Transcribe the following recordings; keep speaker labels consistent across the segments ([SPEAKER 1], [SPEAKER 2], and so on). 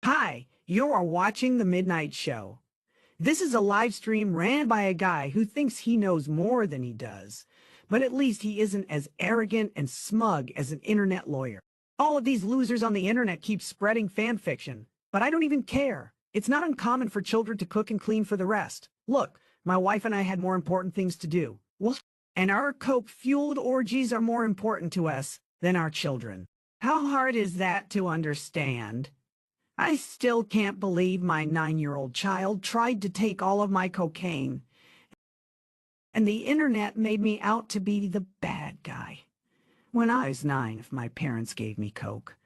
[SPEAKER 1] Hi, you are watching The Midnight Show. This is a live stream ran by a guy who thinks he knows more than he does, but at least he isn't as arrogant and smug as an internet lawyer. All of these losers on the internet keep spreading fan fiction, but I don't even care. It's not uncommon for children to cook and clean for the rest. Look, my wife and I had more important things to do. And our coke-fueled orgies are more important to us than our children. How hard is that to understand? I still can't believe my 9-year-old child tried to take all of my cocaine, and the internet made me out to be the bad guy. When I was 9, if my parents gave me coke,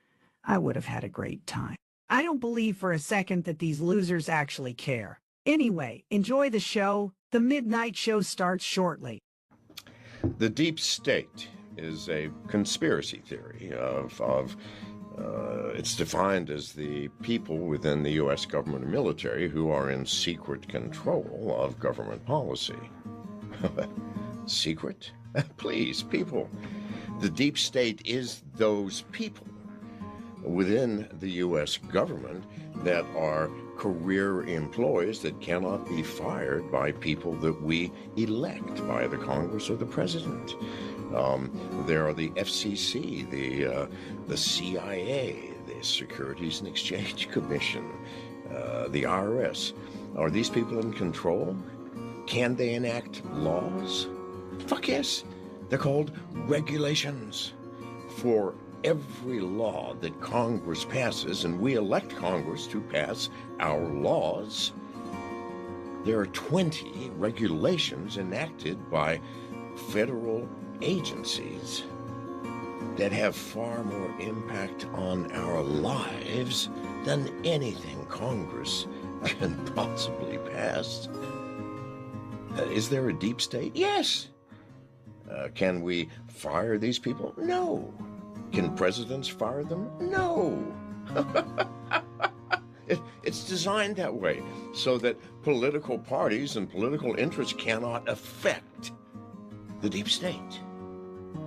[SPEAKER 1] I would have had a great time. I don't believe for a second that these losers actually care. Anyway, enjoy the show. The Midnight Show starts shortly.
[SPEAKER 2] The deep state is a conspiracy theory it's defined as the people within the U.S. government and military who are in secret control of government policy. Secret? Please, people. The deep state is those people within the U.S. government that are career employees that cannot be fired by people that we elect, by the Congress or the President. There are the FCC, the CIA, the Securities and Exchange Commission, the IRS. Are these people in control? Can they enact laws? Fuck yes. They're called regulations. For every law that Congress passes, and we elect Congress to pass our laws, there are 20 regulations enacted by federal agencies that have far more impact on our lives than anything Congress can possibly pass. Is there a deep state? Yes. Can we fire these people? No. Can presidents fire them? No. It's designed that way so that political parties and political interests cannot affect the deep state.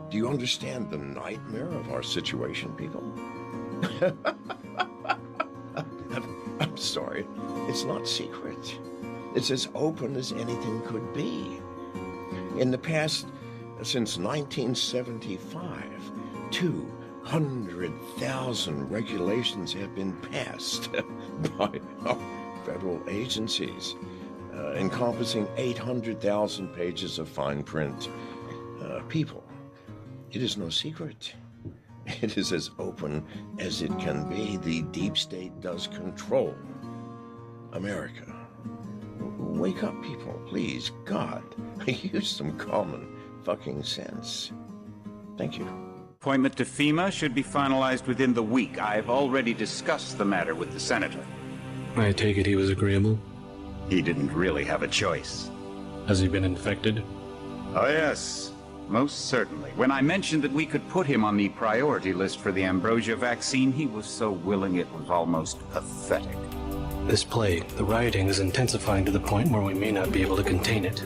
[SPEAKER 2] Do you understand the nightmare of our situation, people? I'm sorry. It's not secret. It's as open as anything could be. In the past, since 1975, 200,000 regulations have been passed by our federal agencies, encompassing 800,000 pages of fine print. People, it is no secret. It is as open as it can be. The deep state does control America. Wake up, people, please. God, use some common fucking sense. Thank you.
[SPEAKER 3] Appointment to FEMA should be finalized within the week. I've already discussed the matter with the senator.
[SPEAKER 4] I take it he was agreeable?
[SPEAKER 3] He didn't really have a choice.
[SPEAKER 4] Has he been infected?
[SPEAKER 3] Oh, yes. Most certainly. When I mentioned that we could put him on the priority list for the ambrosia vaccine, he was so willing it was almost pathetic.
[SPEAKER 4] This plague, the rioting is intensifying to the point where we may not be able to contain it.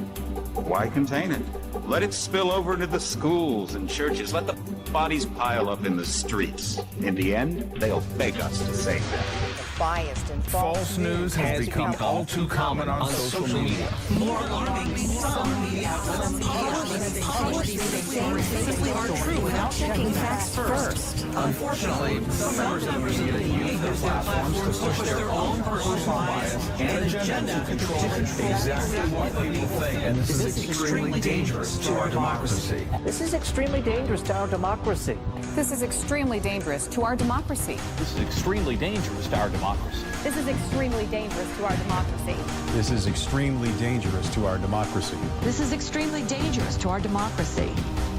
[SPEAKER 3] Why contain it? Let it spill over into the schools and churches. Let the bodies pile up in the streets. In the end, they'll beg us to save them.
[SPEAKER 5] Biased and
[SPEAKER 6] false news has become all too common on social media.
[SPEAKER 7] More alarming, some media outlets simply aren't true without checking facts first.
[SPEAKER 6] Unfortunately, some members of the media use their platforms to push their own personal bias and agenda to control exactly what people think. And this is extremely dangerous to our democracy.
[SPEAKER 5] This is extremely dangerous to our democracy.
[SPEAKER 8] This is extremely dangerous to our democracy.
[SPEAKER 9] This is extremely dangerous to our democracy.
[SPEAKER 8] This is extremely dangerous to our democracy.
[SPEAKER 10] This is extremely dangerous to our democracy.
[SPEAKER 11] This is extremely dangerous to our democracy.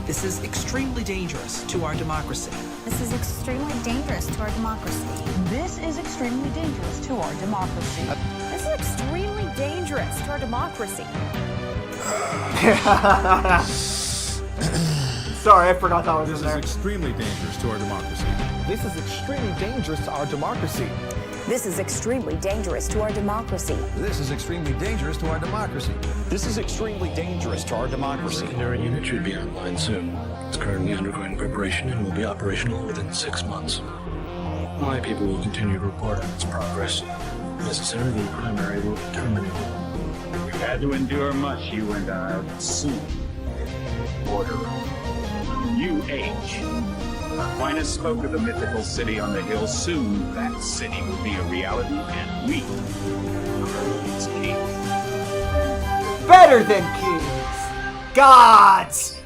[SPEAKER 7] This is extremely dangerous to our democracy.
[SPEAKER 12] This is extremely dangerous to our democracy.
[SPEAKER 11] This is extremely dangerous to our democracy.
[SPEAKER 8] This is extremely dangerous to our democracy.
[SPEAKER 13] Sorry, I forgot that was in there.
[SPEAKER 10] This is extremely dangerous to our democracy.
[SPEAKER 13] This is extremely dangerous to our democracy.
[SPEAKER 14] This is extremely dangerous to our democracy.
[SPEAKER 15] This is extremely dangerous to our democracy.
[SPEAKER 9] This is extremely dangerous to our democracy.
[SPEAKER 4] The secondary unit should be online soon. It's currently undergoing preparation and will be operational within 6 months. My people will continue to report on its progress. Necessarily, the primary will be terminated.
[SPEAKER 3] We've had to endure much, you and I. Soon, order. UH. Aquinas spoke of the mythical city on the hill. Soon, that city will be a reality, and we are its king.
[SPEAKER 16] Better than kings. Gods.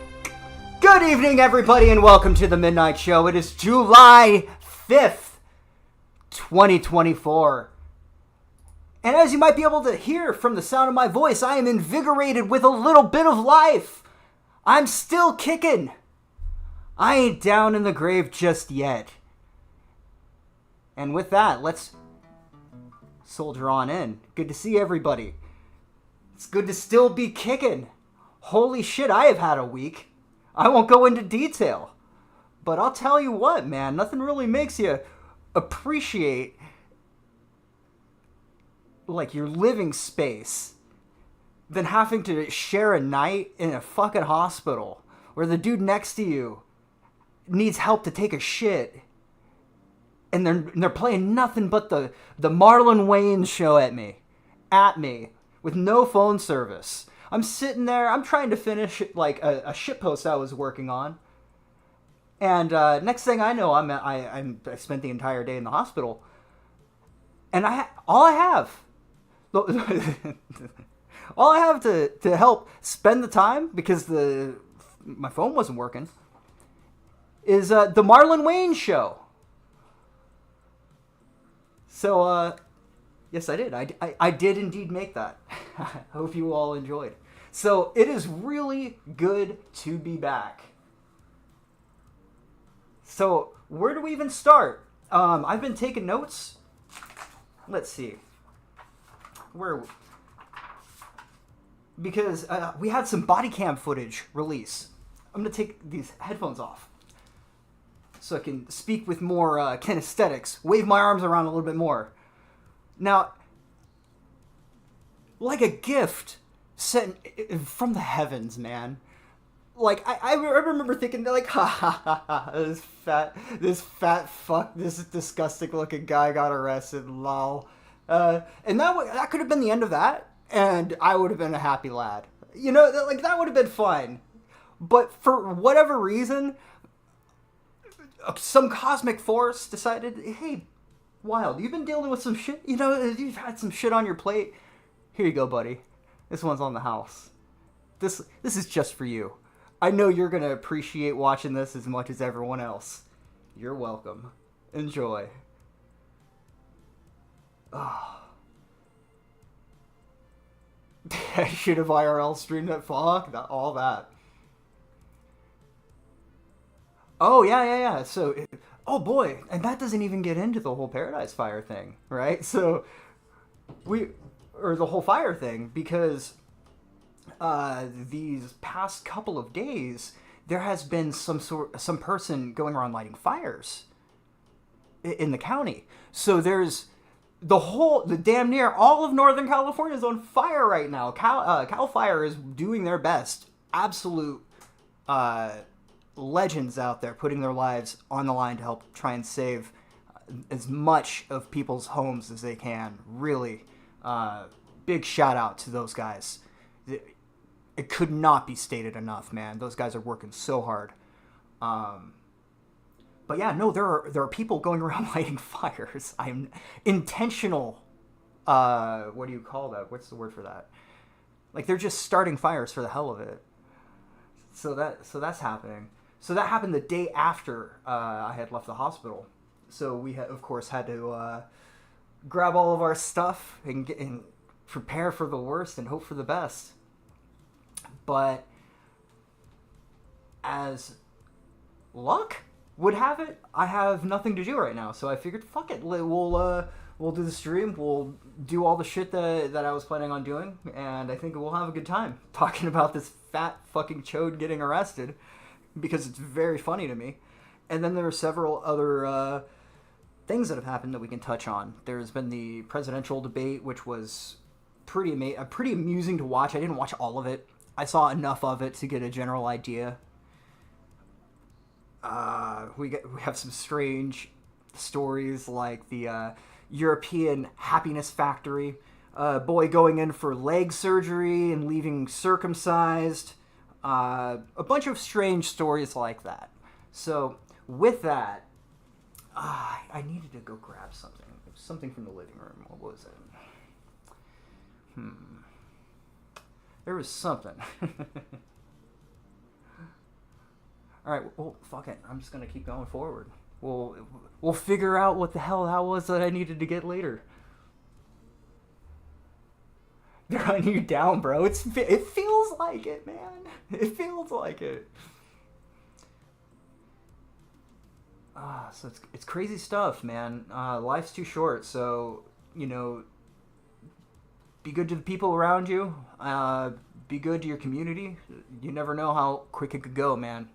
[SPEAKER 16] Good evening, everybody, and welcome to the Midnight Show. It is July 5th, 2024. And as you might be able to hear from the sound of my voice, I am invigorated with a little bit of life. I'm still kicking. I ain't down in the grave just yet. And with that, let's soldier on in. Good to see everybody. It's good to still be kicking. Holy shit, I have had a week. I won't go into detail. But I'll tell you what, man, nothing really makes you appreciate like your living space than having to share a night in a fucking hospital where the dude next to you needs help to take a shit and they're playing nothing but the Marlon Wayans show at me with no phone service. I'm sitting there, I'm trying to finish like a shitpost I was working on, and next thing I know, I spent the entire day in the hospital, and all I have to help spend the time, because my phone wasn't working, is the Marlon Wayans show. So yes, I did. I did indeed make that. I hope you all enjoyed. So it is really good to be back. So where do we even start? I've been taking notes. Let's see. Because we had some body cam footage release. I'm going to take these headphones off so I can speak with more kinesthetics, wave my arms around a little bit more. Now, like a gift sent from the heavens, man. Like, I remember thinking, like, ha ha ha ha, this fat fuck, this disgusting looking guy got arrested, lol. And that could have been the end of that, and I would have been a happy lad. You know, like, that would have been fine. But for whatever reason, some cosmic force decided, hey, Wild, you've been dealing with some shit, you know, you've had some shit on your plate. Here you go, buddy. This one's on the house. This is just for you. I know you're going to appreciate watching this as much as everyone else. You're welcome. Enjoy. Oh. I should have IRL streamed that. Fuck, all that. Oh, yeah. So, oh boy, and that doesn't even get into the whole Paradise Fire thing, right? So, the whole fire thing, because these past couple of days, there has been some person going around lighting fires in the county. So there's the damn near all of Northern California is on fire right now. Cal Fire is doing their best. Absolute legends out there putting their lives on the line to help try and save as much of people's homes as they can. Really, big shout out to those guys. It could not be stated enough, man. Those guys are working so hard. But yeah, no, there are people going around lighting fires. I'm intentional. What do you call that? What's the word for that? Like, they're just starting fires for the hell of it. So that's happening. So that happened the day after I had left the hospital. So we of course had to grab all of our stuff and prepare for the worst and hope for the best. But as luck would have it, I have nothing to do right now. So I figured, fuck it, we'll do the stream. We'll do all the shit that I was planning on doing, and I think we'll have a good time talking about this fat fucking chode getting arrested, because it's very funny to me. And then there are several other things that have happened that we can touch on. There's been the presidential debate, which was pretty amusing to watch. I didn't watch all of it. I saw enough of it to get a general idea. We have some strange stories like the European happiness factory, boy going in for leg surgery and leaving circumcised, a bunch of strange stories like that. So with that, I needed to go grab something. It was something from the living room. What was it? There was something. Alright, well, fuck it. I'm just gonna keep going forward. We'll figure out what the hell that was that I needed to get later. They're hunting you down, bro. It feels like it, man. It feels like it. So it's crazy stuff, man. Life's too short, so, you know, be good to the people around you. Be good to your community. You never know how quick it could go, man.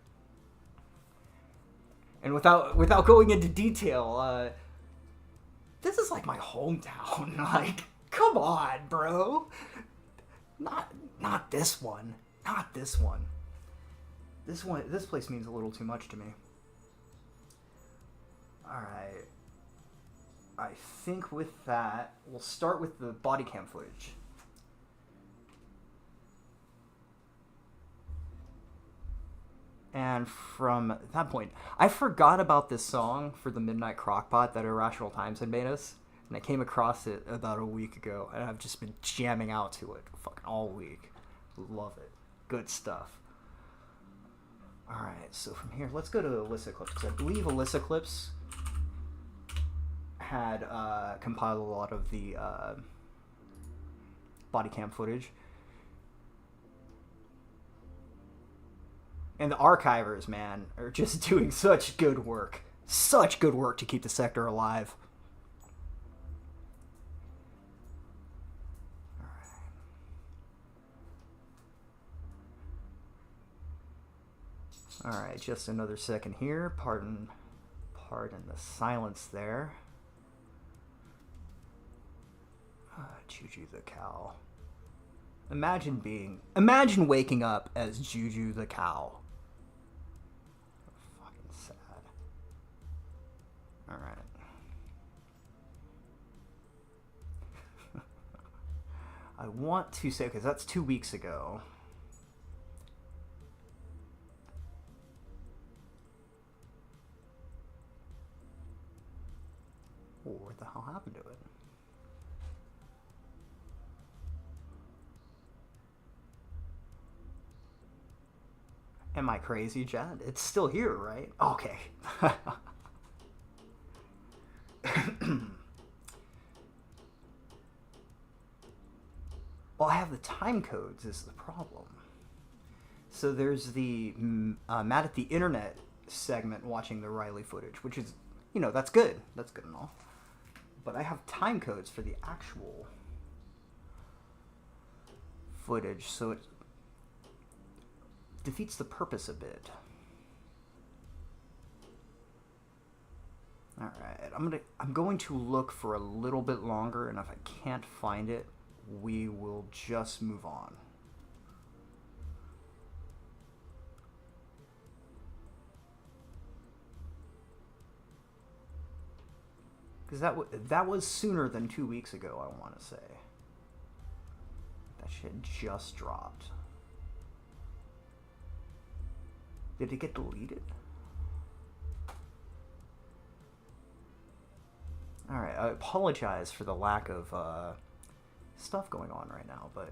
[SPEAKER 16] And without going into detail, this is like my hometown. Like, come on, bro. Not this one. Not this one. This place means a little too much to me. Alright. I think with that, we'll start with the body cam footage. And from that point, I forgot about this song for the Midnight Crockpot that Irrational Times had made us. And I came across it about a week ago, and I've just been jamming out to it fucking all week. Love it. Good stuff. Alright, so from here, let's go to Alyssa Clips, because I believe Alyssa Clips had compiled a lot of the body cam footage. And the archivers, man, are just doing such good work. Such good work to keep the sector alive. Alright, just another second here. Pardon the silence there. Juju the cow. Imagine waking up as Juju the cow. Fucking sad. Alright. I want to say, because that's 2 weeks ago. Oh, what the hell happened to it? Am I crazy, Chad? It's still here, right? Okay. Well, I have the time codes is the problem. So there's the Mad at the Internet segment watching the Riley footage, which is, you know, that's good. That's good and all. But I have time codes for the actual footage, so it defeats the purpose a bit. Alright, I'm going to look for a little bit longer, and if I can't find it, we will just move on. Because that was sooner than 2 weeks ago, I want to say. That shit just dropped. Did it get deleted? Alright, I apologize for the lack of stuff going on right now, but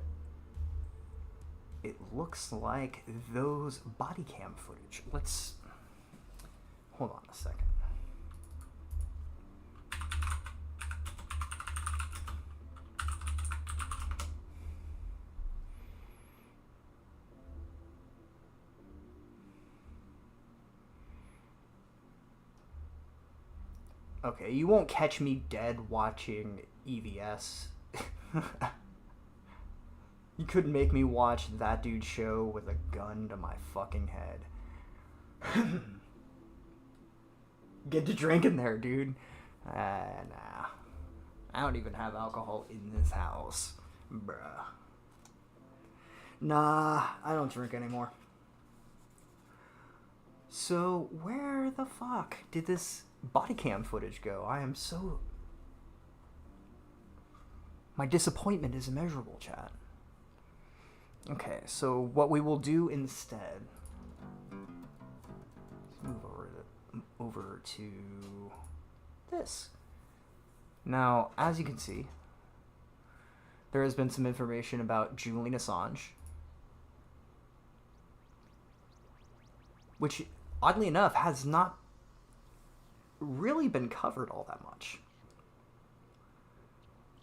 [SPEAKER 16] it looks like those body cam footage. Let's hold on a second. Okay, you won't catch me dead watching EVS. You couldn't make me watch that dude's show with a gun to my fucking head. Get to drinking there, dude. Nah. I don't even have alcohol in this house. Bruh. Nah, I don't drink anymore. So, where the fuck did this body cam footage go. My disappointment is immeasurable, chat. Okay, so what we will do instead... Let's move over to this. Now, as you can see, there has been some information about Julian Assange, which, oddly enough, has not really been covered all that much.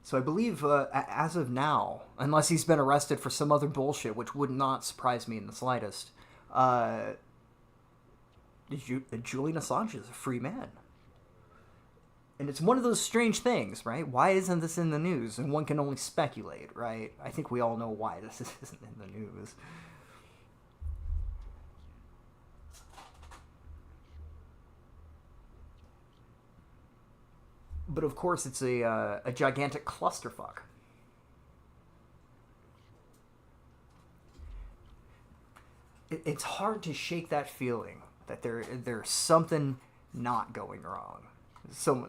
[SPEAKER 16] So I believe, as of now, unless he's been arrested for some other bullshit, which would not surprise me in the slightest, Julian Assange is a free man. And it's one of those strange things, right? Why isn't this in the news? And one can only speculate, right? I think we all know why this isn't in the news. But of course, it's a gigantic clusterfuck. It's hard to shake that feeling that there's something not going wrong. So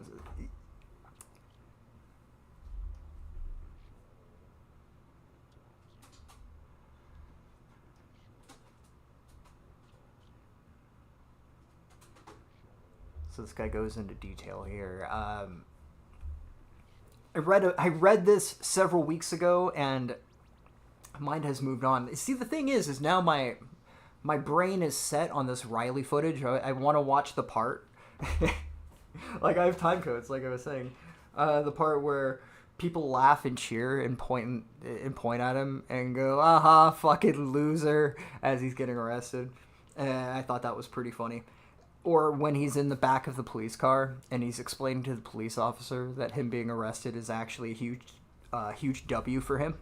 [SPEAKER 16] this guy goes into detail here. I read this several weeks ago, and mine has moved on. See, the thing is now my brain is set on this Riley footage. I want to watch the part. Like, I have time codes, like I was saying. The part where people laugh and cheer and point at him and go, aha, fucking loser, as he's getting arrested. I thought that was pretty funny. Or when he's in the back of the police car and he's explaining to the police officer that him being arrested is actually a huge W for him.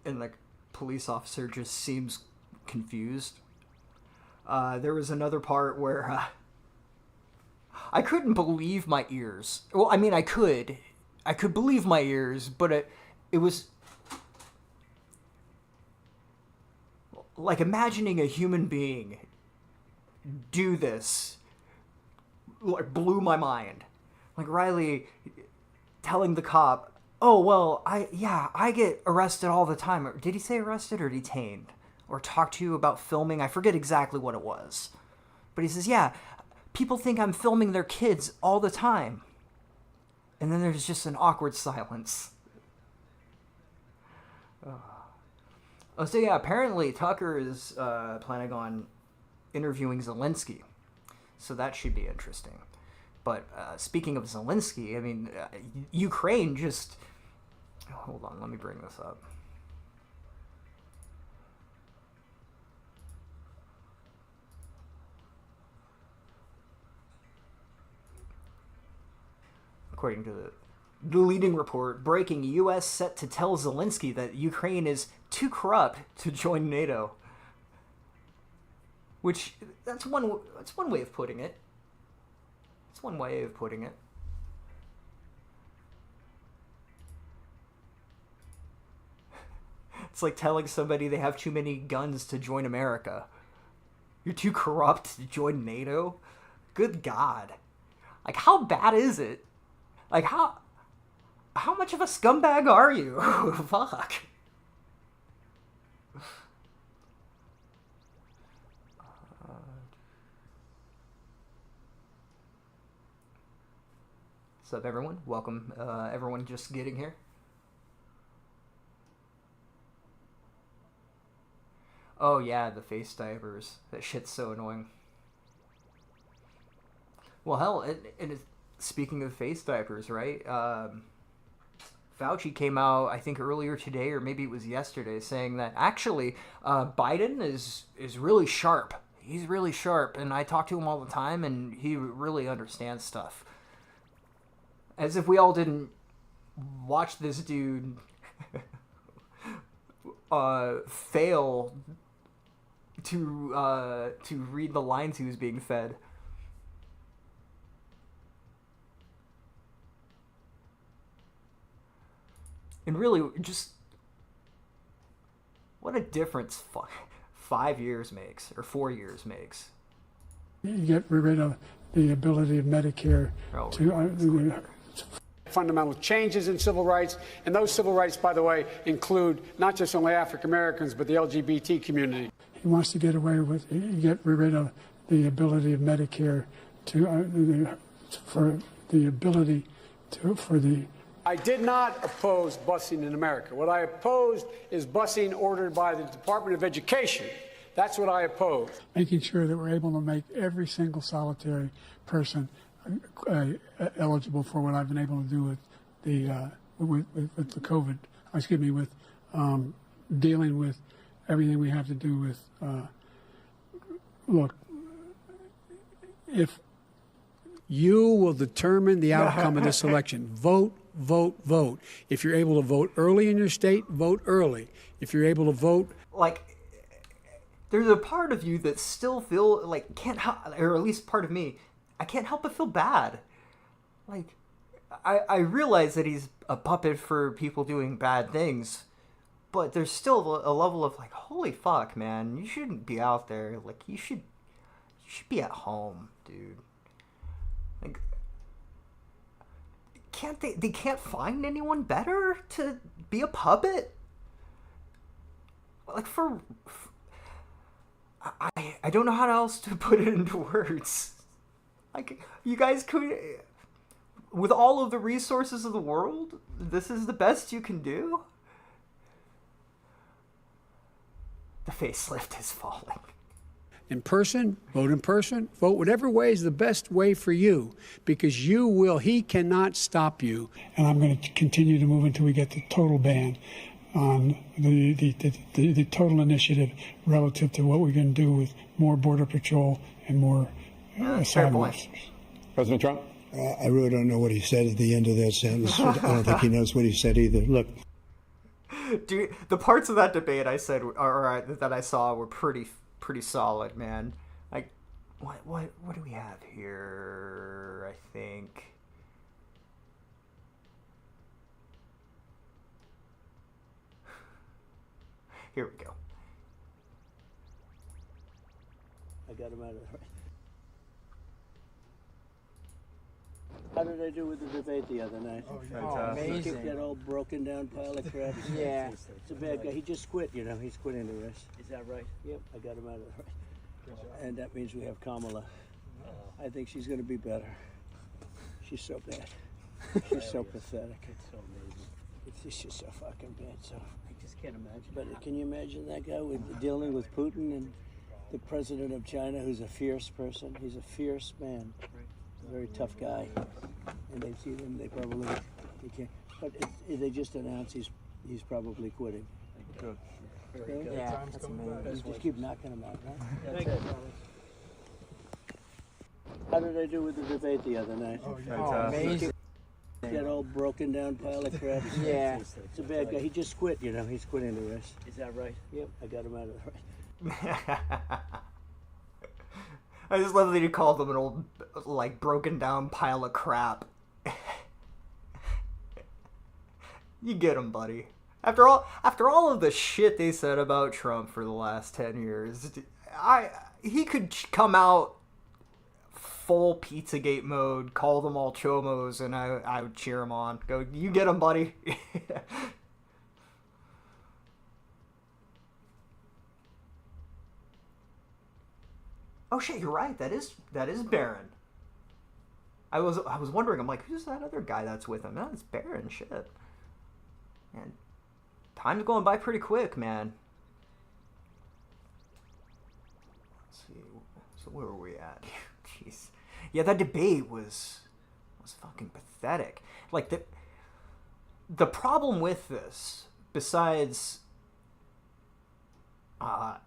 [SPEAKER 16] And the police officer just seems confused. There was another part where I couldn't believe my ears. Well, I mean, I could believe my ears, but it was like imagining a human being do this, like, blew my mind. Like Riley telling the cop, oh, well, I get arrested all the time. Did he say arrested or detained? Or talk to you about filming? I forget exactly what it was. But he says, yeah, people think I'm filming their kids all the time. And then there's just an awkward silence. Oh, so yeah, apparently Tucker is planning on interviewing Zelensky. So that should be interesting. But speaking of Zelensky, I mean, Ukraine just... Hold on, let me bring this up. According to the leading report, breaking, U.S. set to tell Zelensky that Ukraine is too corrupt to join NATO. Which, that's one way of putting it. That's one way of putting it. It's like telling somebody they have too many guns to join America. You're too corrupt to join NATO? Good God. Like, how bad is it? Like, how much of a scumbag are you? Fuck. What's up, everyone? Welcome, everyone just getting here. Oh yeah, the face diapers. That shit's so annoying. Well, hell, speaking of face diapers, right? Fauci came out, I think earlier today, or maybe it was yesterday, saying that actually Biden is really sharp. He's really sharp, and I talk to him all the time, and he really understands stuff. As if we all didn't watch this dude fail to read the lines he was being fed. And really, just what a difference 5 years makes, or 4 years makes.
[SPEAKER 17] You get rid of the ability of Medicare to
[SPEAKER 18] fundamental changes in civil rights, and those civil rights, by the way, include not just only African Americans, but the LGBT community.
[SPEAKER 17] He wants to get rid of the ability of Medicare
[SPEAKER 18] I did not oppose busing in America. What I opposed is busing ordered by the Department of Education. That's what I oppose.
[SPEAKER 17] Making sure that we're able to make every single solitary person eligible for what I've been able to do with the COVID. With dealing with everything we have to do with. Look, if
[SPEAKER 18] you will determine the outcome of this election, vote, vote, vote. If you're able to vote early in your state, vote early. If you're able to vote,
[SPEAKER 16] there's a part of you that still feel like can't help, or at least part of me, I can't help but feel bad. I realize that he's a puppet for people doing bad things, but there's still a level of holy fuck, man, you shouldn't be out there. You should be at home, dude. Can't they can't find anyone better to be a puppet? I don't know how else to put it into words. You guys could, with all of the resources of the world, this is the best you can do? The facelift is falling.
[SPEAKER 18] in person, vote whatever way is the best way for you, because he cannot stop you.
[SPEAKER 17] And I'm going to continue to move until we get the total ban on the total initiative relative to what we're going to do with more Border Patrol and more asylum officers.
[SPEAKER 10] President Trump?
[SPEAKER 19] I really don't know what he said at the end of that sentence. I don't think he knows what he said either. Look.
[SPEAKER 16] Dude, the parts of that debate I said, or that I saw, were pretty solid, man. Like, what do we have here? I think. Here we go.
[SPEAKER 20] I got him out of the way. How did I do with the debate the other night?
[SPEAKER 16] Oh, amazing.
[SPEAKER 20] Kicked that old broken down pile of crap.
[SPEAKER 16] Yeah.
[SPEAKER 20] It's a bad guy. He just quit, He's quitting the rest. Is that right? Yep, I got him out of the way. And that means we have Kamala. I think she's going to be better. She's so bad. She's so pathetic. It's so amazing. It's just so fucking bad. So I just can't imagine. But can you imagine that guy dealing with Putin and the president of China, who's a fierce person? He's a fierce man. A very tough guy, and they see them. They can't. But they just announced he's probably quitting. Good. Okay?
[SPEAKER 16] Yeah, that's amazing.
[SPEAKER 20] Just keep knocking him out. Huh? Thank you. How did I do with the debate the other night?
[SPEAKER 16] Oh, amazing.
[SPEAKER 20] That old broken down pile of crap.
[SPEAKER 16] Yeah.
[SPEAKER 20] It's a bad guy. He just quit. He's quitting the rest. Is that right? Yep, I got him out of the way.
[SPEAKER 16] I just love that he called them an old, broken down pile of crap. You get him, buddy. After all of the shit they said about Trump for the last 10 years, he could come out full Pizzagate mode, call them all chomos, and I would cheer him on. Go, you get him, buddy. Oh shit, you're right. That is Barron. I was wondering. I'm like, who's that other guy that's with him? No, it's Barron. Shit. Man, time's going by pretty quick, man. Let's see. So where were we at? Jeez. Yeah, that debate was fucking pathetic. Like the problem with this, besides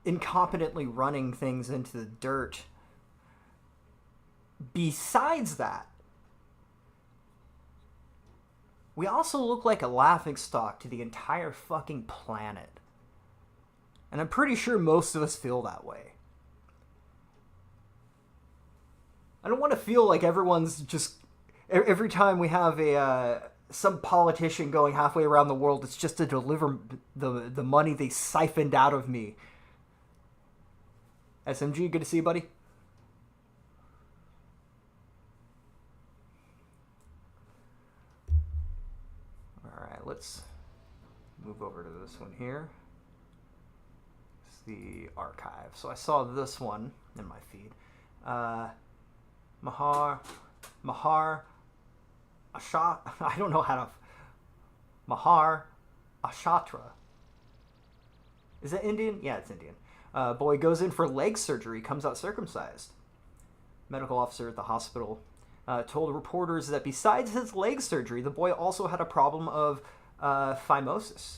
[SPEAKER 16] incompetently running things into the dirt. Besides that, we also look like a laughingstock to the entire fucking planet. And I'm pretty sure most of us feel that way. I don't want to feel like everyone's just... Every time we have some politician going halfway around the world, it's just to deliver the money they siphoned out of me. SMG, good to see you, buddy. let's move over to this one here. It's the archive. So I saw this one in my feed. Mahar Asha. I don't know how to. Mahar Ashatra. Is that Indian? Yeah, it's Indian. Boy goes in for leg surgery, comes out circumcised. Medical officer at the hospital told reporters that besides his leg surgery, the boy also had a problem of phimosis.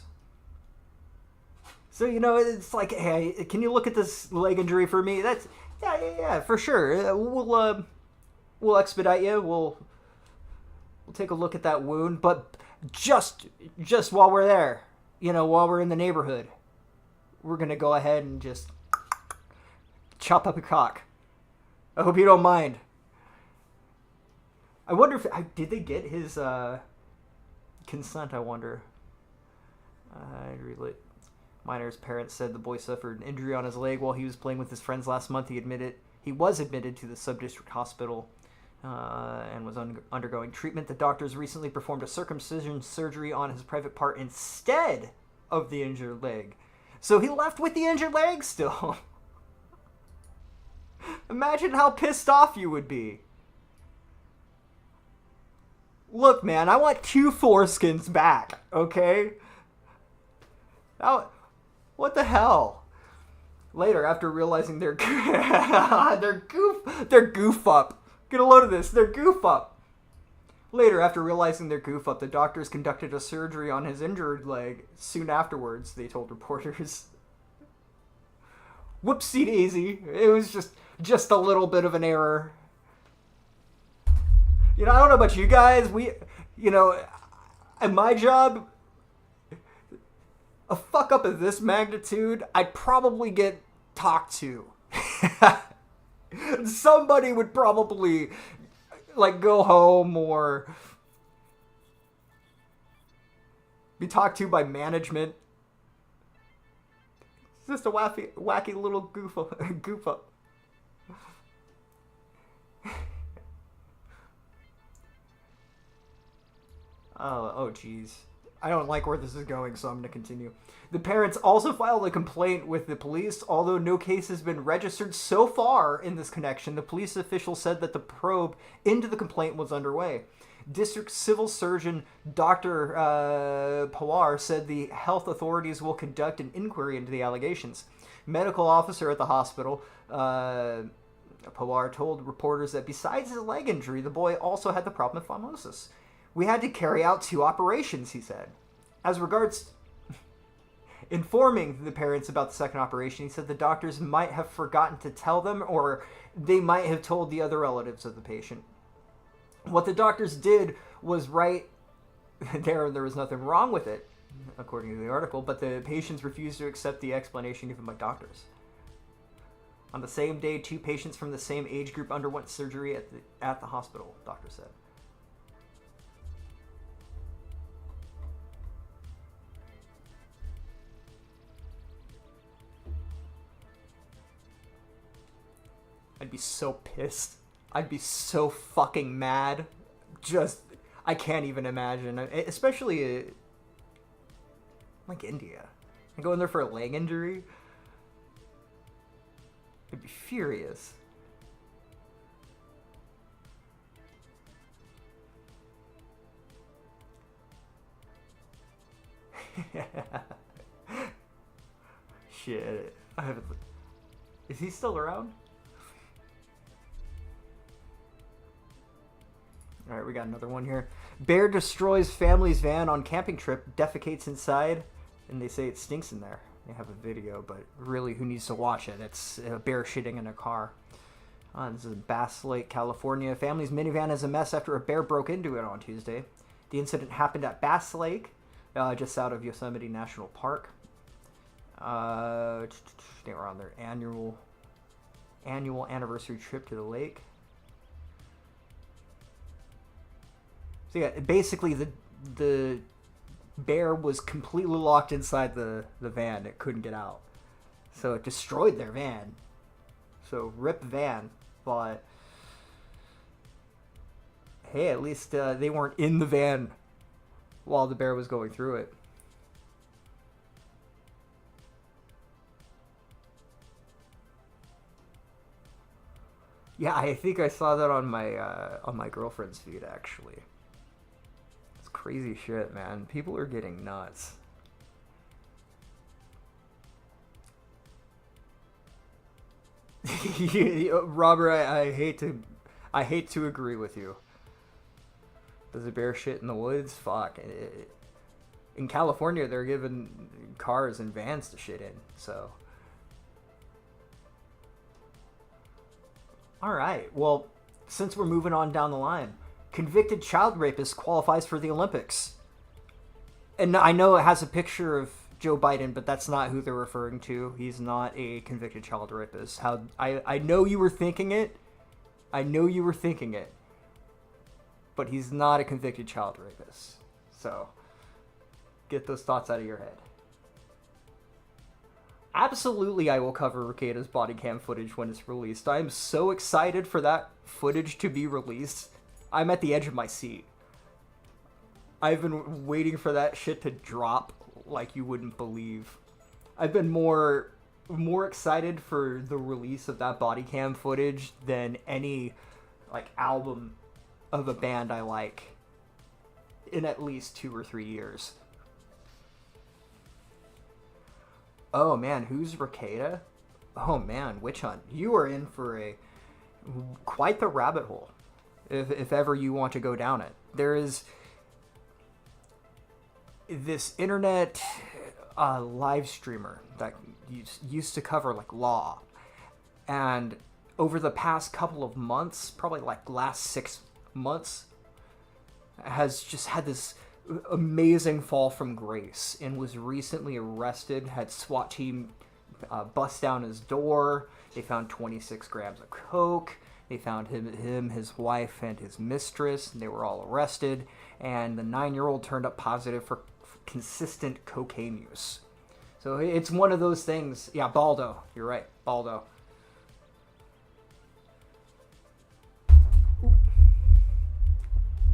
[SPEAKER 16] So, you know, it's like, hey, can you look at this leg injury for me? That's, yeah, for sure. We'll expedite you. We'll take a look at that wound, but just while we're there, you know, while we're in the neighborhood, we're going to go ahead and just chop up your cock. I hope you don't mind. I wonder if... did they get his consent, I wonder? Minor's parents said the boy suffered an injury on his leg while he was playing with his friends last month. He was admitted to the sub-district hospital and was undergoing treatment. The doctors recently performed a circumcision surgery on his private part instead of the injured leg. So he left with the injured leg still. Imagine how pissed off you would be. Look, man, I want 2 foreskins back, okay? Now, what the hell? Later, after realizing their goof up. Get a load of this. Their goof up. Later, after realizing their goof up, the doctors conducted a surgery on his injured leg. Soon afterwards, they told reporters. Whoopsie daisy. It was just a little bit of an error. You know, I don't know about you guys. At my job, a fuck up of this magnitude, I'd probably get talked to. Somebody would probably, go home or be talked to by management. It's just a wacky little goof up. Oh, geez. I don't like where this is going, so I'm going to continue. The parents also filed a complaint with the police. Although no case has been registered so far in this connection, the police official said that the probe into the complaint was underway. District Civil Surgeon Dr. Pawar said the health authorities will conduct an inquiry into the allegations. Medical officer at the hospital, Pawar, told reporters that besides his leg injury, the boy also had the problem of phimosis. We had to carry out 2 operations, he said. As regards informing the parents about the second operation, he said the doctors might have forgotten to tell them, or they might have told the other relatives of the patient. What the doctors did was right there was nothing wrong with it, according to the article, but the patients refused to accept the explanation given by doctors. On the same day, 2 patients from the same age group underwent surgery at the hospital, doctor said. I'd be so pissed. I'd be so fucking mad. I can't even imagine. Especially, India. And going there for a leg injury. I'd be furious. Shit. Is he still around? All right, we got another one here. Bear destroys family's van on camping trip, defecates inside, and they say it stinks in there. They have a video, but really, who needs to watch it? It's a bear shitting in a car. This is Bass Lake, California. Family's minivan is a mess after a bear broke into it on Tuesday. The incident happened at Bass Lake, just out of Yosemite National Park. They were on their annual anniversary trip to the lake. So yeah, basically the bear was completely locked inside the van. It couldn't get out. So it destroyed their van. So rip van. But hey, at least they weren't in the van while the bear was going through it. Yeah, I think I saw that on my girlfriend's feed, actually. It's crazy shit, man. People are getting nuts. Robert, I hate to agree with you. Does a bear shit in the woods? Fuck. In California, they're giving cars and vans to shit in, so. Alright, well, since we're moving on down the line, convicted child rapist qualifies for the Olympics. And I know it has a picture of Joe Biden, but that's not who they're referring to. He's not a convicted child rapist. I know you were thinking it. I know you were thinking it. But he's not a convicted child rapist. So, get those thoughts out of your head. Absolutely, I will cover Rekieta's body cam footage when it's released. I am so excited for that footage to be released. I'm at the edge of my seat. I've been waiting for that shit to drop like you wouldn't believe. I've been more excited for the release of that body cam footage than any album of a band I like in at least 2 or 3 years. Oh man, who's Rekieta? Oh man, Witch Hunt. You are in for quite the rabbit hole, if ever you want to go down it. There is this internet live streamer that used to cover law, and over the past couple of months, probably last 6 months, has just had this amazing fall from grace and was recently arrested. Had SWAT team bust down his door. They found 26 grams of coke. They found him, his wife, and his mistress, and they were all arrested. And the 9-year-old turned up positive for consistent cocaine use. So it's one of those things. Yeah, Baldo. You're right, Baldo.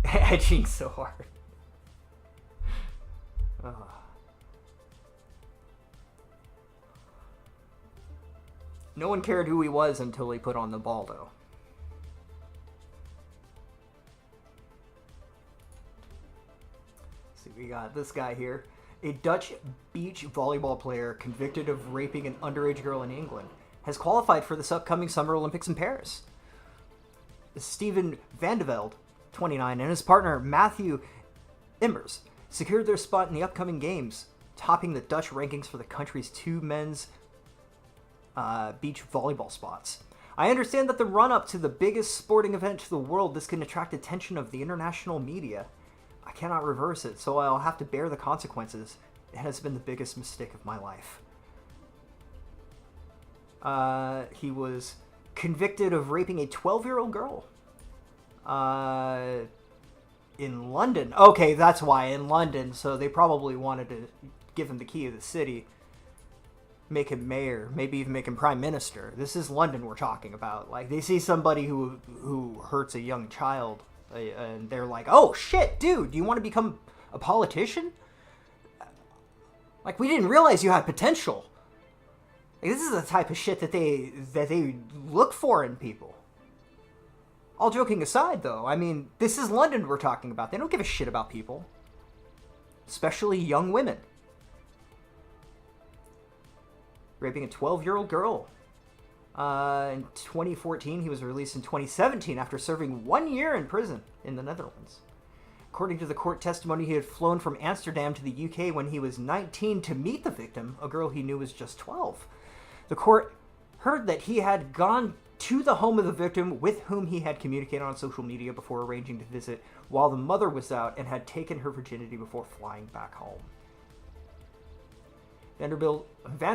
[SPEAKER 16] Edging so hard. No one cared who he was until he put on the Baldo. See, we got this guy here. A Dutch beach volleyball player convicted of raping an underage girl in England has qualified for this upcoming Summer Olympics in Paris. Steven van de Velde, 29, and his partner Matthew Immers secured their spot in the upcoming games, topping the Dutch rankings for the country's 2 men's beach volleyball spots. I understand that the run-up to the biggest sporting event to the world, this can attract attention of the international media. I cannot reverse it, so I'll have to bear the consequences. It has been the biggest mistake of my life. He was convicted of raping a 12-year-old girl. In London. Okay, that's why, in London. So they probably wanted to give him the key of the city. Make him mayor. Maybe even make him prime minister. This is London we're talking about. They see somebody who hurts a young child, and they're like, oh shit, dude, do you want to become a politician? We didn't realize you had potential. This is the type of shit that they look for in people. All joking aside, though, I mean, this is London we're talking about. They don't give a shit about people. Especially young women. Raping a 12-year-old girl. In 2014, he was released in 2017 after serving 1 year in prison in the Netherlands. According to the court testimony, he had flown from Amsterdam to the UK when he was 19 to meet the victim, a girl he knew was just 12. The court heard that he had gone to the home of the victim, with whom he had communicated on social media before arranging to visit while the mother was out, and had taken her virginity before flying back home. Van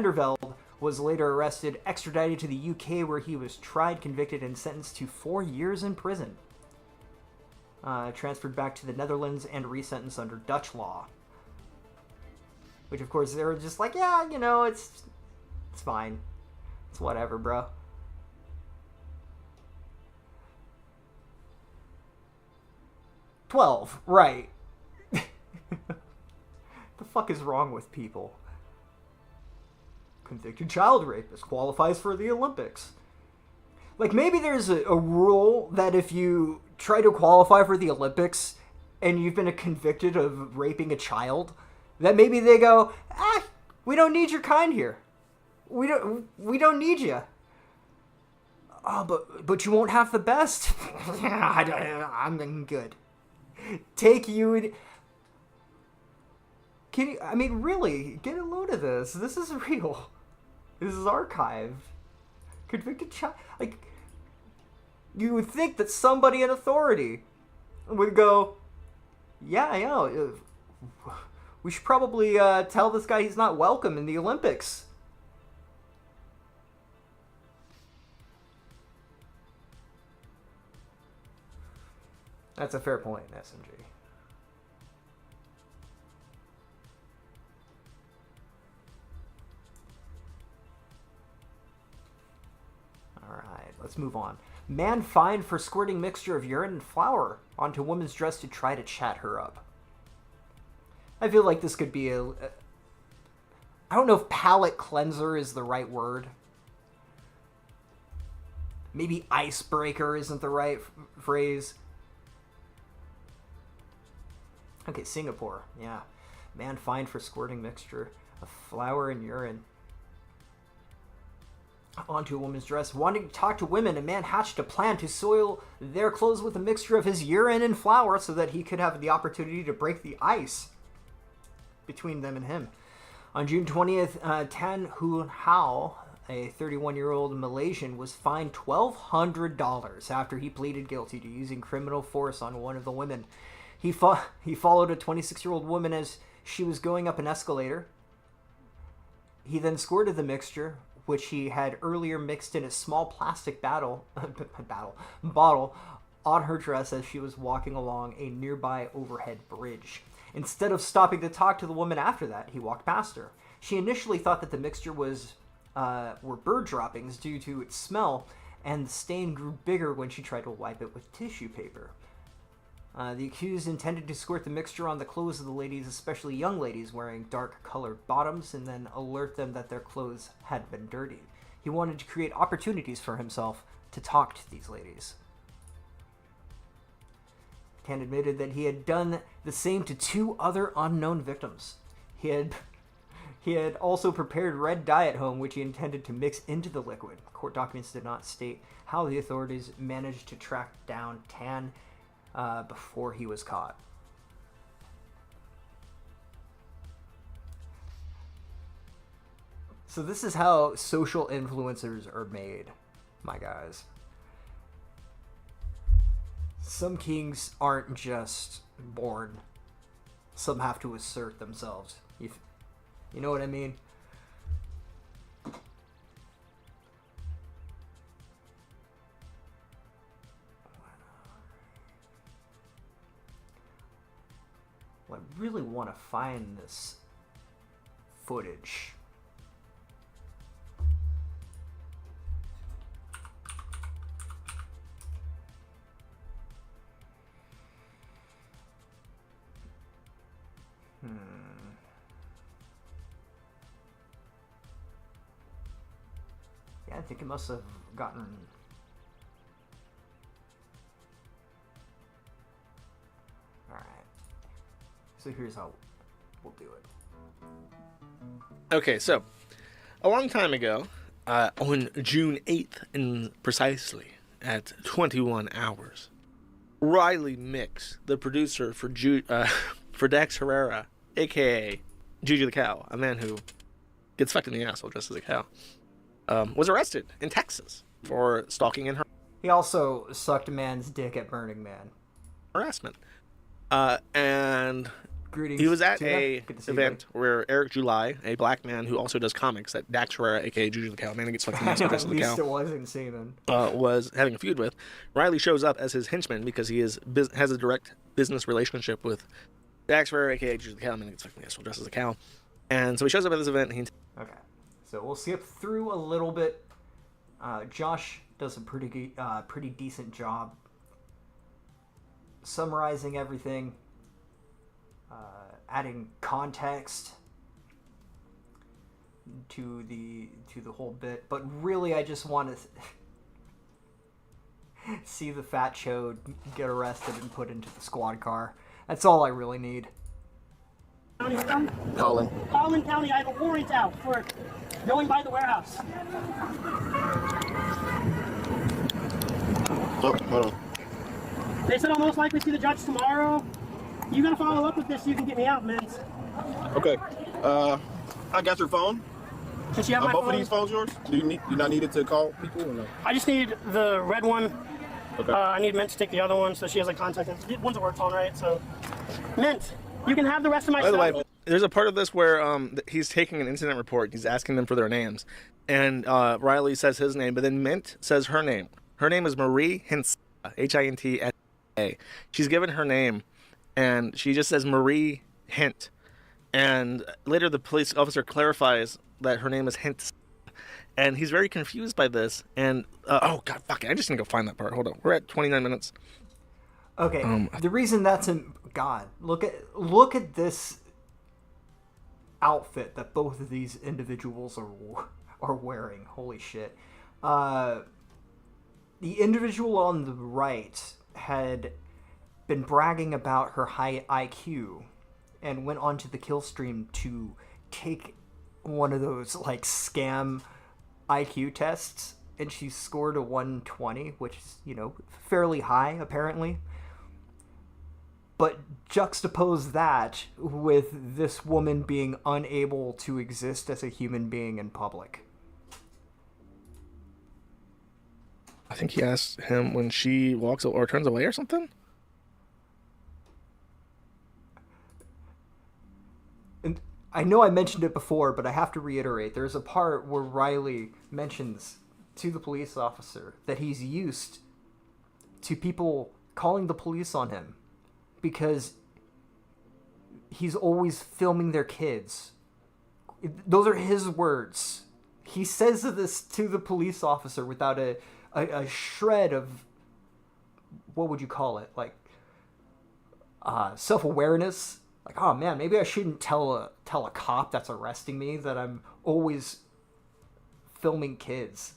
[SPEAKER 16] der Velde was later arrested, extradited to the UK, where he was tried, convicted, and sentenced to 4 years in prison. Transferred back to the Netherlands and resentenced under Dutch law. Which, of course, they were just like, yeah, it's fine. It's whatever, bro. $12, right. The fuck is wrong with people? Convicted child rapist qualifies for the Olympics. Like, maybe there's a rule that if you try to qualify for the Olympics and you've been convicted of raping a child, that maybe they go, we don't need your kind here. We don't need you. Oh, but you won't have the best. I'm good. Take you. I mean, really, get a load of this. This is real. This is archived. Convicted child. Like, you would think that somebody in authority would go, yeah, we should probably tell this guy he's not welcome in the Olympics. That's a fair point, SMG. Alright, let's move on. Man fined for squirting mixture of urine and flour onto woman's dress to try to chat her up. I feel like this could be I don't know if palate cleanser is the right word. Maybe icebreaker isn't the right phrase. Okay, Singapore, yeah. Man fined for squirting mixture of flour and urine onto a woman's dress. Wanting to talk to women, a man hatched a plan to soil their clothes with a mixture of his urine and flour so that he could have the opportunity to break the ice between them and him. On June 20th, Tan Hu Hao, a 31-year-old Malaysian, was fined $1,200 after he pleaded guilty to using criminal force on one of the women. He followed a 26-year-old woman as she was going up an escalator. He then squirted the mixture, which he had earlier mixed in a small plastic bottle, on her dress as she was walking along a nearby overhead bridge. Instead of stopping to talk to the woman after that, he walked past her. She initially thought that the mixture were bird droppings due to its smell, and the stain grew bigger when she tried to wipe it with tissue paper. The accused intended to squirt the mixture on the clothes of the ladies, especially young ladies wearing dark-colored bottoms, and then alert them that their clothes had been dirty. He wanted to create opportunities for himself to talk to these ladies. Tan admitted that he had done the same to 2 other unknown victims. He had also prepared red dye at home, which he intended to mix into the liquid. Court documents did not state how the authorities managed to track down Tan before he was caught. So this is how social influencers are made, my guys. Some kings aren't just born. Some have to assert themselves. You know what I mean? Well, I really want to find this footage. Yeah, I think it must have gotten... Alright. So here's how we'll do it.
[SPEAKER 21] Okay, so, a long time ago, on June 8th, precisely at 21 hours, Riley Mix, the producer for Dax Herrera, a.k.a. Juju the Cow, a man who gets fucked in the asshole dressed as a cow, was arrested in Texas for stalking and
[SPEAKER 16] He also sucked a man's dick at Burning Man.
[SPEAKER 21] harassment. And
[SPEAKER 16] Greetings,
[SPEAKER 21] he was at
[SPEAKER 16] Tina.
[SPEAKER 21] a
[SPEAKER 16] Good to see you,
[SPEAKER 21] event where Eric July, a black man who also does comics, that Dax Herrera, a.k.a. Juju the Cow, man who gets fucked in the asshole dressed as a cow,
[SPEAKER 16] At least it wasn't semen.
[SPEAKER 21] was having a feud with. Riley shows up as his henchman because he has a direct business relationship with Dax Herrera, a.k.a. Juju the Cow, man who gets fucked in the asshole dressed as a cow. And so he shows up at this event.
[SPEAKER 16] Okay, so we'll skip through a little bit. Josh does a pretty decent job summarizing everything. adding context to the whole bit. But really, I just want to see the fat chode get arrested and put into the squad car. That's all I really need.
[SPEAKER 1] Collin County, I have a warrant out for going by the warehouse.
[SPEAKER 22] Oh, hold on.
[SPEAKER 1] They said I'll most likely see the judge tomorrow. You gotta follow up with this so you can get me out, man.
[SPEAKER 22] Okay. I got your phone.
[SPEAKER 1] Does she have my
[SPEAKER 22] both
[SPEAKER 1] phone?
[SPEAKER 22] of these phones yours? Do you not need it to call people or no?
[SPEAKER 1] I just need the red one.
[SPEAKER 22] Okay.
[SPEAKER 1] I need Mint to take the other one so she has like contact. One's a work phone, right? So, Mint, you can have the rest of my
[SPEAKER 21] By the
[SPEAKER 1] stuff.
[SPEAKER 21] way, there's a part of this where he's taking an incident report. He's asking them for their names. And Riley says his name, but then Mint says her name. Her name is Marie Hintsa, H-I-N-T-S-A. She's given her name, and she just says Marie Hint. And later the police officer clarifies that her name is Hint. And he's very confused by this. And, oh, God, fuck it. I just need to go find that part. Hold on. We're at 29 minutes.
[SPEAKER 16] Okay, the reason that's in... God, look at this outfit that both of these individuals are wearing. Holy shit. The individual on the right had been bragging about her high IQ and went onto the kill stream to take one of those, like, scam IQ tests, and she scored a 120, which is, you know, fairly high, apparently. But juxtapose that with this woman being unable to exist as a human being in public.
[SPEAKER 21] I think he asked him when she walks or turns away or something.
[SPEAKER 16] And I know I mentioned it before, but I have to reiterate. There's a part where Riley mentions to the police officer that he's used to people calling the police on him because he's always filming their kids. Those are his words. He says this to the police officer without a shred of, what would you call it? Like, self-awareness. Like, oh man, maybe I shouldn't tell a cop that's arresting me that I'm always filming kids.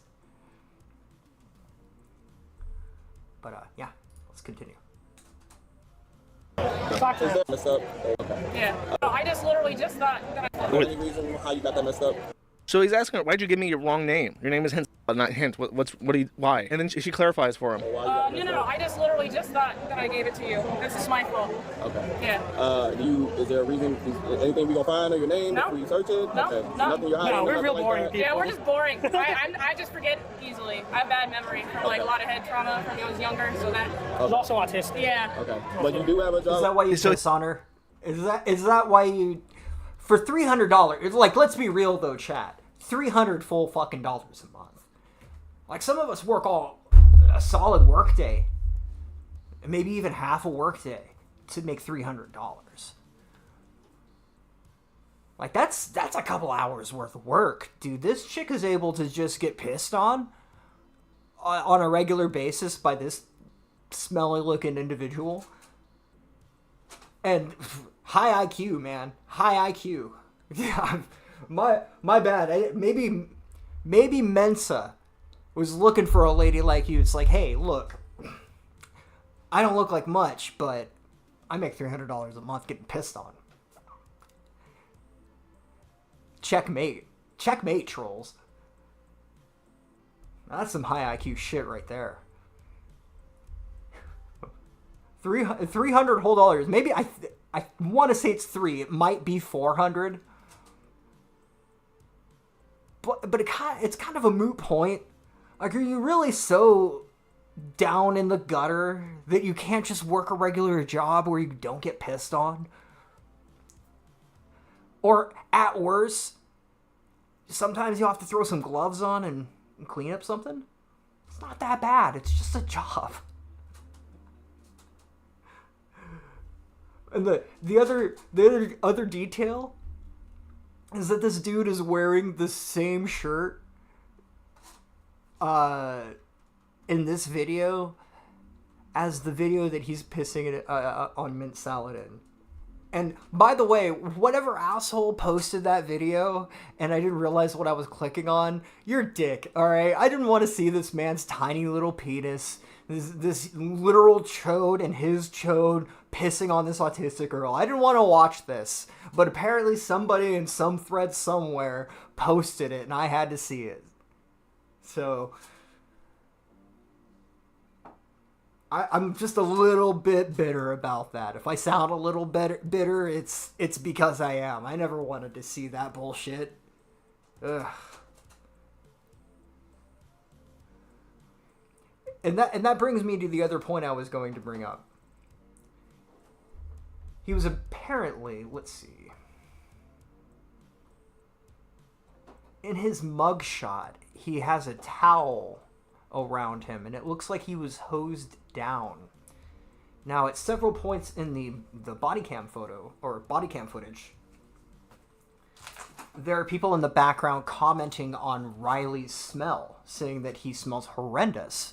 [SPEAKER 16] But yeah, let's continue.
[SPEAKER 1] Is that
[SPEAKER 22] messed up?
[SPEAKER 1] Okay. Yeah. No, I just literally just thought that
[SPEAKER 22] Any reason how you got that messed up?
[SPEAKER 21] So he's asking her, why'd you give me your wrong name? Your name is Hint, not Hint. Why? And then she clarifies for him.
[SPEAKER 1] No. I just literally just thought that I gave it to you. This is my fault.
[SPEAKER 22] Okay.
[SPEAKER 1] Yeah.
[SPEAKER 22] Is there a reason? Anything we gonna find on your name if we search it?
[SPEAKER 1] No.
[SPEAKER 22] Okay.
[SPEAKER 1] No.
[SPEAKER 22] Nothing you're hiding.
[SPEAKER 1] No, we're real
[SPEAKER 22] like
[SPEAKER 1] boring
[SPEAKER 22] that?
[SPEAKER 1] people. Yeah, we're just boring. I just forget easily. I have bad memory from like a lot of head trauma from when I was younger. So that. I was also autistic. Yeah.
[SPEAKER 22] Okay. But you do have a job.
[SPEAKER 16] Is that why you piss on her? Is that why you, for $300? Like, let's be real though, chat. $300 full fucking dollars a month. Like, some of us work a solid work day, maybe even half a work day to make $300. Like, that's a couple hours worth of work, dude. This chick is able to just get pissed on a regular basis by this smelly looking individual. And high IQ, man. High IQ. Yeah, my bad. Maybe Mensa was looking for a lady like you. It's like, hey, look, I don't look like much, but I make $300 a month getting pissed on. Checkmate, trolls. That's some high IQ shit right there. $300 whole dollars. Maybe I want to say it's 3. It might be 400. But it's kind of a moot point. Like, are you really so down in the gutter that you can't just work a regular job where you don't get pissed on? Or at worst, sometimes you have to throw some gloves on and clean up something? It's not that bad. It's just a job. And the other detail is that this dude is wearing the same shirt in this video as the video that he's pissing it on mint salad in. And by the way, whatever asshole posted that video and I didn't realize what I was clicking on, you're a dick, alright? I didn't want to see this man's tiny little penis, this literal chode and his chode pissing on this autistic girl. I didn't want to watch this, but apparently somebody in some thread somewhere posted it and I had to see it. So I'm just a little bit bitter about that. If I sound a little bitter, it's because I am. I never wanted to see that bullshit. Ugh. And that brings me to the other point I was going to bring up. He was apparently, let's see, in his mugshot, he has a towel around him, and it looks like he was hosed down. Now, at several points in the body cam photo, or body cam footage, there are people in the background commenting on Riley's smell, saying that he smells horrendous.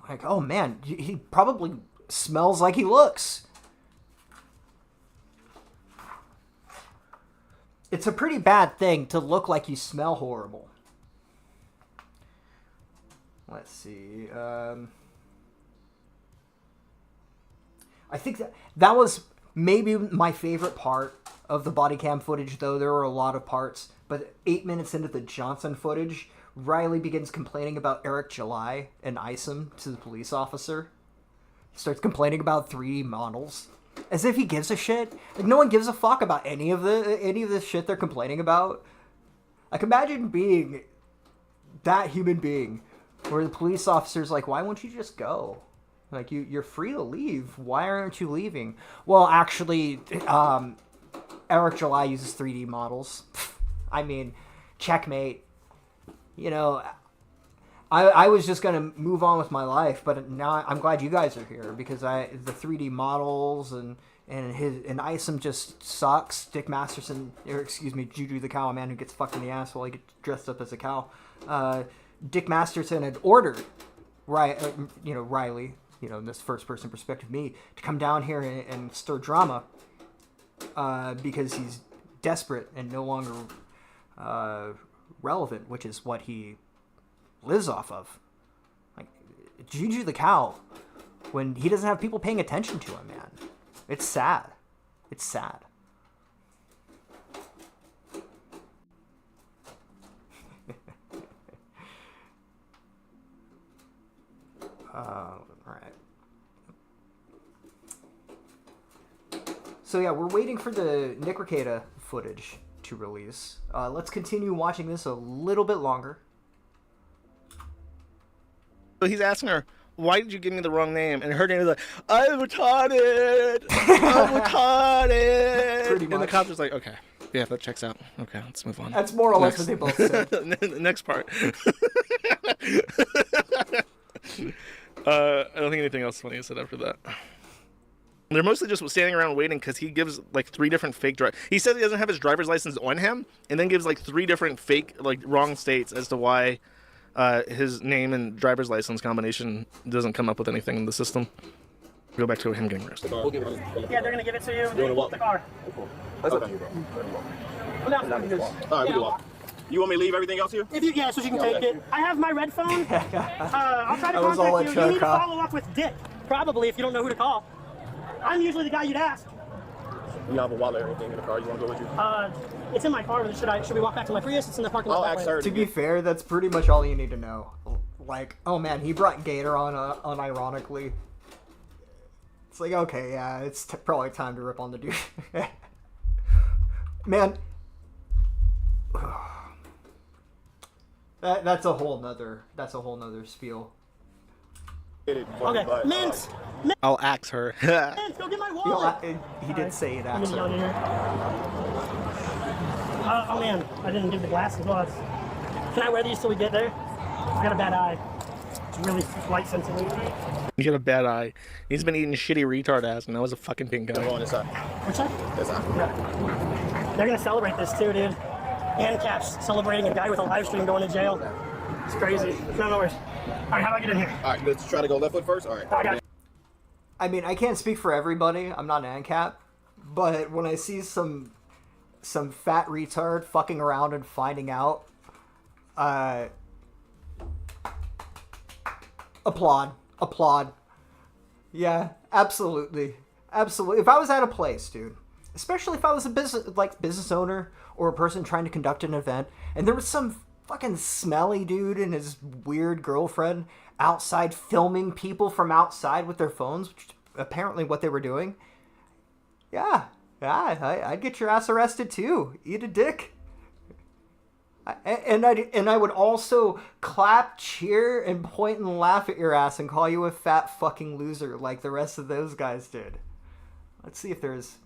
[SPEAKER 16] Like, oh man, he probably smells like he looks. It's a pretty bad thing to look like you smell horrible. Let's see. I think that was maybe my favorite part of the body cam footage, though there were a lot of parts. But 8 minutes into the Johnson footage, Riley begins complaining about Eric July and Isom to the police officer. He starts complaining about 3D models. As if he gives a shit. Like, no one gives a fuck about any of the shit they're complaining about. Like, imagine being that human being where the police officer's like, why won't you just go? Like, you're free to leave. Why aren't you leaving? Well, actually, Eric July uses 3D models. I mean, checkmate. You know, I was just going to move on with my life, but now I'm glad you guys are here because the 3D models and Isom just sucks. Dick Masterson, or excuse me, Juju the cow, a man who gets fucked in the ass while he gets dressed up as a cow. Dick Masterson had ordered Riley, this first person perspective, me, to come down here and stir drama because he's desperate and no longer relevant, which is what he lives off of. Like, Juju the cow, when he doesn't have people paying attention to him, man. It's sad. It's sad. Alright. So yeah, we're waiting for the Nick Rekieta footage to release. Let's continue watching this a little bit longer.
[SPEAKER 21] So he's asking her, why did you give me the wrong name? And her name is like, I'm retarded! I'm retarded!
[SPEAKER 16] Pretty much.
[SPEAKER 21] And the cop's just like, okay, yeah, that checks out. Okay, let's move on.
[SPEAKER 16] That's more or less what they both said.
[SPEAKER 21] Next part. I don't think anything else funny is said after that. They're mostly just standing around waiting because he gives like 3 different fake He says he doesn't have his driver's license on him, and then gives like 3 different fake, like wrong states as to why his name and driver's license combination doesn't come up with anything in the system. Go back to him getting arrested.
[SPEAKER 1] Yeah, they're gonna give it to you.
[SPEAKER 22] You wanna walk?
[SPEAKER 1] The car.
[SPEAKER 22] That's up to you, bro. All right, we can walk. You want me to leave everything else here?
[SPEAKER 1] If you, yeah, so you can take it. I have my red phone. I'll try to
[SPEAKER 16] I was all
[SPEAKER 1] contact you.
[SPEAKER 16] at
[SPEAKER 1] You need to
[SPEAKER 16] Choco.
[SPEAKER 1] follow up with Dick, probably, if you don't know who to call. I'm usually the guy you'd ask.
[SPEAKER 22] You have a wallet or anything in the car? You want to go with you?
[SPEAKER 1] It's in my car. Should we walk back to my Prius? It's in the parking lot.
[SPEAKER 22] I'll ask her.
[SPEAKER 16] To be fair, that's pretty much all you need to know. Like, oh man, he brought Gator on unironically. It's like, okay, yeah, it's probably time to rip on the dude. Man, that's a whole nother spiel.
[SPEAKER 1] Okay, Mint!
[SPEAKER 21] I'll axe her.
[SPEAKER 1] Mint, go get my wallet!
[SPEAKER 16] He did say it, actually.
[SPEAKER 1] Oh man, I didn't give the glasses. Well, can I wear these till we get there? I got a bad eye. It's really light sensitive.
[SPEAKER 21] You got a bad eye. He's been eating shitty retard ass, and that was a fucking pink guy.
[SPEAKER 22] Go on this side.
[SPEAKER 1] Which side?
[SPEAKER 22] This side.
[SPEAKER 1] Yeah. They're gonna celebrate this too, dude. ANCAP's celebrating a guy with a live stream going to jail. It's crazy. No worries. Alright, how do I get in here?
[SPEAKER 22] Alright, let's try to go left foot first. Alright.
[SPEAKER 1] I got it.
[SPEAKER 16] I mean, I can't speak for everybody. I'm not an ANCAP. But when I see some fat retard fucking around and finding out, applaud. Yeah, absolutely. If I was at a place, dude, especially if I was a business owner or a person trying to conduct an event, and there was some fucking smelly dude and his weird girlfriend outside filming people from outside with their phones, which is apparently what they were doing. Yeah, I'd get your ass arrested too. Eat a dick. And I would also clap, cheer, and point and laugh at your ass and call you a fat fucking loser like the rest of those guys did. Let's see if there's...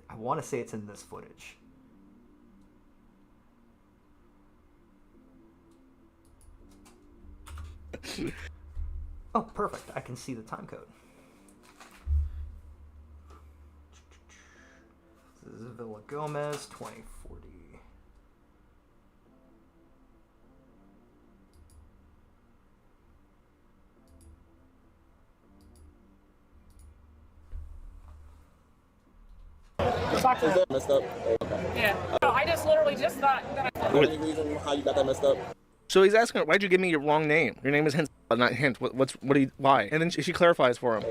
[SPEAKER 16] I want to say it's in this footage. Oh, perfect. I can see the time code. This is Villa Gomez, 2040.
[SPEAKER 22] Is that messed up? Okay.
[SPEAKER 2] Yeah. No, I just literally just thought that
[SPEAKER 22] Any reason how you got that messed up?
[SPEAKER 21] So he's asking her, why'd you give me your wrong name? Your name is Hint, not Hint. Why? And then she clarifies for him.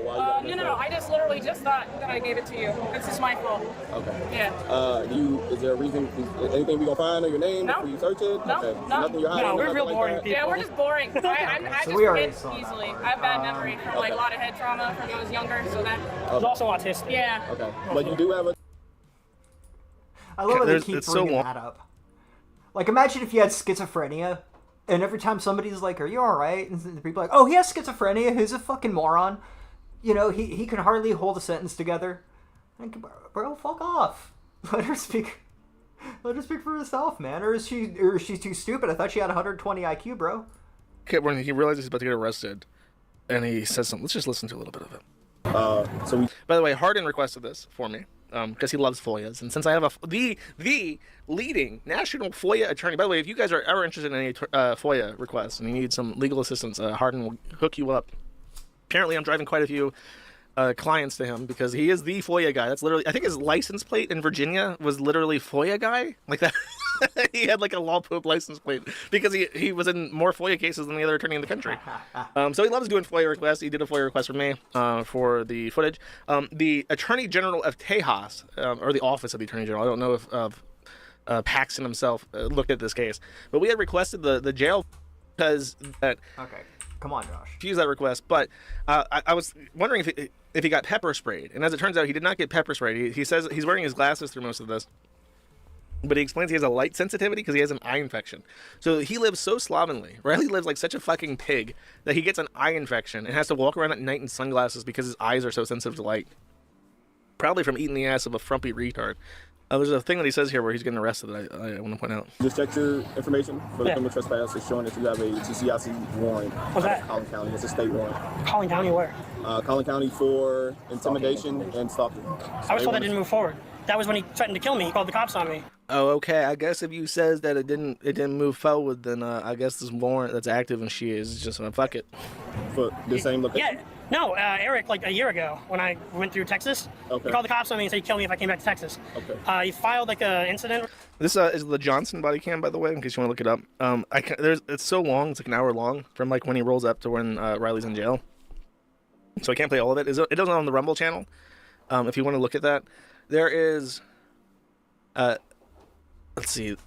[SPEAKER 2] no, I just literally just thought that I gave it to you. It's just my fault.
[SPEAKER 22] Okay.
[SPEAKER 2] Yeah.
[SPEAKER 22] Is there a reason, anything we gonna find on your name before you search it?
[SPEAKER 2] No,
[SPEAKER 22] okay.
[SPEAKER 2] no.
[SPEAKER 22] Nothing you're hiding?
[SPEAKER 2] No, we're real
[SPEAKER 22] like
[SPEAKER 2] boring
[SPEAKER 22] that?
[SPEAKER 2] people. Yeah, we're just boring. I
[SPEAKER 16] So
[SPEAKER 2] just
[SPEAKER 16] we already
[SPEAKER 2] forget
[SPEAKER 16] saw that
[SPEAKER 2] easily.
[SPEAKER 16] part.
[SPEAKER 2] I have bad memory from like a lot of head trauma from when I was younger, so that.
[SPEAKER 1] He's also autistic.
[SPEAKER 2] Yeah.
[SPEAKER 22] Okay. But you do have a...
[SPEAKER 16] I love how they keep bringing that up. Like, imagine if you had schizophrenia, and every time somebody's like, are you alright? And people are like, oh, he has schizophrenia, who's a fucking moron. You know, he can hardly hold a sentence together. Like, bro, fuck off. Let her speak for herself, man. Or is she too stupid? I thought she had 120 IQ, bro.
[SPEAKER 21] Okay, when he realizes he's about to get arrested, and he says something, let's just listen to a little bit of it. By the way, Hardin requested this for me. Because he loves FOIAs, and since I have the leading national FOIA attorney. By the way, if you guys are ever interested in any FOIA requests and you need some legal assistance, Hardin will hook you up. Apparently, I'm driving quite a few clients to him because he is the FOIA guy. That's literally, I think his license plate in Virginia was literally FOIA guy, like that. He had like a law pope license plate because he was in more FOIA cases than the other attorney in the country. So he loves doing FOIA requests. He did a FOIA request for me for the footage. The Attorney General of Tejas, or the Office of the Attorney General, I don't know if Paxton himself looked at this case, but we had requested the jail because that.
[SPEAKER 16] Okay, come on, Josh.
[SPEAKER 21] Use that request, but I was wondering if he got pepper sprayed, and as it turns out, he did not get pepper sprayed. He says he's wearing his glasses through most of this. But he explains he has a light sensitivity because he has an eye infection. So he lives so slovenly. Riley lives like such a fucking pig that he gets an eye infection and has to walk around at night in sunglasses because his eyes are so sensitive to light. Probably from eating the ass of a frumpy retard. There's a thing that he says here where he's getting arrested that I want to point out.
[SPEAKER 22] Just check your information for the criminal trespass. It's showing that you have a TCIC warrant.
[SPEAKER 1] What's that?
[SPEAKER 22] Collin County. It's a state warrant.
[SPEAKER 1] Collin County where?
[SPEAKER 22] Collin County for intimidation and stalking.
[SPEAKER 1] I was told that didn't move forward. That was when he threatened to kill me. He called the cops on me.
[SPEAKER 21] Oh, okay. I guess if you says that it didn't move forward, then I guess this warrant that's active and she is just fuck it.
[SPEAKER 22] For the same location?
[SPEAKER 1] Yeah. No, Eric, like a year ago when I went through Texas, he called the cops on me and said he'd kill me if I came back to Texas.
[SPEAKER 22] Okay.
[SPEAKER 1] He filed like an incident.
[SPEAKER 21] This is the Johnson body cam, by the way, in case you want to look it up. It's so long, it's like an hour long from like when he rolls up to when Riley's in jail. So I can't play all of it. It doesn't on the Rumble channel. If you want to look at that, there is. Let's see.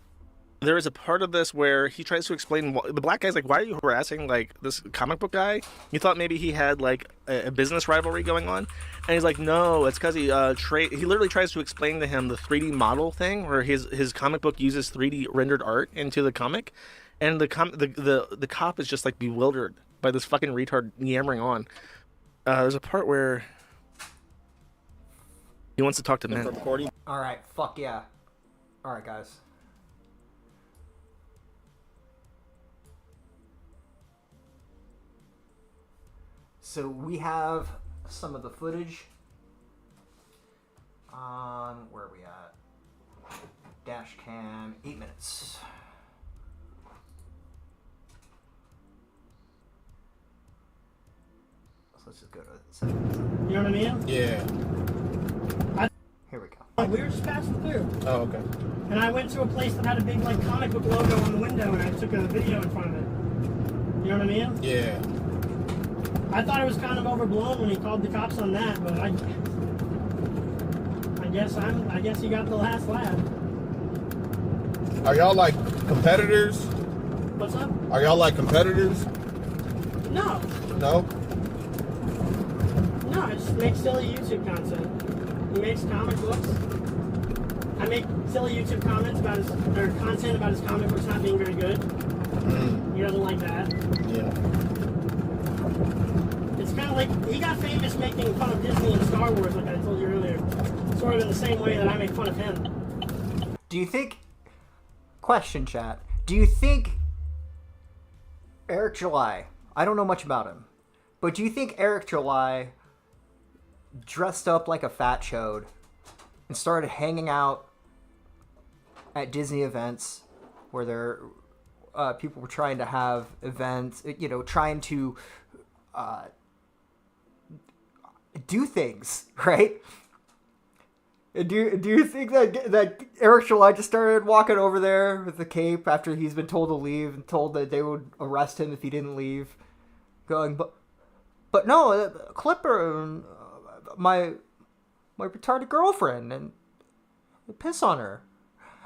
[SPEAKER 21] There is a part of this where he tries to explain. The black guy's like, "Why are you harassing like this comic book guy?" You thought maybe he had like a business rivalry going on, and he's like, "No, it's because he literally tries to explain to him the 3D model thing, where his comic book uses 3D rendered art into the comic, and the cop is just like bewildered by this fucking retard yammering on. There's a part where he wants to talk to men.
[SPEAKER 16] All right, fuck yeah. All right, guys. So we have some of the footage on, where are we at? Dash cam, 8 minutes. So let's just go to 7 minutes.
[SPEAKER 1] You know what I mean?
[SPEAKER 22] Yeah.
[SPEAKER 1] we were just passing through.
[SPEAKER 22] Oh, okay.
[SPEAKER 1] And I went to a place that had a big like comic book logo on the window, and I took a video in front of it. You know what I mean?
[SPEAKER 22] Yeah.
[SPEAKER 1] I thought it was kind of overblown when he called the cops on that, but I guess he got the last laugh.
[SPEAKER 22] Are y'all like competitors?
[SPEAKER 1] What's up?
[SPEAKER 22] Are y'all like competitors?
[SPEAKER 1] No.
[SPEAKER 22] No?
[SPEAKER 1] No, I just make silly YouTube content. He makes comic books. I make silly YouTube comments about content about his comic books not being very good. He doesn't like that.
[SPEAKER 22] Yeah.
[SPEAKER 1] It's kind of like, he got famous making fun of Disney and Star Wars, like I told you earlier. Sort of in the same way that I make fun of him.
[SPEAKER 16] Do you think... Question, chat. Do you think Eric July... I don't know much about him. But do you think Eric July dressed up like a fat chode and started hanging out at Disney events where people were trying to have events, trying to do things, right? Do you think that Eric July just started walking over there with the cape after he's been told to leave and told that they would arrest him if he didn't leave, going, but no, Clipper and my retarded girlfriend, and piss on her.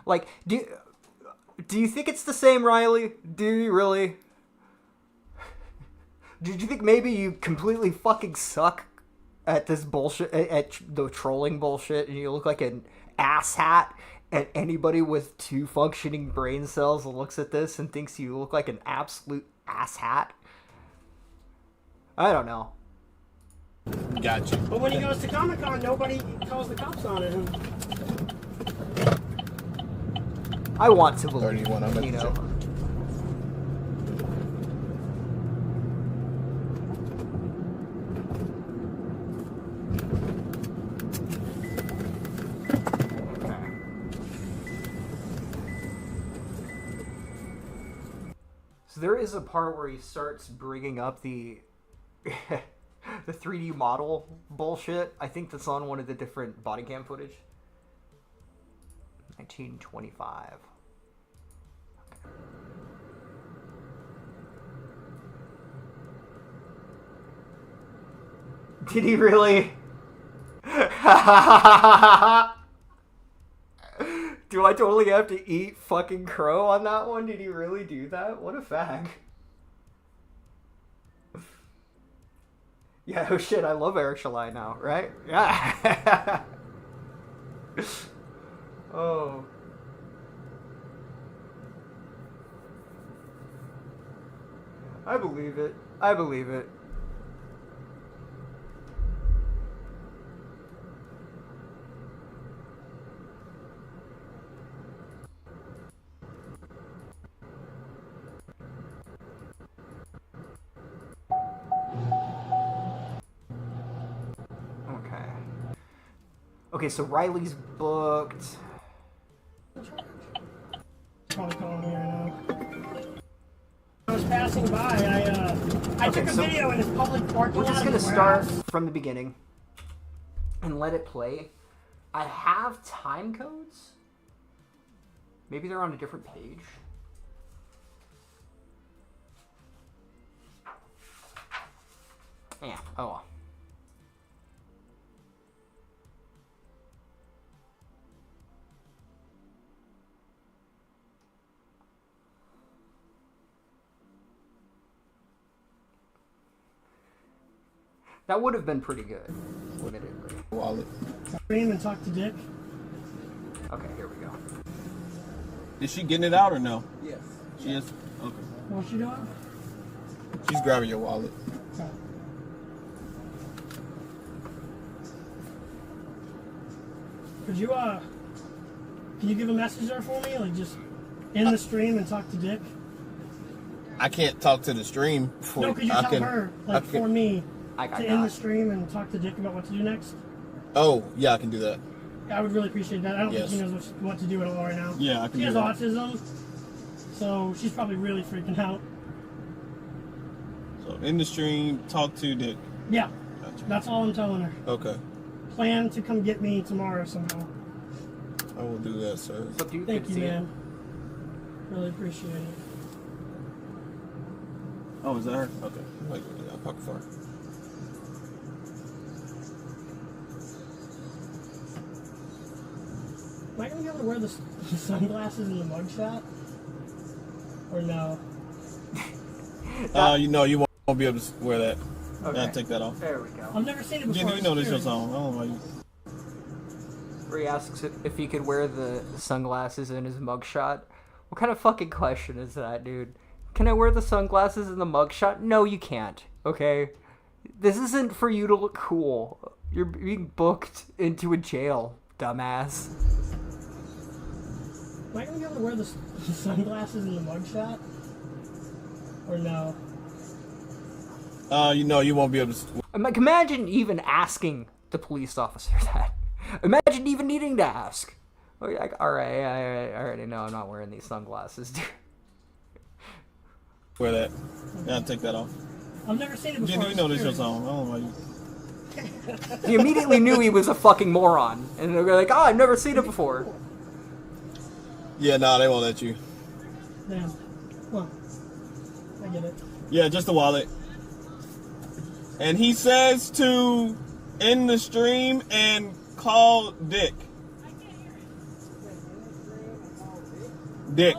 [SPEAKER 16] Like, do you think it's the same, Riley? Do you really? Did you think maybe you completely fucking suck at this bullshit, at the trolling bullshit, and you look like an asshat, and anybody with 2 functioning brain cells looks at this and thinks you look like an absolute asshat? I don't know.
[SPEAKER 22] Gotcha.
[SPEAKER 1] But when he goes to Comic-Con, nobody calls the cops on him.
[SPEAKER 16] I want to believe,
[SPEAKER 22] 31, I'm
[SPEAKER 16] you know. So there is a part where he starts bringing up the the 3D model bullshit. I think that's on one of the different body cam footage. 1925. Okay. Did he really? Do I totally have to eat fucking crow on that one? Did he really do that? What a fag. Yeah, oh shit, I love Eric July now, right? Yeah. Oh. I believe it. I believe it. Okay, so Riley's booked.
[SPEAKER 1] Probably calling me right now. I was passing by. I took a video in this public parking lot.
[SPEAKER 16] We're just gonna start from the beginning and let it play. I have time codes. Maybe they're on a different page. Yeah. Oh well. That would have been pretty good, admittedly.
[SPEAKER 22] Wallet.
[SPEAKER 1] Scream and talk to Dick.
[SPEAKER 16] Okay, here we go.
[SPEAKER 22] Is she getting it out or no?
[SPEAKER 1] Yes.
[SPEAKER 22] She is? Okay.
[SPEAKER 1] What's she doing?
[SPEAKER 22] She's grabbing your wallet.
[SPEAKER 1] Okay. Could you, can you give a message there for me? Like, just end the stream and talk to Dick?
[SPEAKER 22] I can't talk to the stream.
[SPEAKER 1] No, could you tell her, like, for me, to end the stream and talk to Dick about what to do next?
[SPEAKER 22] Oh, yeah, I can do that.
[SPEAKER 1] I would really appreciate that. I don't think she knows what to do at all right now.
[SPEAKER 22] Yeah, I can
[SPEAKER 1] do
[SPEAKER 22] that.
[SPEAKER 1] She has autism, so she's probably really freaking out.
[SPEAKER 22] So, in the stream, talk to Dick.
[SPEAKER 1] Yeah, that's all I'm telling her.
[SPEAKER 22] Okay.
[SPEAKER 1] Plan to come get me tomorrow somehow.
[SPEAKER 22] I will do that, sir.
[SPEAKER 16] So do you
[SPEAKER 1] Thank you, man. Really appreciate it.
[SPEAKER 22] Oh, is that her? Okay. Like, I'll park for her.
[SPEAKER 1] Am I gonna be able to wear the sunglasses in the mugshot? Or no?
[SPEAKER 22] You know, you won't be able to wear that.
[SPEAKER 16] Okay.
[SPEAKER 22] Yeah, take that off.
[SPEAKER 16] There we go.
[SPEAKER 1] I've never seen it before.
[SPEAKER 22] You know this your song. I don't know why you...
[SPEAKER 16] Where he asks if he could wear the sunglasses in his mugshot. What kind of fucking question is that, dude? Can I wear the sunglasses in the mugshot? No, you can't. Okay? This isn't for you to look cool. You're being booked into a jail, dumbass.
[SPEAKER 1] Am I gonna be able to wear the sunglasses in the mugshot? Or no?
[SPEAKER 22] You know, you won't be able to...
[SPEAKER 16] Like, imagine even asking the police officer that. Imagine even needing to ask. Like, alright, I already know I'm not wearing these sunglasses, dude.
[SPEAKER 22] Wear that. Yeah, take that off.
[SPEAKER 1] I've never seen it before.
[SPEAKER 22] You know this your song. I don't know why you...
[SPEAKER 16] He immediately knew he was a fucking moron. And they're like, oh, I've never seen it before.
[SPEAKER 22] Yeah, nah, they won't let you.
[SPEAKER 1] Damn. Well, I get it.
[SPEAKER 22] Yeah, just the wallet. And he says to end the stream and call Dick. Dick.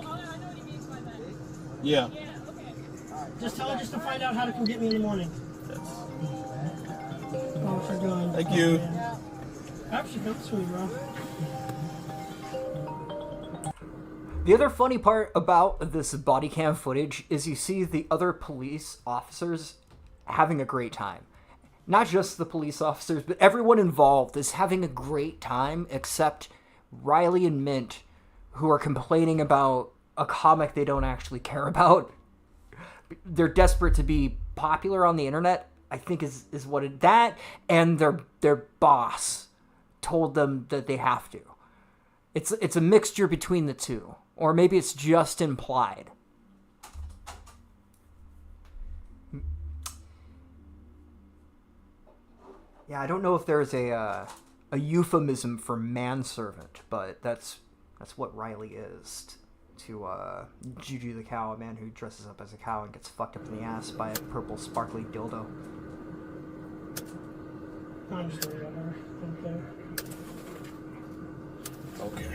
[SPEAKER 22] Yeah.
[SPEAKER 1] Just tell her just to find out how to come get me in the morning. Oh, for God.
[SPEAKER 22] Thank you.
[SPEAKER 1] I hope she comes for me, bro.
[SPEAKER 16] The other funny part about this body cam footage is you see the other police officers having a great time. Not just the police officers, but everyone involved is having a great time except Riley and Mint, who are complaining about a comic they don't actually care about. They're desperate to be popular on the internet, I think is what it... That, and their boss told them that they have to. It's a mixture between the two. Or maybe it's just implied. Yeah, I don't know if there's a euphemism for manservant, but that's what Riley is to Juju the cow, a man who dresses up as a cow and gets fucked up in the ass by a purple sparkly dildo.
[SPEAKER 1] I'm just worried about her.
[SPEAKER 22] Okay.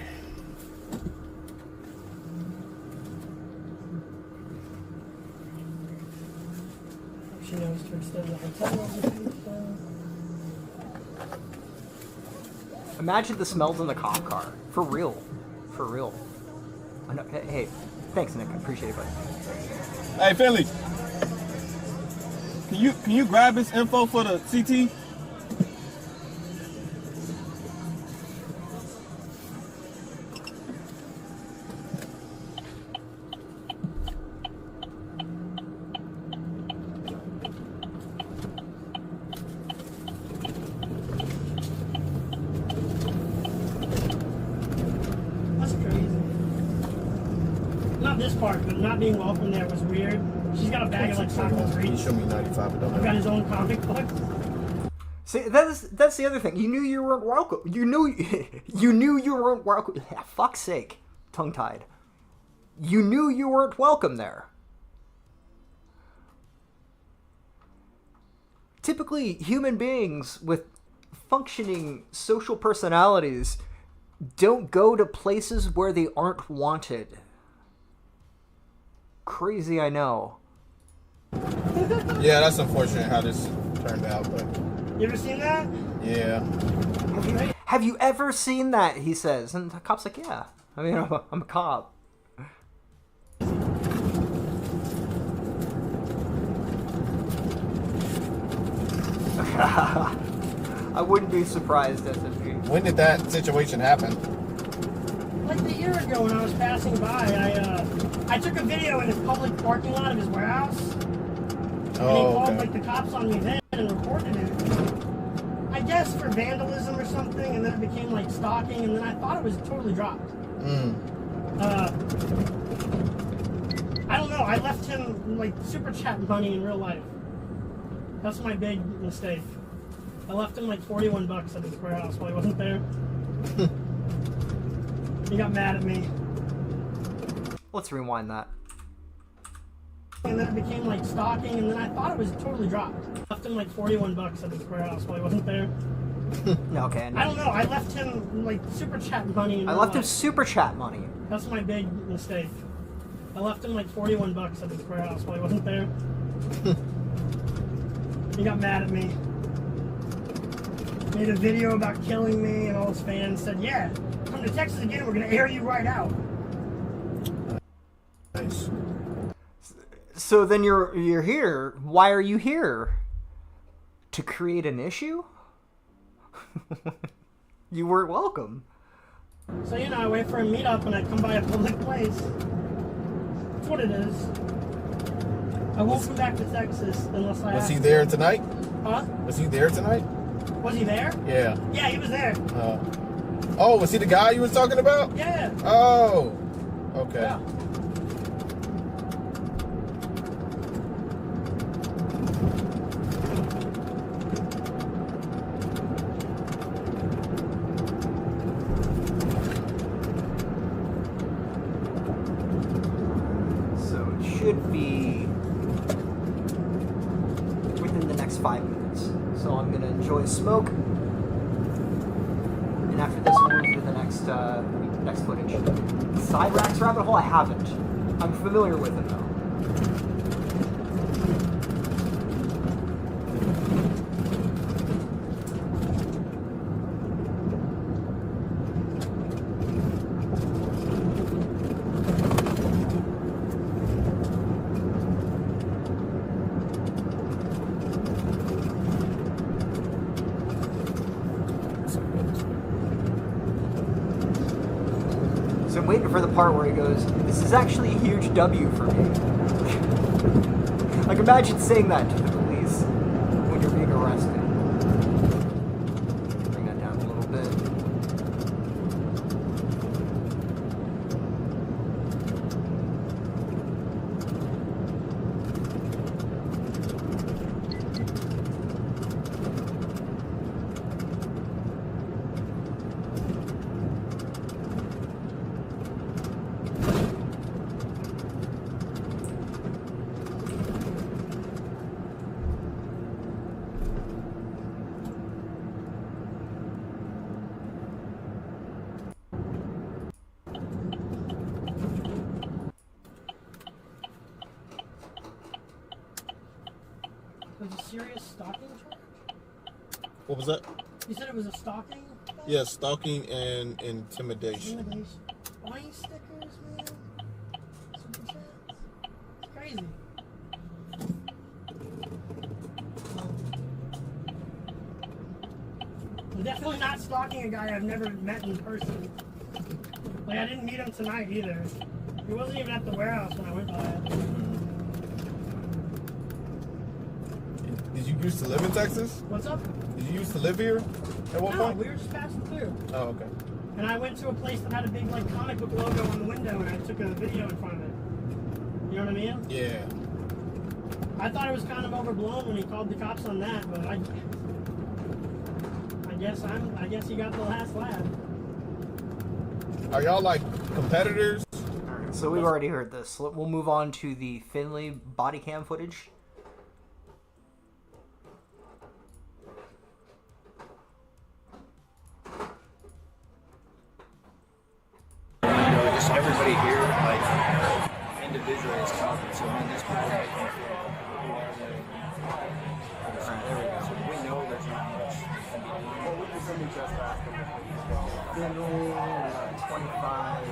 [SPEAKER 1] She knows to extend the hotel.
[SPEAKER 16] Imagine the smells in the cop car. For real. For real. I know, hey, thanks, Nick. I appreciate it, buddy.
[SPEAKER 22] Hey, Finley. Can you grab his info for the CT?
[SPEAKER 1] Not being welcome there was weird. She's got a bag of like chocolate treats.
[SPEAKER 22] He showed me 95.
[SPEAKER 1] I've got his own comic book.
[SPEAKER 16] See, that's the other thing. You knew you weren't welcome. You knew you weren't welcome. Fuck's sake, tongue tied. You knew you weren't welcome there. Typically, human beings with functioning social personalities don't go to places where they aren't wanted. Crazy, I know.
[SPEAKER 22] Yeah, that's unfortunate how this turned out, but...
[SPEAKER 1] You ever seen that?
[SPEAKER 22] Yeah.
[SPEAKER 16] Have you ever seen that, he says. And the cop's like, yeah. I mean, I'm a cop. I wouldn't be surprised, SFG.
[SPEAKER 22] When did that situation happen?
[SPEAKER 1] Like a year ago when I was passing by, I took a video in his public parking lot of his warehouse. And he called like the cops on me then and reported it. I guess for vandalism or something, and then it became like stalking, and then I thought it was totally dropped. I don't know, I left him like super chat money in real life. That's my big mistake. I left him like $41 at his warehouse while he wasn't there. He got mad at me.
[SPEAKER 16] Let's rewind that.
[SPEAKER 1] And then it became like stalking, and then I thought it was totally dropped. I left him like 41 bucks at his warehouse while he wasn't there.
[SPEAKER 16] Okay.
[SPEAKER 1] I don't know. I left him like super chat money.
[SPEAKER 16] I left him super chat money.
[SPEAKER 1] That's my big mistake. I left him like 41 bucks at his warehouse while he wasn't there. He got mad at me. Made a video about killing me, and all his fans said, "Yeah, come to Texas again. We're gonna air you right out."
[SPEAKER 16] Nice. So then you're here. Why are you here? To create an issue? You weren't welcome.
[SPEAKER 1] So, you know, I wait for a meetup and I come by a public place. That's what it is. I won't come back to Texas unless I
[SPEAKER 5] Was he there tonight?
[SPEAKER 1] Huh?
[SPEAKER 5] Was he there tonight?
[SPEAKER 1] Was he there?
[SPEAKER 5] Yeah.
[SPEAKER 1] Yeah, he was there.
[SPEAKER 5] Oh, was he the guy you was talking about?
[SPEAKER 1] Yeah.
[SPEAKER 5] Oh, okay.
[SPEAKER 1] Yeah.
[SPEAKER 16] Should be within the next 5 minutes. So I'm gonna enjoy smoke, and after this we'll move to the next footage. Side racks rabbit hole, I haven't. I'm familiar with it though. So I'm waiting for the part where he goes, "This is actually a huge W for me." Like, imagine saying that to the police when you're being arrested. Bring that down a little bit.
[SPEAKER 1] Was it a serious stalking charge?
[SPEAKER 5] What was that?
[SPEAKER 1] You said it was a stalking?
[SPEAKER 5] Yeah, stalking and intimidation.
[SPEAKER 1] Intimidation. Wine stickers, man. Super chats. It's crazy. I'm definitely not stalking a guy I've never met in person. Like, I didn't meet him tonight either. He wasn't even at the warehouse when I went by it.
[SPEAKER 5] Did you used to live in Texas?
[SPEAKER 1] What's up?
[SPEAKER 5] Did you used to live here at one
[SPEAKER 1] No,
[SPEAKER 5] point?
[SPEAKER 1] we were just passing through.
[SPEAKER 5] Oh, okay.
[SPEAKER 1] And I went to a place that had a big, like, comic book logo on the window, and I took a video in front of it. You know what I mean?
[SPEAKER 5] Yeah.
[SPEAKER 1] I thought it was kind of overblown when he called the cops on that, but I guess he got the last laugh.
[SPEAKER 5] Are y'all like competitors?
[SPEAKER 16] So we've already heard this. We'll move on to the Finley body cam footage.
[SPEAKER 6] Just everybody here, like, individually is talking, so when these people that come through, who are they? Alright, there we go. So we know there's not much. Well, we can send you just after.
[SPEAKER 16] 25.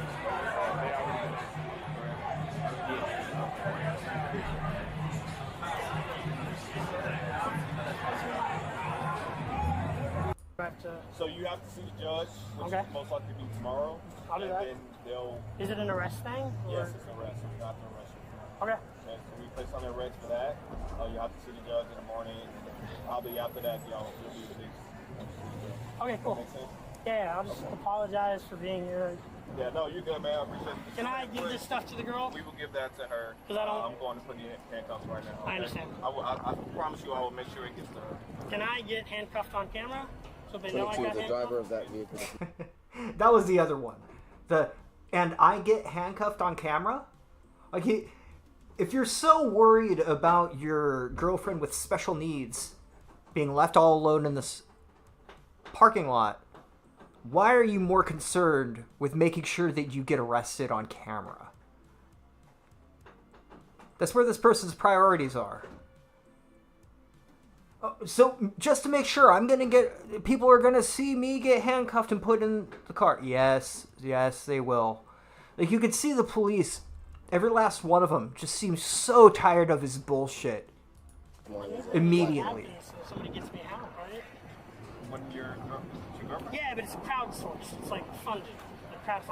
[SPEAKER 22] So you have to see the judge, which
[SPEAKER 1] Okay.
[SPEAKER 22] will most likely be tomorrow.
[SPEAKER 1] I'll do that.
[SPEAKER 22] And then they'll...
[SPEAKER 1] Is it an arrest thing?
[SPEAKER 22] Yes, it's an arrest. You have to arrest you.
[SPEAKER 1] Okay.
[SPEAKER 22] Okay, so we place on the arrest for that. You have to see the judge in the morning. Probably after that, you'll be released.
[SPEAKER 1] Okay, cool.
[SPEAKER 22] Make sense?
[SPEAKER 1] Yeah, I'll just apologize for being here.
[SPEAKER 22] Yeah, no, you're good, man. I appreciate it.
[SPEAKER 1] Can I give this stuff to the girl?
[SPEAKER 22] We will give that to her.
[SPEAKER 1] 'Cause I don't-
[SPEAKER 22] I'm going to put you in handcuffs right now. Okay?
[SPEAKER 1] I understand.
[SPEAKER 22] I promise you I will make sure it gets to her.
[SPEAKER 1] Can I get handcuffed on camera so they know I
[SPEAKER 6] 22,
[SPEAKER 1] got
[SPEAKER 6] the
[SPEAKER 1] handcuffed?
[SPEAKER 6] driver of that vehicle.
[SPEAKER 16] That was the other one. And I get handcuffed on camera? Like, if you're so worried about your girlfriend with special needs being left all alone in this parking lot, why are you more concerned with making sure that you get arrested on camera? That's where this person's priorities are. So, just to make sure, people are gonna see me get handcuffed and put in the car. Yes, they will. Like, you could see the police, every last one of them, just seems so tired of his bullshit. Immediately.
[SPEAKER 1] Somebody gets me out, right? Yeah, but it's crowdsourced. It's like funded.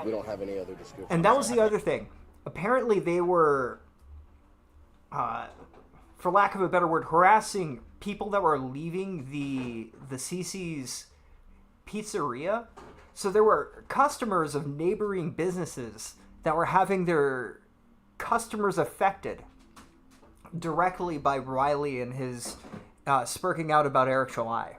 [SPEAKER 7] We don't have any other description.
[SPEAKER 16] And that was the other thing. Apparently they were, for lack of a better word, harassing people that were leaving the CC's pizzeria. So there were customers of neighboring businesses that were having their customers affected directly by Riley and his spurking out about Eric Cholai.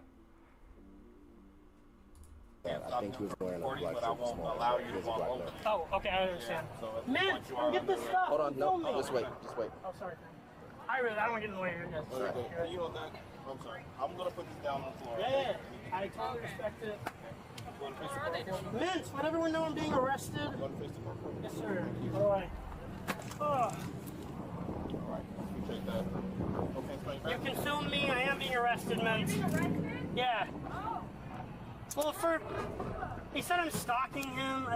[SPEAKER 7] I think he was wearing a black shirt this morning. He has a black belt.
[SPEAKER 1] Oh, okay, I understand. Man, get this stuff.
[SPEAKER 7] Hold on, no, just wait.
[SPEAKER 1] Oh, sorry. I don't want to get in the way of your guys.
[SPEAKER 22] Right. You on that? I'm sorry. I'm gonna put this down on the floor.
[SPEAKER 1] Yeah. I totally respect it. Mint, let everyone know I'm being arrested. Yes, sir. All right. Oh. You consumed me. I am being arrested, Mint. Yeah. Well, he said I'm stalking him.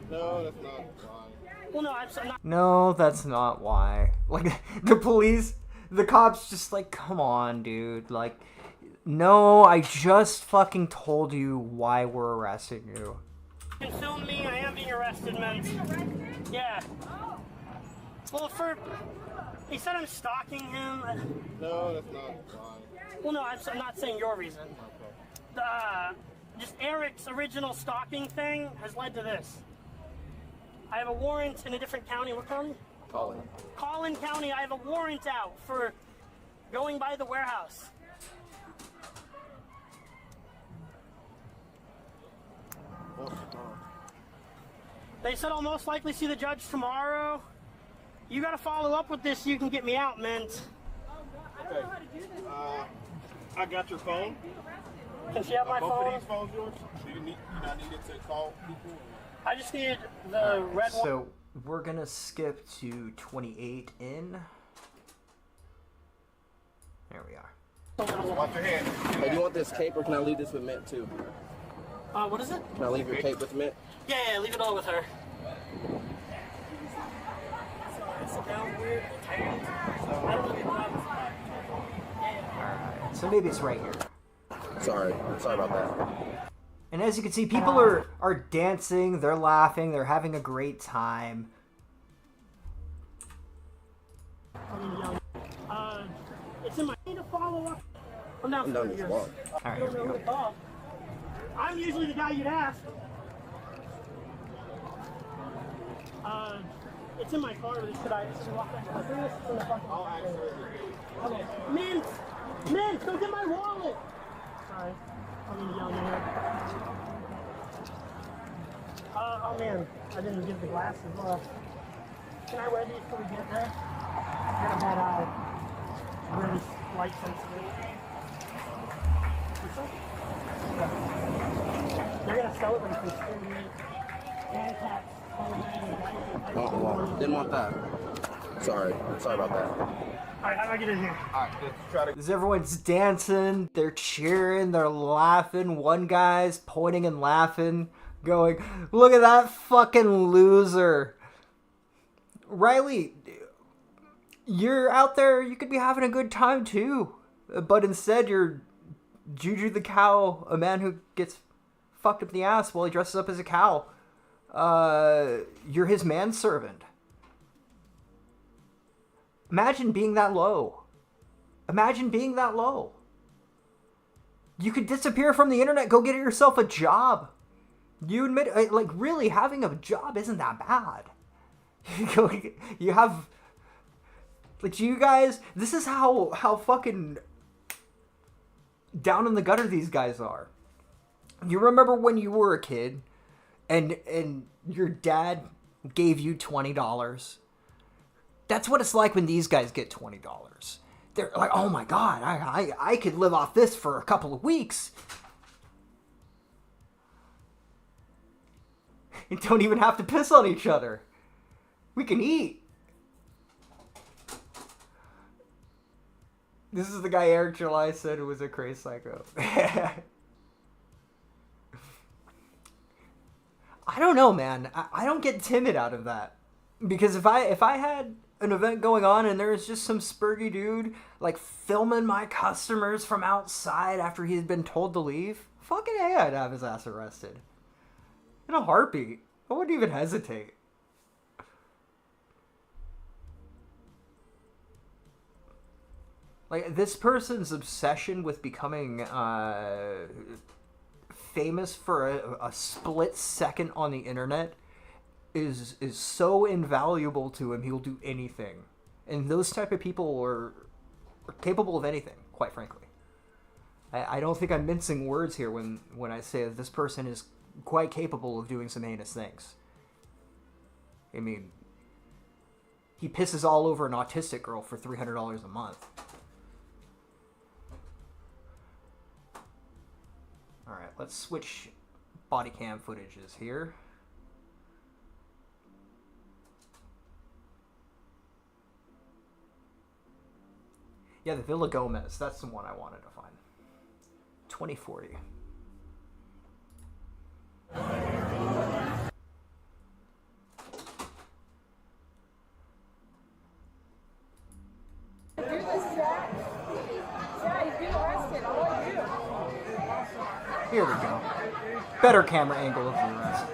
[SPEAKER 22] No, that's not why.
[SPEAKER 1] Well, no, I'm not.
[SPEAKER 16] No, that's not why. Like, the cops just like, come on, dude. Like, no, I just fucking told you why we're arresting you.
[SPEAKER 1] Consumed me. I am being arrested, Mint. Yeah. Well, he said I'm stalking him.
[SPEAKER 22] No, that's not why.
[SPEAKER 1] Well, no, I'm not saying your reason. Just Eric's original stalking thing has led to this. I have a warrant in a different county. What county? Collin County. I have a warrant out for going by the warehouse. They said I'll most likely see the judge tomorrow. You gotta follow up with this so you can get me out, Mint.
[SPEAKER 22] Okay. I got your phone.
[SPEAKER 1] Can she have my phone?
[SPEAKER 22] Both of these phones yours? You not needed to call people?
[SPEAKER 1] I just need the red one.
[SPEAKER 16] So we're gonna skip to 28 in. There we are.
[SPEAKER 22] Watch your hand.
[SPEAKER 7] Hey, do you want this cape or can I leave this with Mint too?
[SPEAKER 1] What is it?
[SPEAKER 7] Can I leave your cape with Mint?
[SPEAKER 1] Yeah, leave it all with her.
[SPEAKER 16] Alright, so maybe it's right here.
[SPEAKER 7] Sorry about that.
[SPEAKER 16] And as you can see, people are dancing, they're laughing, they're having a great time.
[SPEAKER 1] It's in my need to follow up. I'm not
[SPEAKER 7] done this long.
[SPEAKER 16] Alright, here we go.
[SPEAKER 1] I'm usually the guy you'd ask. It's in my car. Should I walk back? I think this is in the fucking car. Okay. Mint, go get my wallet. Sorry, I'm gonna yell here. Oh man, I didn't get the glasses. Can I wear these till we get there? I got a bad eye. I'm really light sensitive. They're gonna sell it when it's
[SPEAKER 7] Didn't want that. Sorry about that.
[SPEAKER 1] Alright, how do I get in here?
[SPEAKER 22] Alright, let's try to.
[SPEAKER 16] Everyone's dancing, they're cheering, they're laughing. One guy's pointing and laughing, going, "Look at that fucking loser." Riley, you're out there, you could be having a good time too. But instead, you're Juju the cow, a man who gets fucked up in the ass while he dresses up as a cow. You're his manservant. Imagine being that low. Imagine being that low. You could disappear from the internet, go get yourself a job. You admit, like, really, having a job isn't that bad. You have, like, you guys, this is how fucking down in the gutter these guys are. You remember when you were a kid and your dad gave you $20. That's what it's like when these guys get $20. They're like, oh my God, I could live off this for a couple of weeks. You don't even have to piss on each other. We can eat. This is the guy Eric July said was a crazy psycho. I don't know, man. I don't get timid out of that. Because if I had an event going on and there was just some spurgy dude like filming my customers from outside after he's been told to leave, fucking A, I'd have his ass arrested. In a heartbeat. I wouldn't even hesitate. Like, this person's obsession with becoming famous for a split second on the internet is so invaluable to him, he'll do anything. And those type of people are capable of anything, quite frankly. I don't think I'm mincing words here when I say that this person is quite capable of doing some heinous things. I mean, he pisses all over an autistic girl for $300 a month. Alright, let's switch body cam footages here. Yeah, the Villa Gomez, that's the one I wanted to find. 2040. Here we go. Better camera angle of the arrest.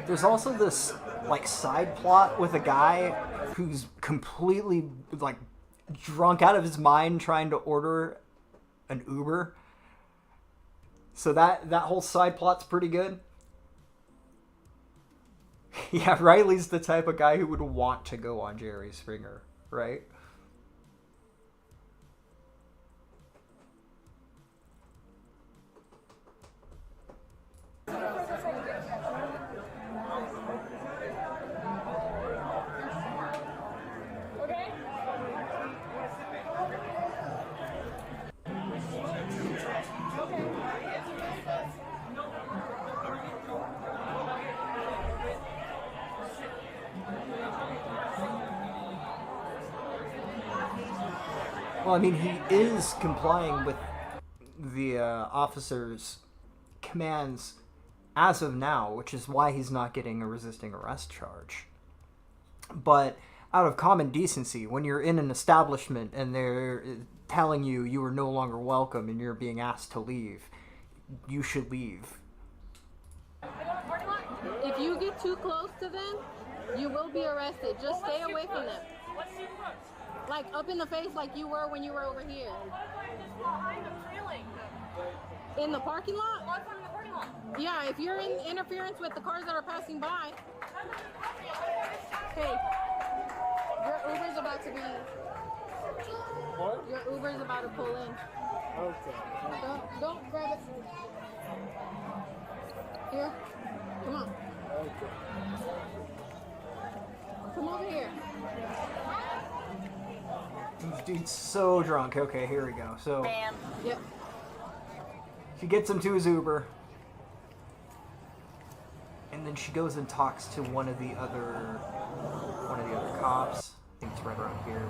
[SPEAKER 16] There's also this like side plot with a guy who's completely like drunk out of his mind trying to order an Uber. So that whole side plot's pretty good. Yeah, Riley's the type of guy who would want to go on Jerry Springer, right? Well, I mean, he is complying with the officer's commands as of now, which is why he's not getting a resisting arrest charge. But out of common decency, when you're in an establishment and they're telling you you are no longer welcome and you're being asked to leave, you should leave.
[SPEAKER 11] If you get too close to them, you will be arrested. Just stay away from them. Like up in the face like you were when you were over here. In the parking lot? Yeah, if you're in interference with the cars that are passing by. Hey, your Uber's about to be... What? Your Uber's about to pull in. Okay. Don't grab it. Here, come on. Okay. Come over here.
[SPEAKER 16] This dude's so drunk. Okay, here we go. So,
[SPEAKER 11] yep.
[SPEAKER 16] She gets him to his Uber, and then she goes and talks to one of the other cops. I think it's right around here.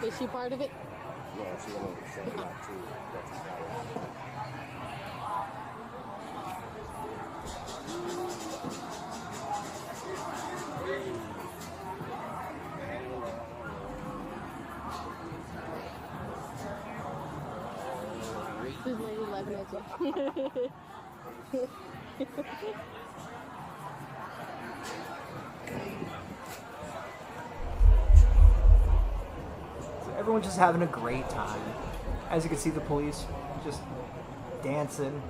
[SPEAKER 11] Is she part of it?
[SPEAKER 7] Yeah, she went over to set it up too.
[SPEAKER 11] This lady laughing at you.
[SPEAKER 16] So everyone's just having a great time. As you can see, the police just dancing,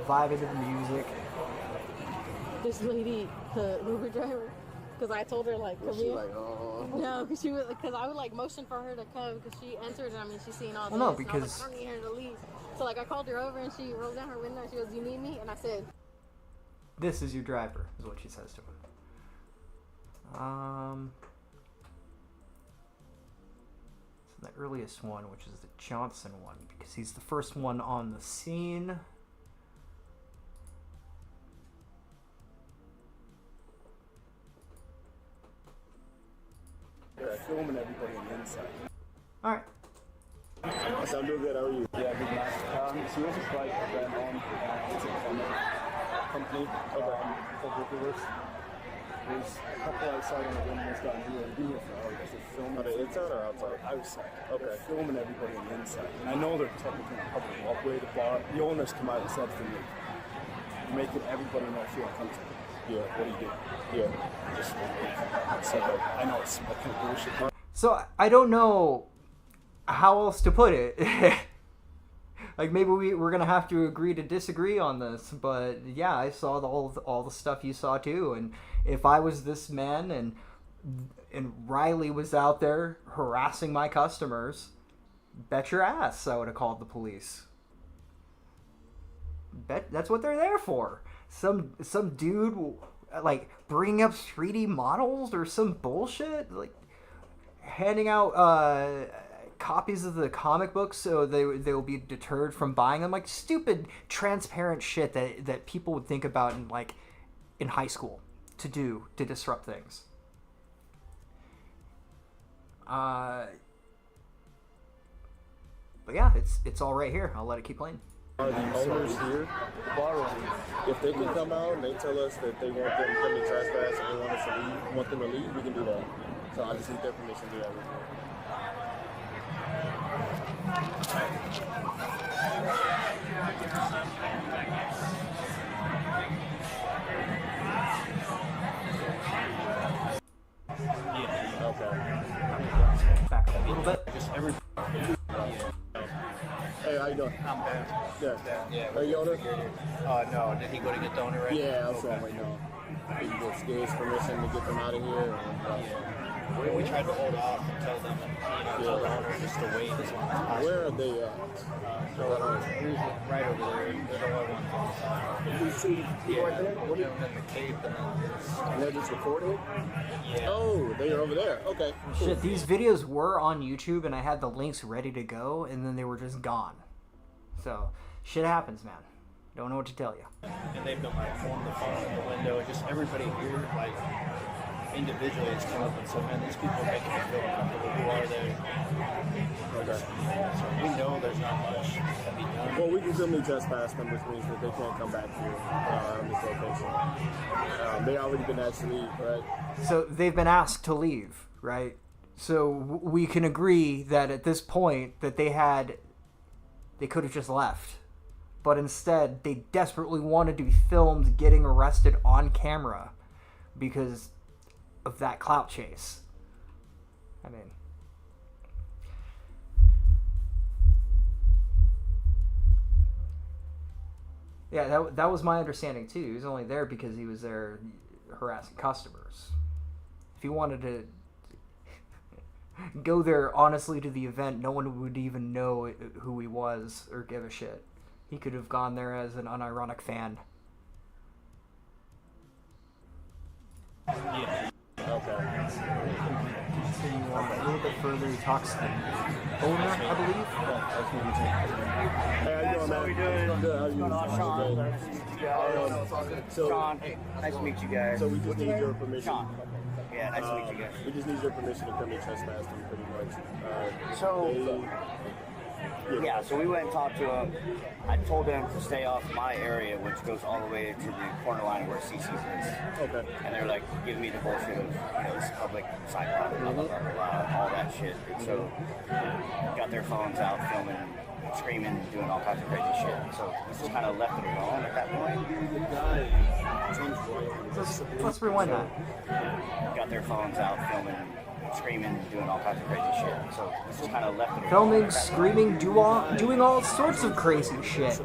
[SPEAKER 16] vibing to the music.
[SPEAKER 11] This lady, the Uber driver, because I told her like, come here.
[SPEAKER 7] Like, oh.
[SPEAKER 11] No, because she was, because I would like motion for her to come because she entered. I mean, she's seen all this.
[SPEAKER 16] Well, no,
[SPEAKER 11] and
[SPEAKER 16] because
[SPEAKER 11] I was like, I need her to leave. So like, I called her over and she rolled down her window. And she goes, "You need me?" And I said,
[SPEAKER 16] "This is your driver," is what she says to him. So the earliest one, which is the Johnson one, because he's the first one on the scene.
[SPEAKER 7] They're filming everybody on the inside.
[SPEAKER 16] All right.
[SPEAKER 7] I'm doing good. How are you?
[SPEAKER 6] Yeah, good man. So we're just like it's a company called Rivalries. There's a couple outside on the window that's gotten here. They've been here for hours. They're filming.
[SPEAKER 7] Are they inside or outside?
[SPEAKER 6] Outside.
[SPEAKER 7] Okay.
[SPEAKER 6] They're filming everybody on the inside. And I know they're technically a public walkway. The bar, the owners come out and said to me, "You're making everybody not feel uncomfortable."
[SPEAKER 7] Yeah.
[SPEAKER 6] What do you do?
[SPEAKER 7] Yeah.
[SPEAKER 6] Just so I know it's kind of bullshit.
[SPEAKER 16] So I don't know how else to put it. Like maybe we're gonna have to agree to disagree on this, but yeah, I saw all the stuff you saw too, and if I was this man and Riley was out there harassing my customers, bet your ass I would have called the police. Bet that's what they're there for. Some dude like bringing up 3D models or some bullshit, like handing out copies of the comic books so they will be deterred from buying them, like stupid transparent shit that people would think about in high school to do to disrupt things. But yeah, it's all right here. I'll let it keep playing.
[SPEAKER 7] Are the owners here? If they can come out and they tell us that they want them to come and trespass and they want us to leave, want them to leave, we can do that. So I just need their permission to do that with you.
[SPEAKER 6] Yeah.
[SPEAKER 7] Okay.
[SPEAKER 16] Back a little bit.
[SPEAKER 6] Just every.
[SPEAKER 7] Hey, how you doing?
[SPEAKER 6] I'm bad.
[SPEAKER 7] Yeah. Are you owner?
[SPEAKER 6] No. Did he go to get the owner right now?
[SPEAKER 7] Yeah, that's right now. You get his permission to get them out of here.
[SPEAKER 6] We tried to hold off and tell them, tell the owner just to wait as long as possible.
[SPEAKER 7] Where are they at?
[SPEAKER 6] Right over there. They're the only ones on the side.
[SPEAKER 7] You see people right there?
[SPEAKER 6] What are you in the cave and then
[SPEAKER 7] and they're just recording?
[SPEAKER 6] Yeah.
[SPEAKER 7] Oh, they are over there. Okay. Cool.
[SPEAKER 16] Shit, these videos were on YouTube and I had the links ready to go and then they were just gone. So, shit happens, man. Don't know what to tell you.
[SPEAKER 6] And they've been like on the phone in the window, just everybody here, like individually has come up and said, "Man, these people are making me feel uncomfortable. Who are they?"
[SPEAKER 7] Okay.
[SPEAKER 6] So we know there's not much to be done.
[SPEAKER 7] Well, we can simply trespass them, which means that they can't come back here on this location. They already been asked to leave, right?
[SPEAKER 16] So they've been asked to leave, right? So we can agree that at this point that they could have just left. But instead, they desperately wanted to be filmed getting arrested on camera because of that clout chase. I mean, yeah, that was my understanding too. He was only there because he was there harassing customers. If he wanted to go there honestly to the event, no one would even know who he was or give a shit. He could have gone there as an unironic fan.
[SPEAKER 6] Yeah.
[SPEAKER 7] Okay.
[SPEAKER 16] Continue on a little bit further. He talks to the owner, I believe.
[SPEAKER 7] Hey, how you doing, man? How we doing? Good. How you doing?
[SPEAKER 8] Sean, hey, nice to meet you guys.
[SPEAKER 7] So we just need your permission.
[SPEAKER 8] Sean. Yeah, nice to meet you guys.
[SPEAKER 7] We just need your permission to come and trespass them, pretty much.
[SPEAKER 8] So we went and talked to him. I told him to stay off my area, which goes all the way to the corner line where CC's is.
[SPEAKER 7] Okay.
[SPEAKER 8] And they're like giving me the bullshit of, this public sidewalk, blah, blah, blah, blah, blah, all that shit. And so got their phones out, filming, screaming, doing all kinds of crazy shit. So we just kind of left it alone at that point.
[SPEAKER 16] Let's rewind that.
[SPEAKER 8] Got their phones out, filming, screaming, doing all kinds of crazy shit. So it's just kind of left it.
[SPEAKER 16] Filming, screaming, doing all sorts of crazy shit.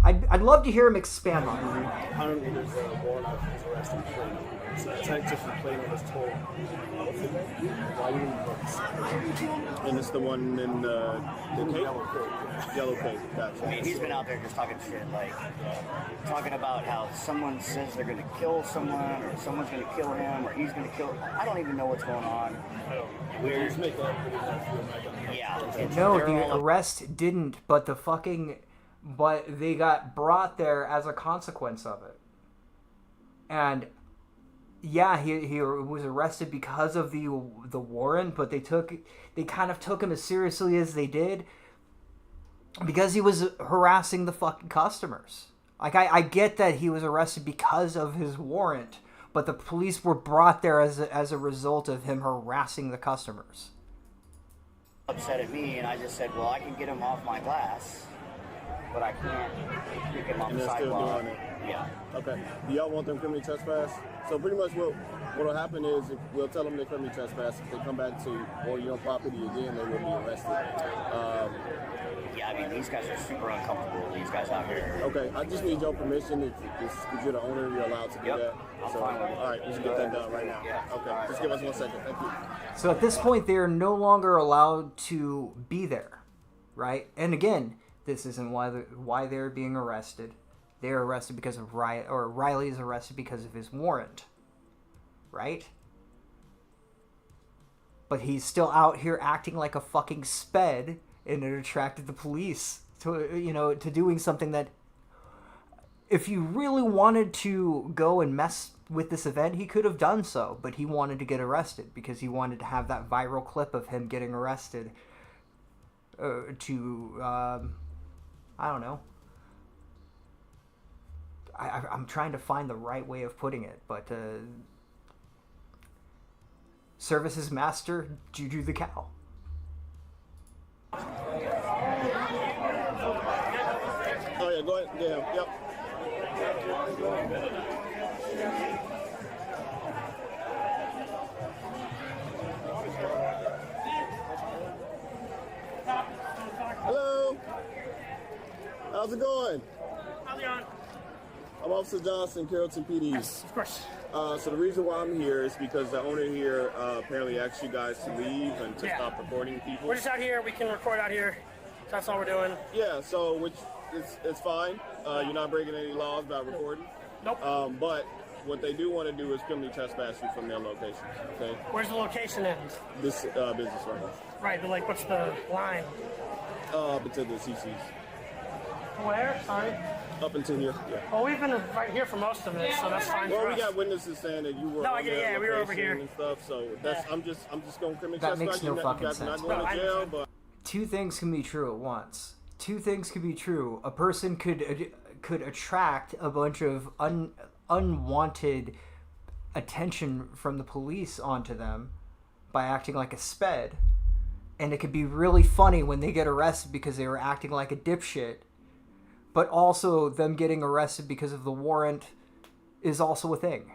[SPEAKER 16] I'd love to hear him expand on it.
[SPEAKER 7] Apparently there's a warrant out for his arrest in Plano. It's a detective from Plano was told. And it's the one in the Cape? Yellow Cape, gotcha.
[SPEAKER 8] I mean, he's been out there just talking shit, like talking about how someone says they're going to kill someone, or someone's going to kill him, or he's going to kill. I don't even know what's going on. Weird. Yeah.
[SPEAKER 16] No, the arrest didn't, but but they got brought there as a consequence of it. And yeah, he was arrested because of the warrant, but they kind of took him as seriously as they did because he was harassing the fucking customers. Like, I get that he was arrested because of his warrant, but the police were brought there as a result of him harassing the customers.
[SPEAKER 8] Upset at me, and I just said, well, I can get him off my glass, but I can't pick him off the sidewalk. Yeah.
[SPEAKER 7] Okay. Do y'all want them criminally trespass? So pretty much what'll happen is we'll tell them they criminally trespass. If they come back to or your property again, they will be arrested.
[SPEAKER 8] Yeah, I mean, these guys are super uncomfortable, these guys out here.
[SPEAKER 7] Okay, I just need your permission. Because you're the owner, you're allowed to do that.
[SPEAKER 8] I'm
[SPEAKER 7] so,
[SPEAKER 8] fine with it.
[SPEAKER 7] All right, let's get that done right now.
[SPEAKER 8] Yeah.
[SPEAKER 7] Okay, just give us 1 second. Thank you.
[SPEAKER 16] So at this point, they are no longer allowed to be there, right? And again, this isn't why they're being arrested. They're arrested because of Riley is arrested because of his warrant, right? But he's still out here acting like a fucking sped, and it attracted the police to doing something that, if you really wanted to go and mess with this event, he could have done so, but he wanted to get arrested because he wanted to have that viral clip of him getting arrested I don't know. I'm trying to find the right way of putting it, but service his master, Juju the cow.
[SPEAKER 7] Oh yeah, go ahead. Yeah, yep. Hello. How's it going?
[SPEAKER 1] How's it going?
[SPEAKER 7] I'm Officer Johnson, Carrollton PD.
[SPEAKER 1] Yes, of course.
[SPEAKER 7] So the reason why I'm here is because the owner here apparently asked you guys to leave and to stop recording people.
[SPEAKER 1] We're just out here. We can record out here. So that's all we're doing.
[SPEAKER 7] Yeah, so which it's fine. You're not breaking any laws about recording.
[SPEAKER 1] Nope.
[SPEAKER 7] But what they do want to do is criminally trespass you from their location. Okay.
[SPEAKER 1] Where's the location end?
[SPEAKER 7] This business right here.
[SPEAKER 1] Right, but like, what's the line?
[SPEAKER 7] Up until the CC's.
[SPEAKER 1] Where? Sorry.
[SPEAKER 7] Up until here. Yeah.
[SPEAKER 1] Well, we've been right here for most of it, so that's fine.
[SPEAKER 7] Well,
[SPEAKER 1] for
[SPEAKER 7] we
[SPEAKER 1] us.
[SPEAKER 7] got witnesses saying that you were.
[SPEAKER 1] No,
[SPEAKER 7] on their
[SPEAKER 1] we were over here
[SPEAKER 7] and stuff. So that's I'm just going to criminally
[SPEAKER 16] That
[SPEAKER 7] trespass
[SPEAKER 16] makes no
[SPEAKER 7] you.
[SPEAKER 16] fucking
[SPEAKER 7] You're
[SPEAKER 16] sense.
[SPEAKER 7] not going to jail, but
[SPEAKER 16] Two things can be true at once. Two things can be true. A person could attract a bunch of unwanted attention from the police onto them by acting like a sped, and it could be really funny when they get arrested because they were acting like a dipshit. But also, them getting arrested because of the warrant is also a thing.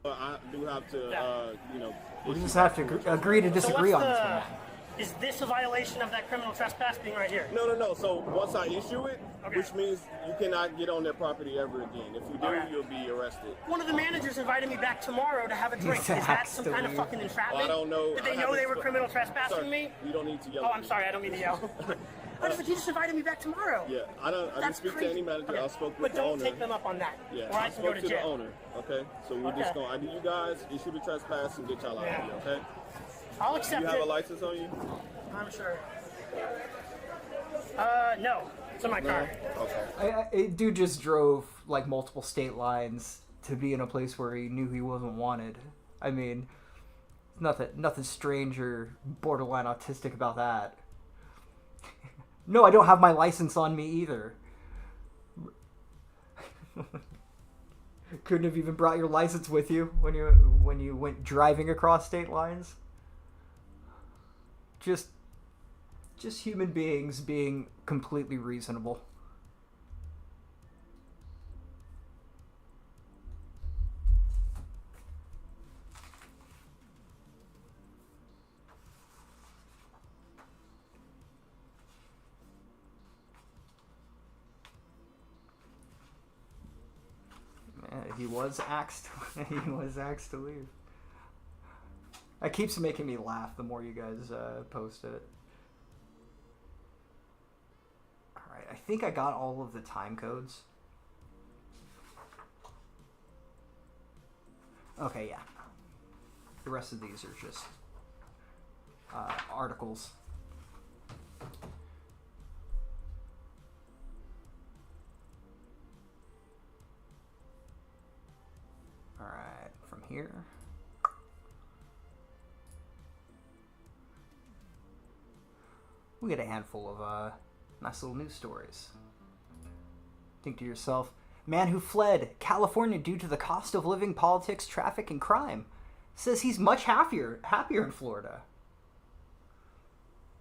[SPEAKER 7] I do have to,
[SPEAKER 16] We just have to agree to disagree on this one.
[SPEAKER 1] Is this a violation of that criminal trespass being right here?
[SPEAKER 7] No. So once I issue it, which means you cannot get on their property ever again. If you do, you'll be arrested.
[SPEAKER 1] One of the managers invited me back tomorrow to have a drink. Is that some kind of fucking entrapment?
[SPEAKER 7] I don't know.
[SPEAKER 1] Did they know they were criminal trespassing me?
[SPEAKER 7] You don't need to yell.
[SPEAKER 1] Oh, I'm sorry. I don't mean to yell. I just, you just invited me back tomorrow.
[SPEAKER 7] Yeah, I didn't speak to any manager.
[SPEAKER 1] Okay.
[SPEAKER 7] I spoke with
[SPEAKER 1] but
[SPEAKER 7] the owner.
[SPEAKER 1] But don't take them up on that.
[SPEAKER 7] Yeah,
[SPEAKER 1] or I can go to
[SPEAKER 7] the
[SPEAKER 1] jail.
[SPEAKER 7] owner. Okay, so we're just going to ID you guys, issue the trespass, and get y'all out of here. Okay.
[SPEAKER 1] I'll accept
[SPEAKER 7] you
[SPEAKER 1] it.
[SPEAKER 7] You have a license on you?
[SPEAKER 1] I'm sure. No, it's in my car.
[SPEAKER 7] Okay.
[SPEAKER 16] Dude just drove like multiple state lines to be in a place where he knew he wasn't wanted. I mean, nothing strange or borderline autistic about that. No, I don't have my license on me either. Couldn't have even brought your license with you when you went driving across state lines. Just human beings being completely reasonable. he was axed. He was axed to leave. That keeps making me laugh the more you guys post it. Alright, I think I got all of the time codes. Okay, yeah. The rest of these are just articles. Alright, from here. We get a handful of nice little news stories. Think to yourself, man who fled California due to the cost of living, politics, traffic, and crime says he's much happier in Florida.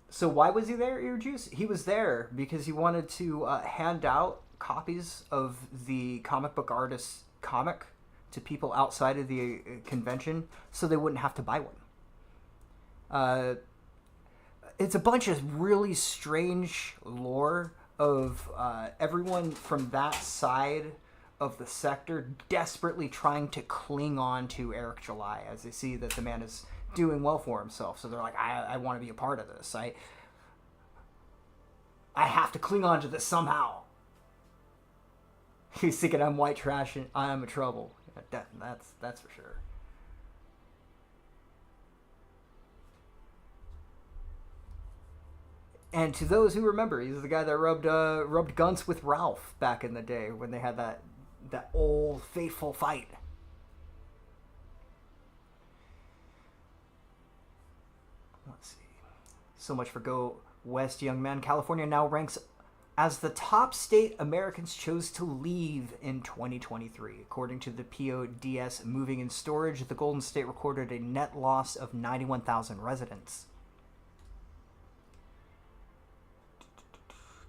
[SPEAKER 16] So why was he there, Ear Juice? He was there because he wanted to hand out copies of the comic book artist's comic to people outside of the convention so they wouldn't have to buy one. It's a bunch of really strange lore of everyone from that side of the sector desperately trying to cling on to Eric July as they see that the man is doing well for himself. So they're like, I want to be a part of this. I have to cling on to this somehow. He's thinking I'm white trash and I'm a trouble. That's for sure. And to those who remember, he's the guy that rubbed guns with Ralph back in the day when they had that old fateful fight. Let's see. So much for Go West, young man. California now ranks as the top state Americans chose to leave in 2023. According to the PODS Moving and Storage, the Golden State recorded a net loss of 91,000 residents.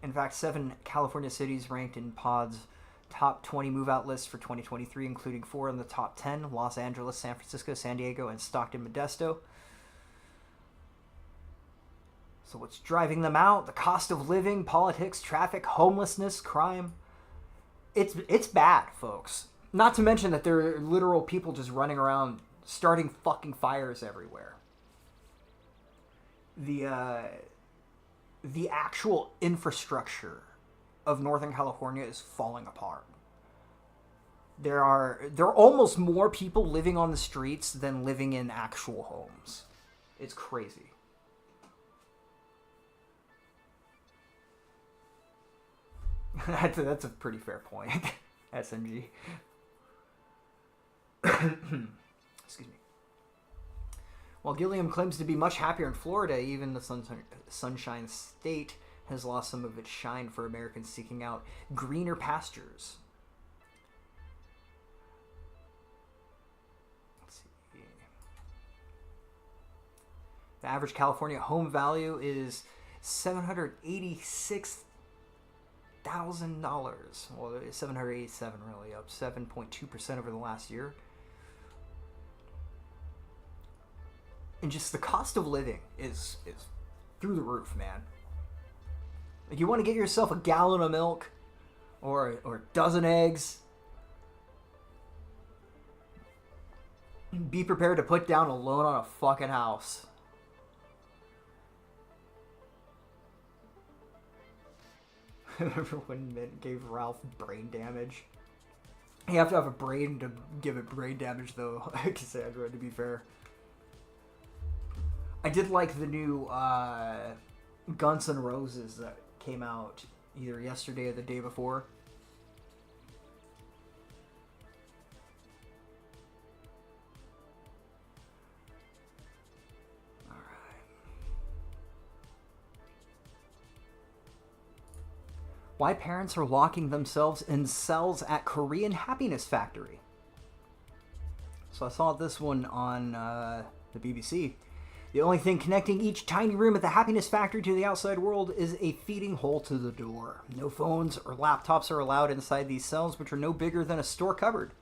[SPEAKER 16] In fact, 7 California cities ranked in POD's top 20 move-out list for 2023, including 4 in the top 10, Los Angeles, San Francisco, San Diego, and Stockton, Modesto. So what's driving them out? The cost of living, politics, traffic, homelessness, crime. It's bad, folks. Not to mention that there are literal people just running around starting fucking fires everywhere. The actual infrastructure of Northern California is falling apart. There are almost more people living on the streets than living in actual homes. It's crazy. That's a pretty fair point. SMG. Excuse me. While Gilliam claims to be much happier in Florida, even the Sunshine State has lost some of its shine for Americans seeking out greener pastures. Let's see. The average California home value is $786,000. Well, it's $787 really, up 7.2% over the last year. And just the cost of living is through the roof, man. Like, you want to get yourself a gallon of milk or a dozen eggs. Be prepared to put down a loan on a fucking house. Remember when Mint gave Ralph brain damage? You have to have a brain to give it brain damage, though, Cassandra, to be fair. I did like the new Guns N' Roses that came out either yesterday or the day before. Alright. Why parents are locking themselves in cells at Korean Happiness Factory. So I saw this one on the BBC. The only thing connecting each tiny room at the Happiness Factory to the outside world is a feeding hole to the door. No phones or laptops are allowed inside these cells, which are no bigger than a store cupboard.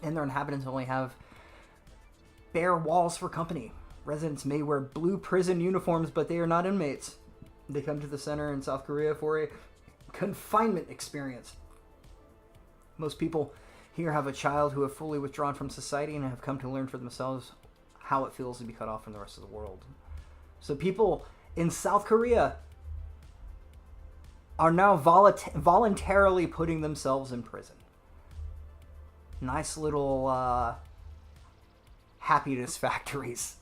[SPEAKER 16] And their inhabitants only have bare walls for company. Residents may wear blue prison uniforms, but they are not inmates. They come to the center in South Korea for a confinement experience. Most people Here have a child who have fully withdrawn from society and have come to learn for themselves how it feels to be cut off from the rest of the world. So people in South Korea are now voluntarily putting themselves in prison. Nice little happiness factories.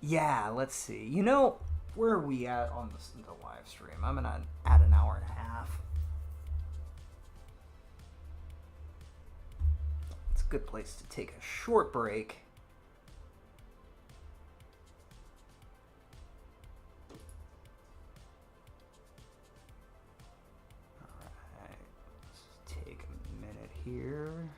[SPEAKER 16] Yeah, let's see. You know, where are we at on the live stream? I'm at an hour and a half. It's a good place to take a short break. Alright, let's take a minute here.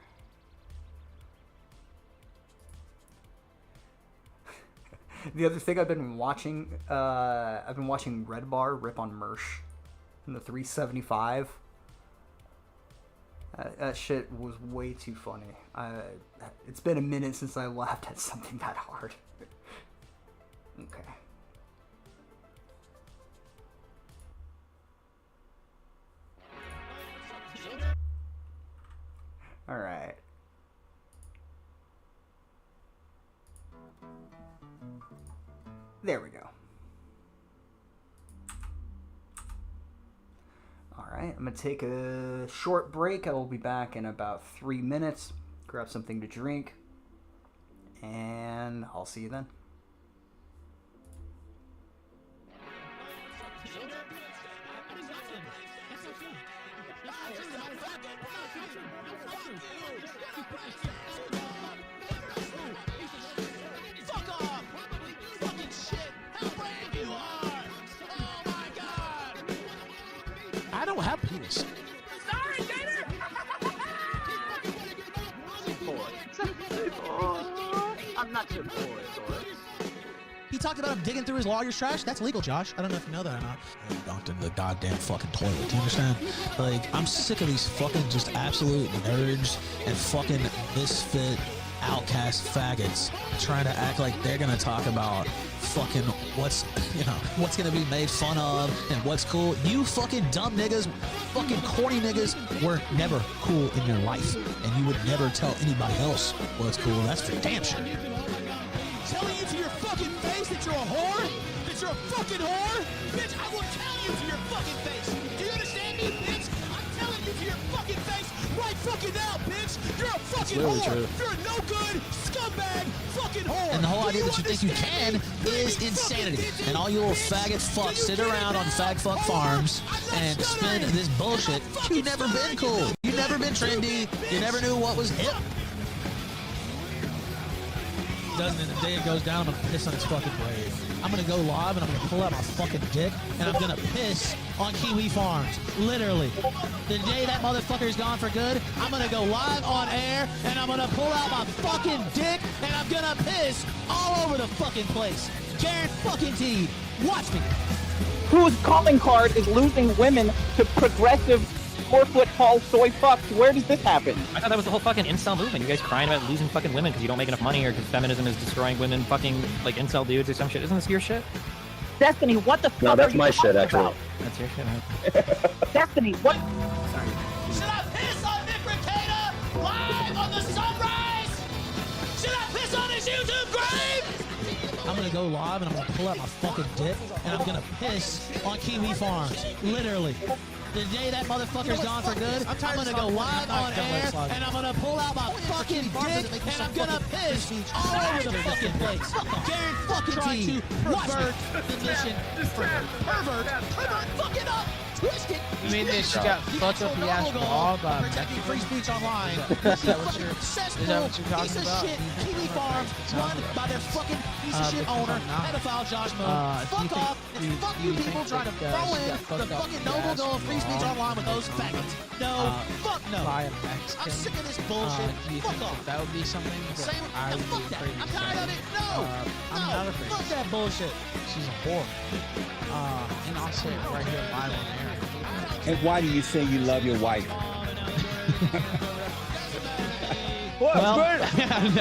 [SPEAKER 16] The other thing I've been watching Red Bar rip on Mersh in the 375. That shit was way too funny. It's been a minute since I laughed at something that hard. Okay. All right. There we go. Alright, I'm going to take a short break. I will be back in about 3 minutes. Grab something to drink. And I'll see you then.
[SPEAKER 12] I don't have penis.
[SPEAKER 2] Sorry, Gator!
[SPEAKER 12] I'm not your boy. He talked about him digging through his lawyer's trash. That's legal, Josh. I don't know if you know that or not. Dunked in the goddamn fucking toilet. Do you understand? Like, I'm sick of these fucking just absolute nerds and fucking misfit outcast faggots trying to act like they're gonna talk about fucking what's gonna be made fun of and what's cool. You fucking dumb niggas, fucking corny niggas were never cool in your life, and you would never tell anybody else what's cool. That's for damn sure.
[SPEAKER 13] Telling you to your fucking face that you're a whore? That you're a fucking whore? Bitch, I will tell you to your fucking face. Do you understand me, bitch? I'm telling you to your fucking face right fucking now, bitch. You're a fucking whore.
[SPEAKER 12] True.
[SPEAKER 13] You're a no good scumbag fucking whore.
[SPEAKER 12] And the whole idea that you think you can is insanity. And all you little faggot fucks sit around on fag fuck farms and spin this bullshit. You've never been cool. You've never been trendy. You never knew what was hip. Doesn't it? The day it goes down, I'm gonna piss on its fucking grave. I'm gonna go live and I'm gonna pull out my fucking dick and I'm gonna piss on Kiwi Farms. Literally. The day that motherfucker's gone for good, I'm gonna go live on air and I'm gonna pull out my fucking dick and I'm gonna piss all over the fucking place. Guaranteed. Watch me.
[SPEAKER 23] Whose calling card is losing women to progressive 4-foot tall soy fucks? Where does this happen?
[SPEAKER 24] I thought that was the whole fucking incel movement. You guys crying about losing fucking women because you don't make enough money or because feminism is destroying women fucking like incel dudes or some shit. Isn't this your shit?
[SPEAKER 23] Destiny, what the fuck?
[SPEAKER 25] No, that's
[SPEAKER 23] are you
[SPEAKER 25] my shit,
[SPEAKER 23] talking
[SPEAKER 25] actually.
[SPEAKER 23] about?
[SPEAKER 24] That's your shit, huh?
[SPEAKER 23] Destiny, what?
[SPEAKER 24] Sorry.
[SPEAKER 13] Should I piss on Nick Recato live on the sunrise? Should I piss on his YouTube grave?
[SPEAKER 12] I'm gonna go live and I'm gonna pull out my fucking dick and I'm gonna piss on Kiwi Farms. Literally. The day that motherfucker's gone for good, I'm gonna go live on air and I'm gonna pull out my fucking dick and I'm gonna piss all over the fucking place. Guaranteed. Watch me. The mission. Pervert. Fuck it up. Twist it.
[SPEAKER 26] You mean this got fucked up the ass dog by
[SPEAKER 12] Protecting free speech online.
[SPEAKER 26] Is that what you're talking
[SPEAKER 12] piece of
[SPEAKER 26] about?
[SPEAKER 12] shit. Kiwi Farms run by their fucking piece of shit owner, pedophile Josh Moe. Fuck off and fuck you people trying to throw in the fucking noble goal of free speech online with those faggots. No, fuck no. I'm sick of this bullshit.
[SPEAKER 26] Do you
[SPEAKER 12] Fuck
[SPEAKER 26] think
[SPEAKER 12] off.
[SPEAKER 26] that would be something that
[SPEAKER 12] Same,
[SPEAKER 26] I
[SPEAKER 12] no,
[SPEAKER 26] would
[SPEAKER 12] fuck
[SPEAKER 26] be
[SPEAKER 12] that.
[SPEAKER 26] afraid
[SPEAKER 12] I'm
[SPEAKER 26] to
[SPEAKER 12] tired
[SPEAKER 26] say?
[SPEAKER 12] of it. No,
[SPEAKER 26] I'm not afraid.
[SPEAKER 12] fuck that bullshit.
[SPEAKER 26] She's a whore. And I'll say it right here live on air.
[SPEAKER 27] And why do you say you love your wife?
[SPEAKER 26] Well,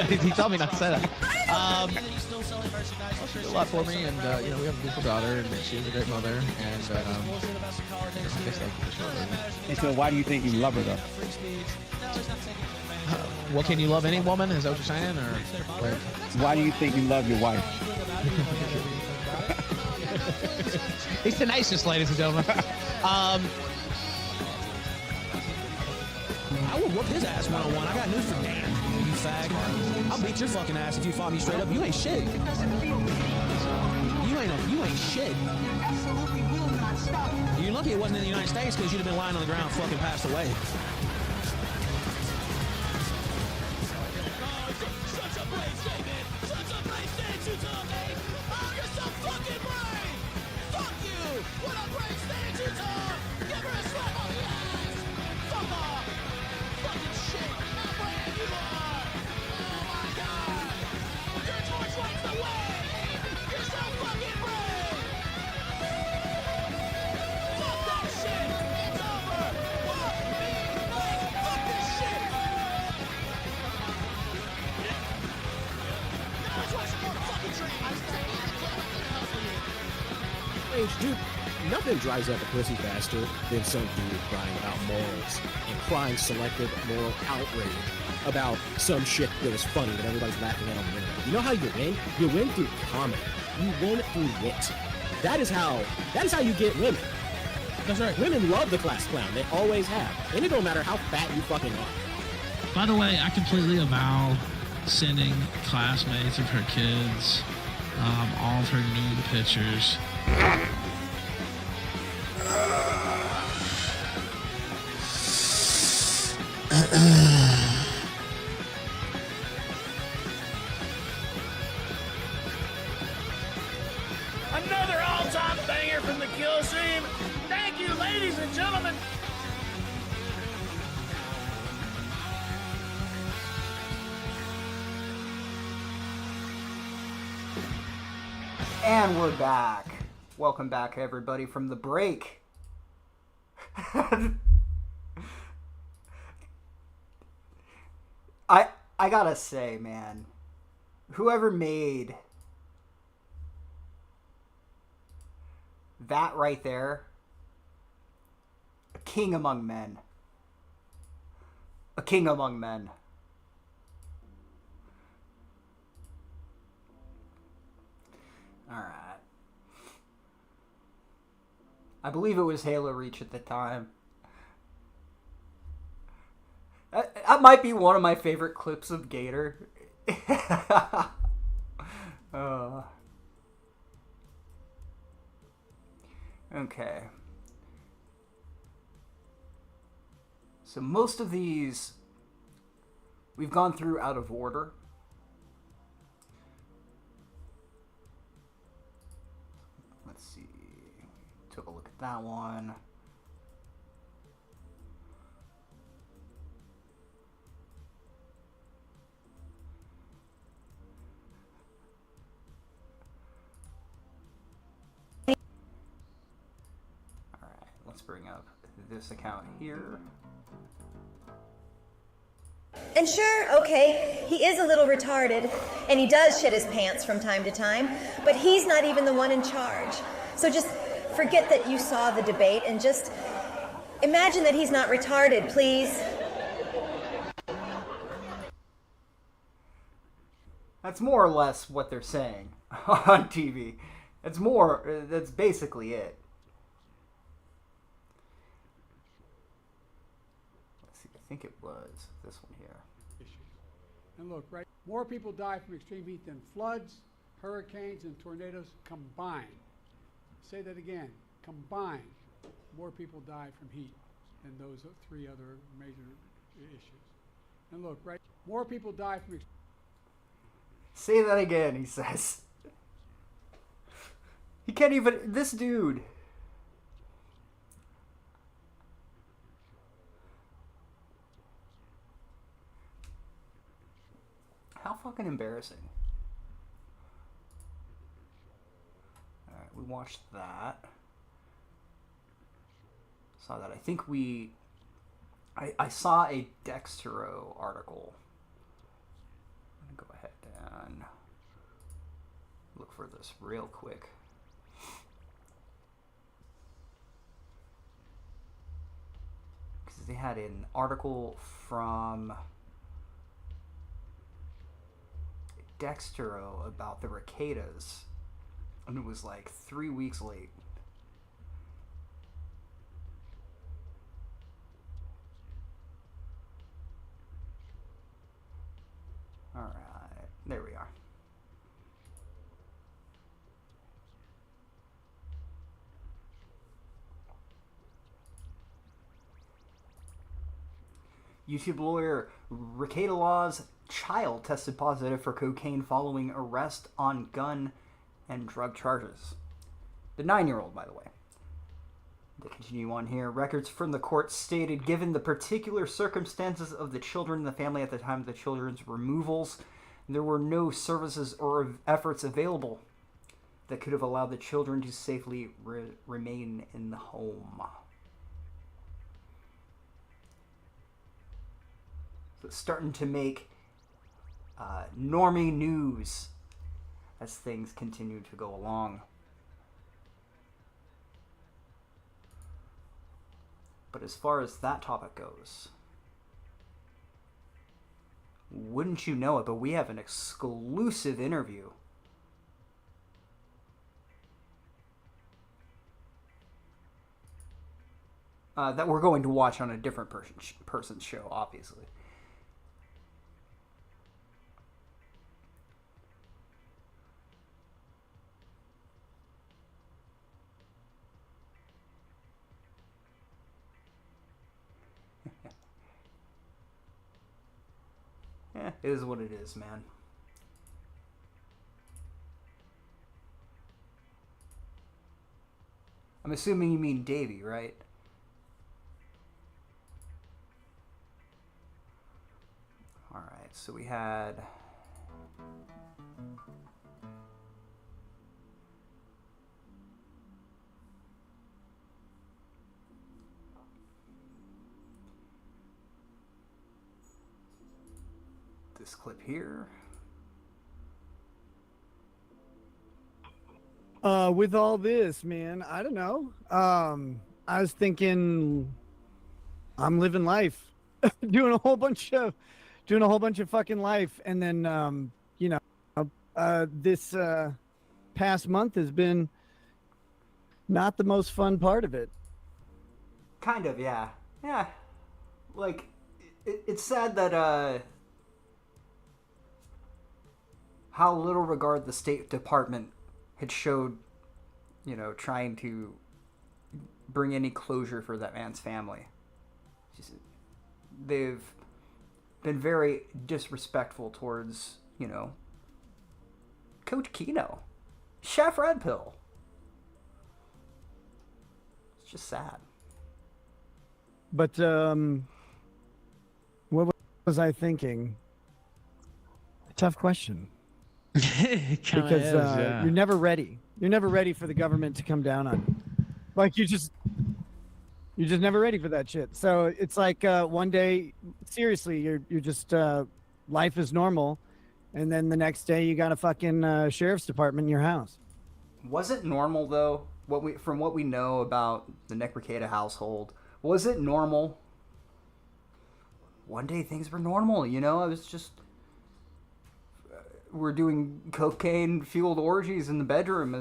[SPEAKER 26] he told me not to say that. She did a lot for me, and you know, we have a beautiful daughter, and she is a great mother, and I guess that's the short version.
[SPEAKER 27] And so why do you think you love her, though?
[SPEAKER 26] Well, can you love any woman? Is that what you're saying, or like?
[SPEAKER 27] Why do you think you love your wife?
[SPEAKER 26] He's the nicest, ladies and gentlemen. I will whoop his ass one-on-one. I got news for Dan, you fag. I'll beat your fucking ass if you fought me straight up. You ain't shit. You ain't shit. You're lucky it wasn't in the United States, because you'd have been lying on the ground fucking passed away.
[SPEAKER 3] Dude, nothing drives up a pussy faster than some dude crying about morals and crying selective moral outrage about some shit that is funny that everybody's laughing at on the internet. You know how you win? You win through comedy. You win through wit. That is how you get women.
[SPEAKER 26] That's right.
[SPEAKER 3] Women love the class clown. They always have. And it don't matter how fat you fucking are.
[SPEAKER 26] By the way, I completely avow sending classmates of her kids all of her nude pictures.
[SPEAKER 13] Another all-time banger from the kill stream. Thank you, ladies and gentlemen.
[SPEAKER 16] And we're back. Welcome back, everybody, from the break. I gotta say, man, whoever made that right there, a king among men. A king among men. All right. I believe it was Halo Reach at the time. That might be one of my favorite clips of Gator. Okay. So most of these we've gone through out of order. Let's see. Took a look at that one. Let's bring up this account here.
[SPEAKER 4] And sure, okay, he is a little retarded, and he does shit his pants from time to time, but he's not even the one in charge. So just forget that you saw the debate and just imagine that he's not retarded, please.
[SPEAKER 16] That's more or less what they're saying on TV. That's basically it. I think it was this one here.
[SPEAKER 17] And look, right, more people die from extreme heat than floods, hurricanes, and tornadoes combined. Say that again, combined. More people die from heat than those three other major issues. And look, right, more people die from
[SPEAKER 16] Say that again, he says. He can't even, this dude. How fucking embarrassing. Alright, we watched that. Saw that. I think I saw a Dextero article. I'm gonna go ahead and for this real quick. Because they had an article from Dextero about the Recadas, and it was like 3 weeks late. Alright, there we are. YouTube lawyer Ricada Law's child tested positive for cocaine following arrest on gun and drug charges. The 9-year-old, by the way. To continue on here, records from the court stated, given the particular circumstances of the children and the family at the time of the children's removals, there were no services or efforts available that could have allowed the children to safely remain in the home. So it's starting to make normie news as things continue to go along. But as far as that topic goes, wouldn't you know it, but we have an exclusive interview that we're going to watch on a different person's show, obviously. Yeah, it is what it is, man. I'm assuming you mean Davey, right? Alright, so we had... this clip here.
[SPEAKER 9] With all this, man, I don't know. I was thinking I'm living life, doing a whole bunch of fucking life. And then, this past month has been not the most fun part of it.
[SPEAKER 16] Kind of, yeah. Yeah. Like, it's sad that, how little regard the State Department had showed, trying to bring any closure for that man's family. They've been very disrespectful towards, Coach Keno, Chef Red Pill. It's just sad.
[SPEAKER 9] But what was I thinking? Tough question. Because you're never ready. You're never ready for the government to come down on you. Like you're just never ready for that shit. So it's like one day, seriously, you're just life is normal, and then the next day you got a fucking sheriff's department in your house.
[SPEAKER 16] Was it normal though? From what we know about the Nick Recada household, was it normal? One day things were normal. I was just. We're doing cocaine-fueled orgies in the bedroom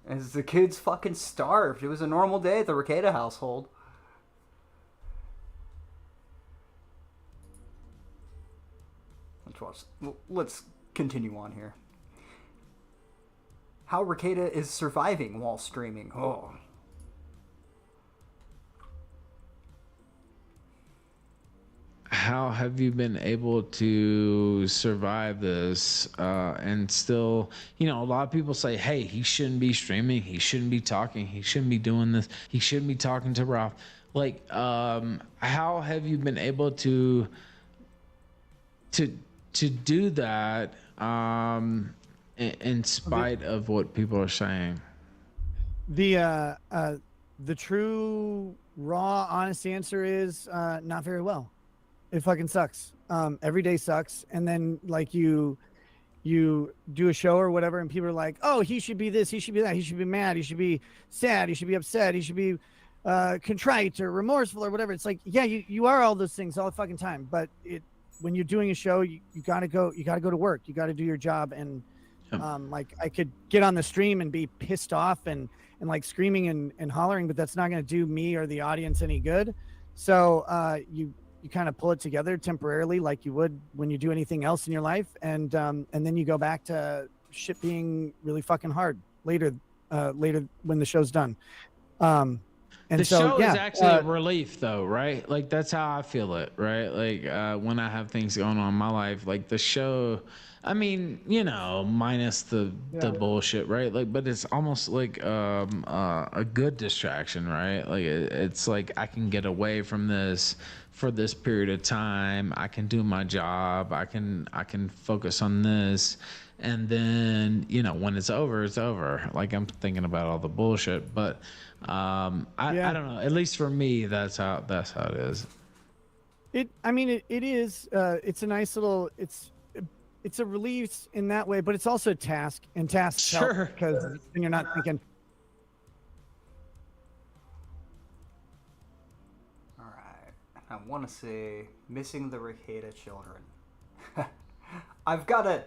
[SPEAKER 16] as the kids fucking starved. It was a normal day at the Recada household. Let's continue on here. How Recada is surviving while streaming. Oh.
[SPEAKER 10] How have you been able to survive this and still, a lot of people say, hey, he shouldn't be streaming, he shouldn't be talking, he shouldn't be doing this, he shouldn't be talking to Ralph. Like, how have you been able to do that in spite of what people are saying?
[SPEAKER 9] The true, raw, honest answer is not very well. It fucking sucks. Every day sucks. And then like you you do a show or whatever, and people are like, oh, he should be this, he should be that, he should be mad, he should be sad, he should be upset, he should be contrite or remorseful or whatever. It's like, yeah, you are all those things all the fucking time, but when you're doing a show, you gotta go to work, you gotta do your job. And like, I could get on the stream and be pissed off and like screaming and hollering, but that's not going to do me or the audience any good. So you kind of pull it together temporarily, like you would when you do anything else in your life, and then you go back to shit being really fucking hard later when the show's done. And
[SPEAKER 10] the
[SPEAKER 9] so,
[SPEAKER 10] show
[SPEAKER 9] yeah,
[SPEAKER 10] is actually a relief, though, right? Like, that's how I feel it, right? Like, when I have things going on in my life, like the show, I mean, you know, minus the bullshit, right? Like, but it's almost like a good distraction, right? Like, it's like I can get away from this for this period of time. I can do my job. I can focus on this. And then, you know, when it's over, it's over. Like, I'm thinking about all the bullshit, but I don't know. At least for me, that's how it is.
[SPEAKER 9] It is. It's a nice little. It's a release in that way, but it's also a task, and tasks help because then you're not thinking.
[SPEAKER 16] All right, I want to say missing the Ricada children. I've got to.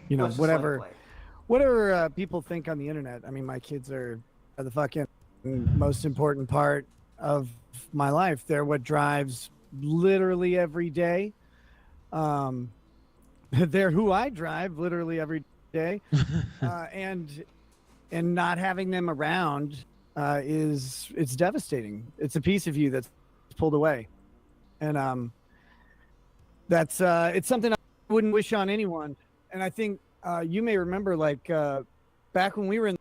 [SPEAKER 9] You know, whatever people think on the internet. I mean, my kids are the fucking most important part of my life. They're what drives literally every day. They're who I drive literally every day. And not having them around it's devastating. It's a piece of you that's pulled away. And that's it's something I wouldn't wish on anyone. And I think you may remember, like, back when we were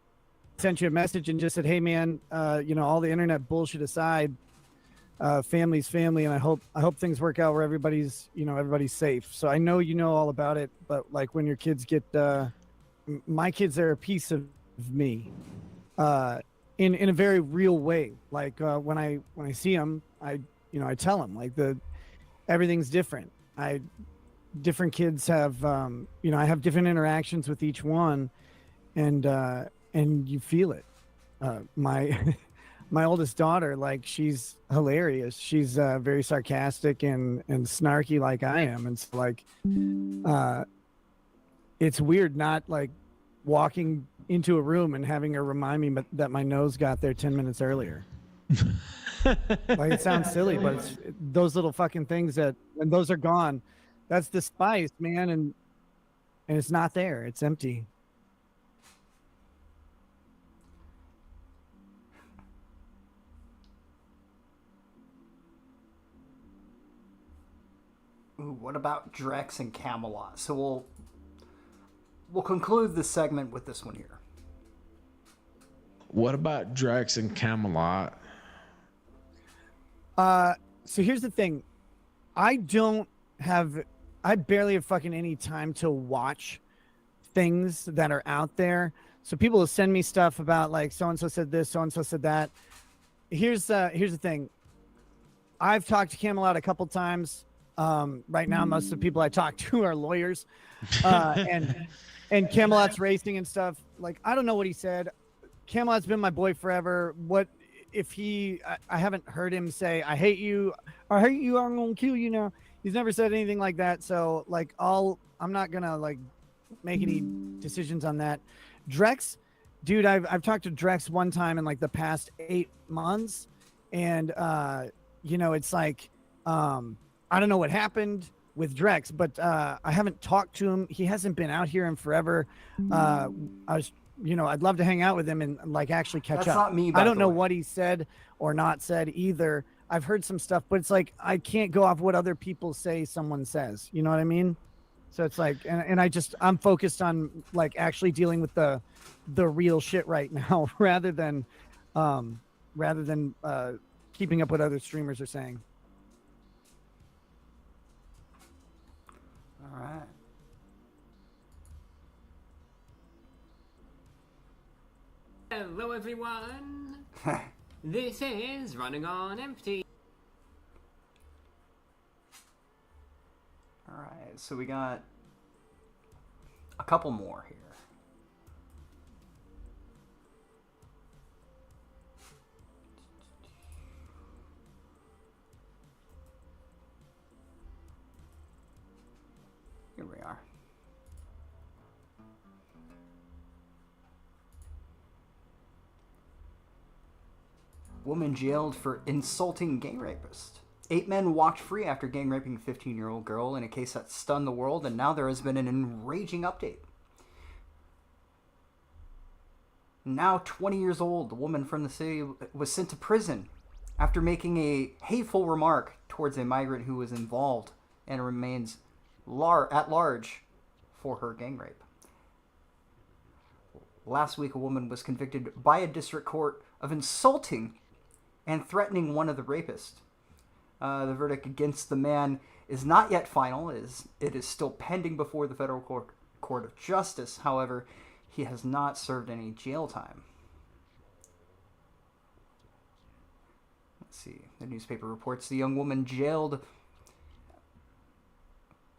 [SPEAKER 9] sent you a message and just said, hey man, you know, all the internet bullshit aside, family's family, and I hope things work out where everybody's safe. So I know you know all about it, but like, when your kids get my kids are a piece of me in a very real way. Like, when I see them, I tell them, like, everything's different. Different kids have I have different interactions with each one, and you feel it. My oldest daughter, like, she's hilarious. She's very sarcastic and snarky like I am, and so, like, it's weird not like walking into a room and having her remind me that my nose got there 10 minutes earlier. Like, it sounds silly, but it's those little fucking things that when those are gone, that's the spice, man, and it's not there. It's empty.
[SPEAKER 16] Ooh, what about Drex and Camelot? So we'll conclude this segment with this one here.
[SPEAKER 10] What about Drex and Camelot?
[SPEAKER 9] So here's the thing. I barely have fucking any time to watch things that are out there. So people will send me stuff about, like, so-and-so said this, so-and-so said that. Here's the thing. I've talked to Camelot a couple times. Right now, most of the people I talk to are lawyers, and Camelot's racing and stuff. Like, I don't know what he said. Camelot's been my boy forever. What if I haven't heard him say, I hate you, I'm gonna kill you now. He's never said anything like that. So, like, I'm not gonna, like, make any decisions on that. Drex, dude, I've talked to Drex one time in, like, the past 8 months, and it's like, I don't know what happened with Drex, but I haven't talked to him. He hasn't been out here in forever. I'd love to hang out with him and, like, actually catch up.
[SPEAKER 16] That's not me, by
[SPEAKER 9] I don't
[SPEAKER 16] the
[SPEAKER 9] know
[SPEAKER 16] way.
[SPEAKER 9] what he said or not said either. I've heard some stuff, but it's like, I can't go off what other people say someone says. You know what I mean? So it's like, and I'm focused on, like, actually dealing with the real shit right now rather than keeping up what other streamers are saying.
[SPEAKER 16] All right.
[SPEAKER 14] Hello everyone. This is Running on Empty.
[SPEAKER 16] All Alright, so we got a couple more here. Here we are. Woman jailed for insulting gang rapist. 8 men walked free after gang raping a 15-year-old girl in a case that stunned the world, and now there has been an enraging update. Now 20 years old, the woman from the city was sent to prison after making a hateful remark towards a migrant who was involved and remains at large for her gang rape. Last week, a woman was convicted by a district court of insulting and threatening one of the rapists. The verdict against the man is not yet final. It is still pending before the federal court of justice. However, he has not served any jail time. Let's see. The newspaper reports the young woman jailed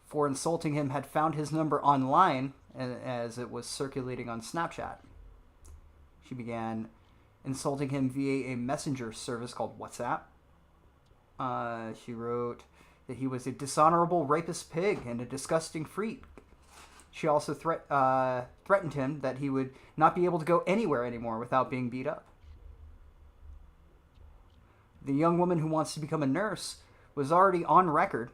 [SPEAKER 16] for insulting him had found his number online as it was circulating on Snapchat. She began insulting him via a messenger service called WhatsApp. She wrote that he was a dishonorable rapist pig and a disgusting freak. She also threatened him that he would not be able to go anywhere anymore without being beat up. The young woman who wants to become a nurse was already on record.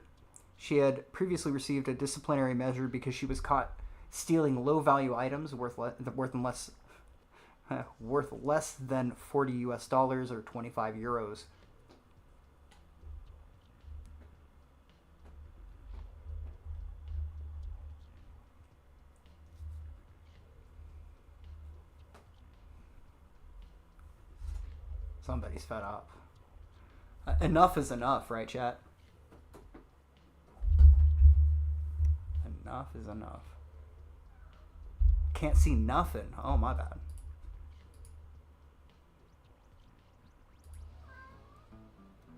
[SPEAKER 16] She had previously received a disciplinary measure because she was caught stealing low-value items worth less than $40 or 25 euros. Somebody's fed up. Enough is enough, right, chat? Enough is enough. Can't see nothing. Oh, my bad.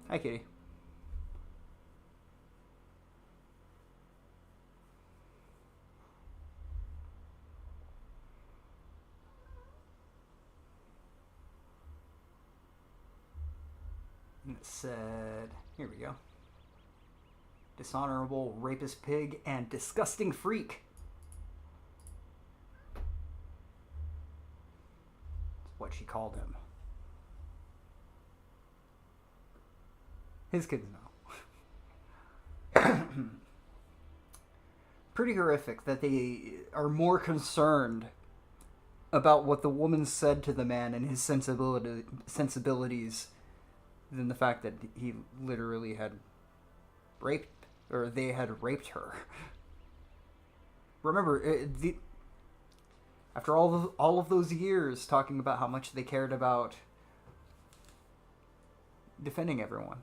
[SPEAKER 16] Hi, kitty. And it said, here we go. Dishonorable rapist pig and disgusting freak. That's what she called him. His kids know. Pretty horrific that they are more concerned about what the woman said to the man and his sensibilities than the fact that he literally had raped, or they had raped her. Remember, after all of those years talking about how much they cared about defending everyone.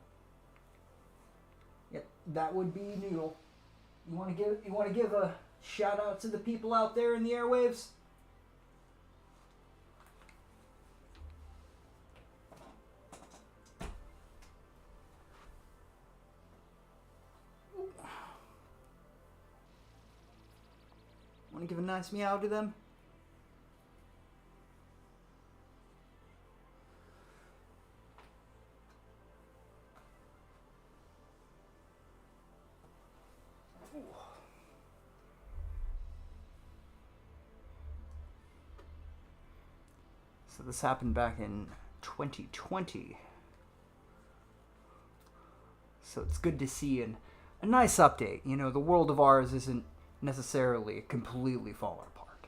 [SPEAKER 16] Yep, that would be Noodle. You want to give a shout out to the people out there in the airwaves? Want to give a nice meow to them? So this happened back in 2020. So it's good to see a nice update. You know, the world of ours isn't necessarily completely falling apart.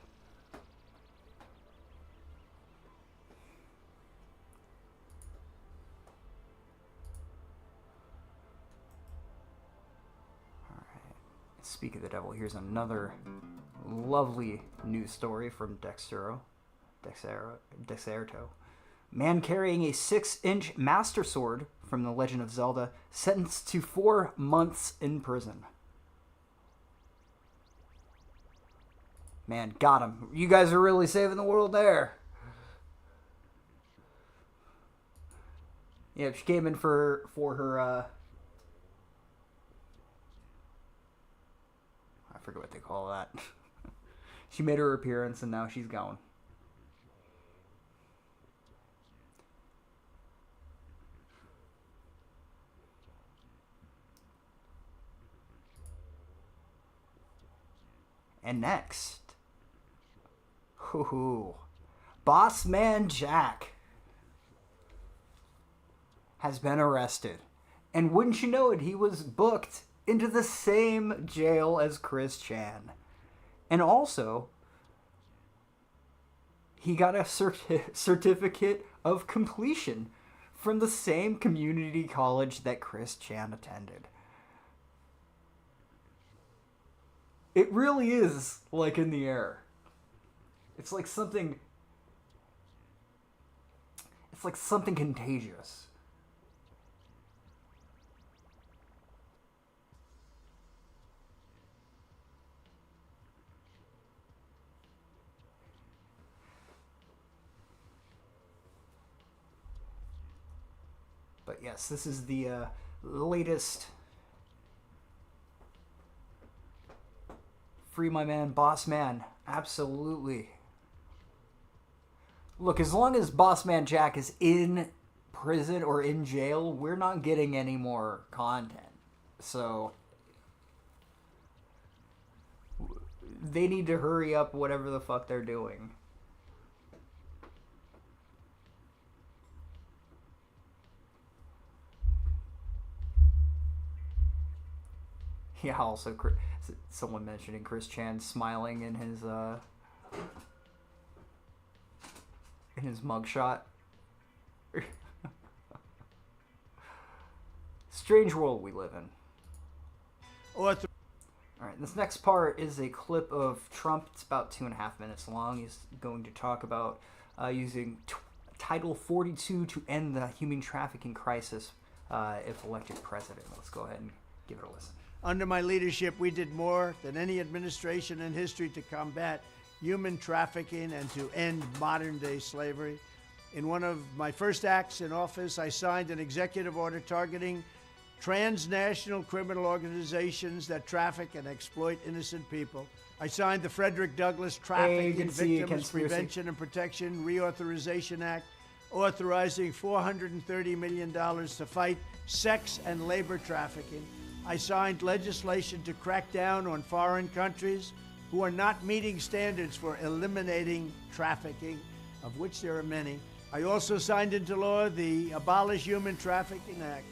[SPEAKER 16] Alright. Speak of the devil, here's another lovely news story from Dexerto. Man carrying a 6-inch Master Sword from The Legend of Zelda sentenced to 4 months in prison. Man, got him. You guys are really saving the world there. Yeah, she came in for her forget what they call that. She made her appearance and now she's gone. And next, Boss Man Jack has been arrested. And wouldn't you know it, he was booked into the same jail as Chris Chan. And also, he got a certificate of completion from the same community college that Chris Chan attended. It really is like in the air. It's like something contagious. But yes, this is the latest Free My Man, Boss Man. Absolutely. Look, as long as Boss Man Jack is in prison or in jail, we're not getting any more content. So they need to hurry up whatever the fuck they're doing. Yeah, also someone mentioning Chris Chan smiling in his mugshot. Strange world we live in. Alright, this next part is a clip of Trump. It's about 2.5 minutes long. He's going to talk about using Title 42 to end the human trafficking crisis if elected president. Let's go ahead and give it a listen.
[SPEAKER 5] Under my leadership, we did more than any administration in history to combat human trafficking and to end modern-day slavery. In one of my first acts in office, I signed an executive order targeting transnational criminal organizations that traffic and exploit innocent people. I signed the Frederick Douglass Trafficking Victims Prevention and Protection Reauthorization Act, authorizing $430 million to fight sex and labor trafficking. I signed legislation to crack down on foreign countries who are not meeting standards for eliminating trafficking, of which there are many. I also signed into law the Abolish Human Trafficking Act,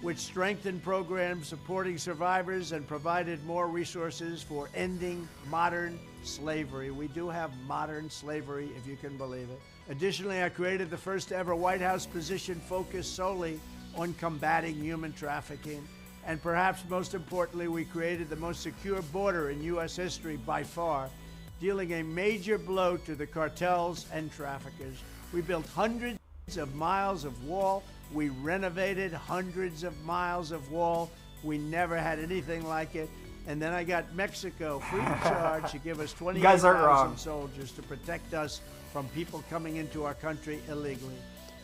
[SPEAKER 5] which strengthened programs supporting survivors and provided more resources for ending modern slavery. We do have modern slavery, if you can believe it. Additionally, I created the first ever White House position focused solely on combating human trafficking. And perhaps most importantly, we created the most secure border in U.S. history by far, dealing a major blow to the cartels and traffickers. We built hundreds of miles of wall. We renovated hundreds of miles of wall. We never had anything like it. And then I got Mexico free of charge to give us 28,000 soldiers to protect us from people coming into our country illegally.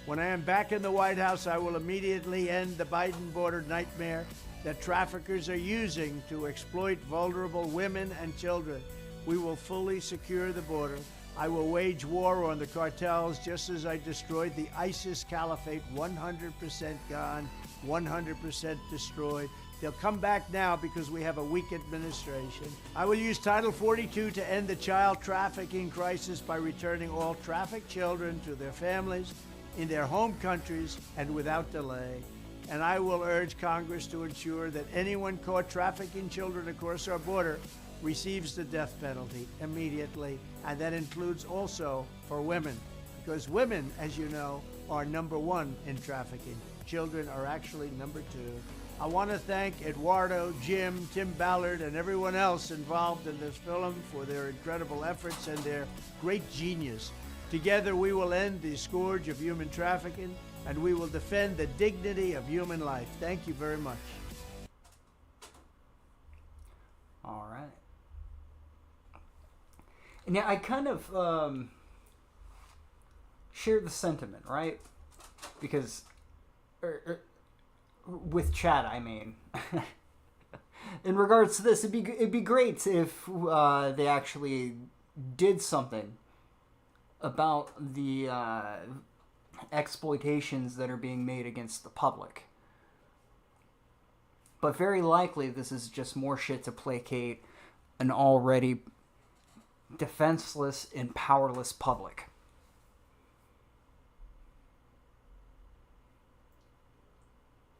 [SPEAKER 5] When I am back in the White House, I will immediately end the Biden border nightmare that traffickers are using to exploit vulnerable women and children. We will fully secure the border. I will wage war on the cartels just as I destroyed the ISIS caliphate. 100% gone, 100% destroyed. They'll come back now because we have a weak administration. I will use Title 42 to end the child trafficking crisis by returning all trafficked children to their families in their home countries and without delay. And I will urge Congress to ensure that anyone caught trafficking children across our border receives the death penalty immediately, and that includes also for women, because women, as you know, are number one in trafficking. Children are actually number two. I want to thank Eduardo, Jim, Tim Ballard, and everyone else involved in this film for their incredible efforts and their great genius. Together we will end the scourge of human trafficking, and we will defend the dignity of human life. Thank you very much.
[SPEAKER 16] All right. And yeah, I kind of share the sentiment, right? Because with Chad, I mean, in regards to this, it'd be great if they actually did something about the exploitations that are being made against the public. But very likely this is just more shit to placate an already defenseless and powerless public.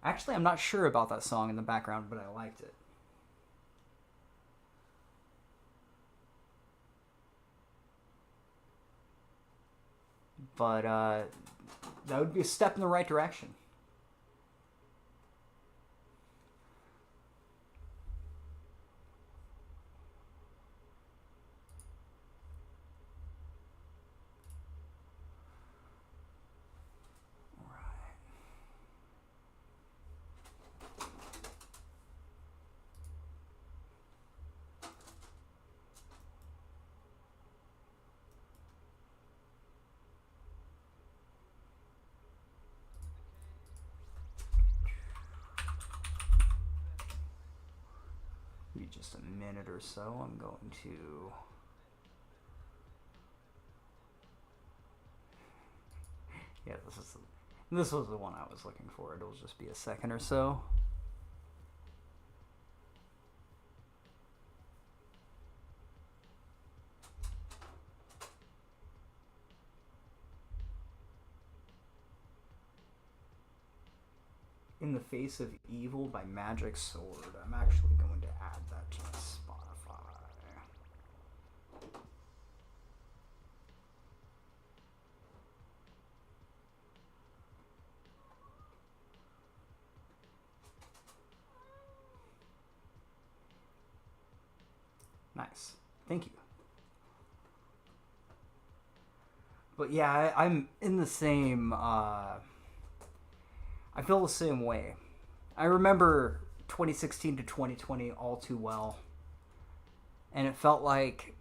[SPEAKER 16] Actually, I'm not sure about that song in the background, but I liked it. But that would be a step in the right direction. Just a minute or so. I'm going to this was the one I was looking for. It'll just be a second or so. In the Face of Evil by Magic Sword. I'm actually going to add that to my Spotify. Nice. Thank you. But yeah, I'm in the same... I feel the same way. I remember 2016 to 2020 all too well. And it felt like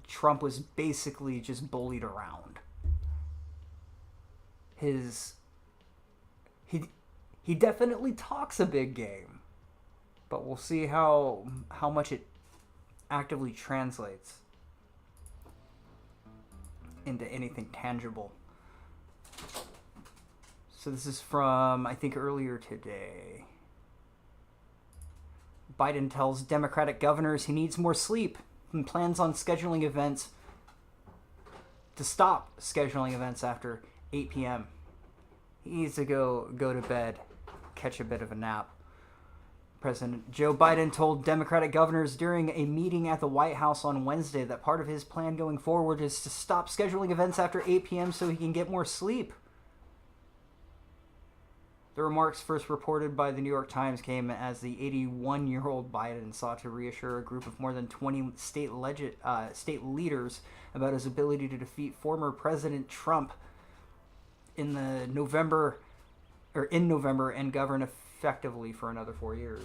[SPEAKER 16] Trump was basically just bullied around. He definitely talks a big game. But we'll see how much it actively translates into anything tangible. So this is from, I think, earlier today. Biden tells Democratic governors he needs more sleep and plans on scheduling events to stop scheduling events after 8 p.m. He needs to go to bed, catch a bit of a nap. President Joe Biden told Democratic governors during a meeting at the White House on Wednesday that part of his plan going forward is to stop scheduling events after 8 p.m. so he can get more sleep. The remarks, first reported by the New York Times, came as the 81-year-old Biden sought to reassure a group of more than 20 state leaders about his ability to defeat former President Trump in November and govern effectively for another 4 years.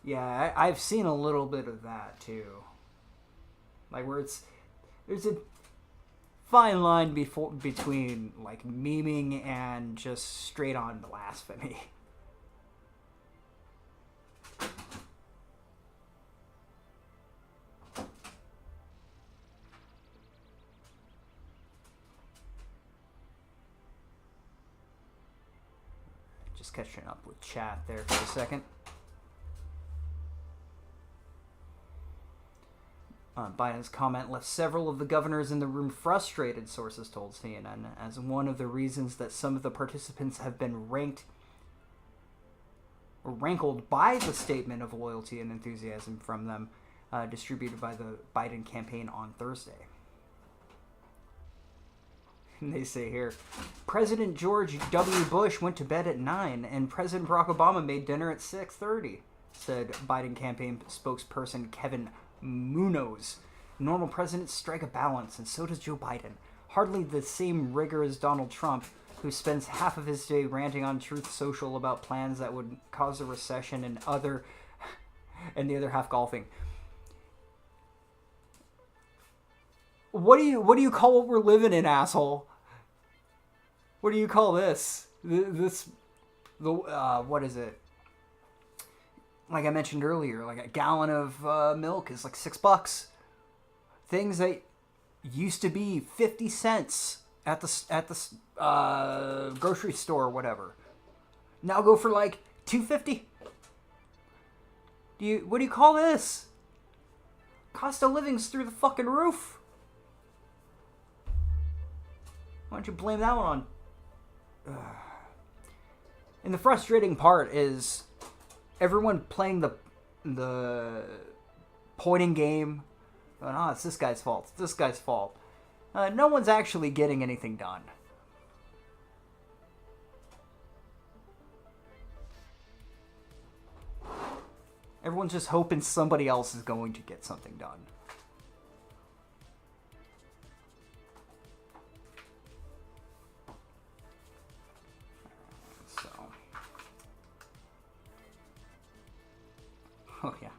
[SPEAKER 16] Yeah, I've seen a little bit of that too. Like where there's a fine line between like memeing and just straight on blasphemy. Just catching up with chat there for a second. Biden's comment left several of the governors in the room frustrated, sources told CNN, as one of the reasons that some of the participants have been rankled by the statement of loyalty and enthusiasm from them distributed by the Biden campaign on Thursday. And they say here, President George W. Bush went to bed at 9 and President Barack Obama made dinner at 6:30, said Biden campaign spokesperson Kevin Munoz. Normal presidents strike a balance, and so does Joe Biden. Hardly the same rigor as Donald Trump, who spends half of his day ranting on Truth Social about plans that would cause a recession and the other half golfing. What do you call what we're living in, asshole? What do you call this? What is it? Like I mentioned earlier, like a gallon of milk is like $6. Things that used to be 50 cents at the grocery store or whatever now go for like $2.50. What do you call this? Cost of living's through the fucking roof. Why don't you blame that one on? And the frustrating part is everyone playing the pointing game. Going, oh, it's this guy's fault. It's this guy's fault. No one's actually getting anything done. Everyone's just hoping somebody else is going to get something done. So. Oh yeah.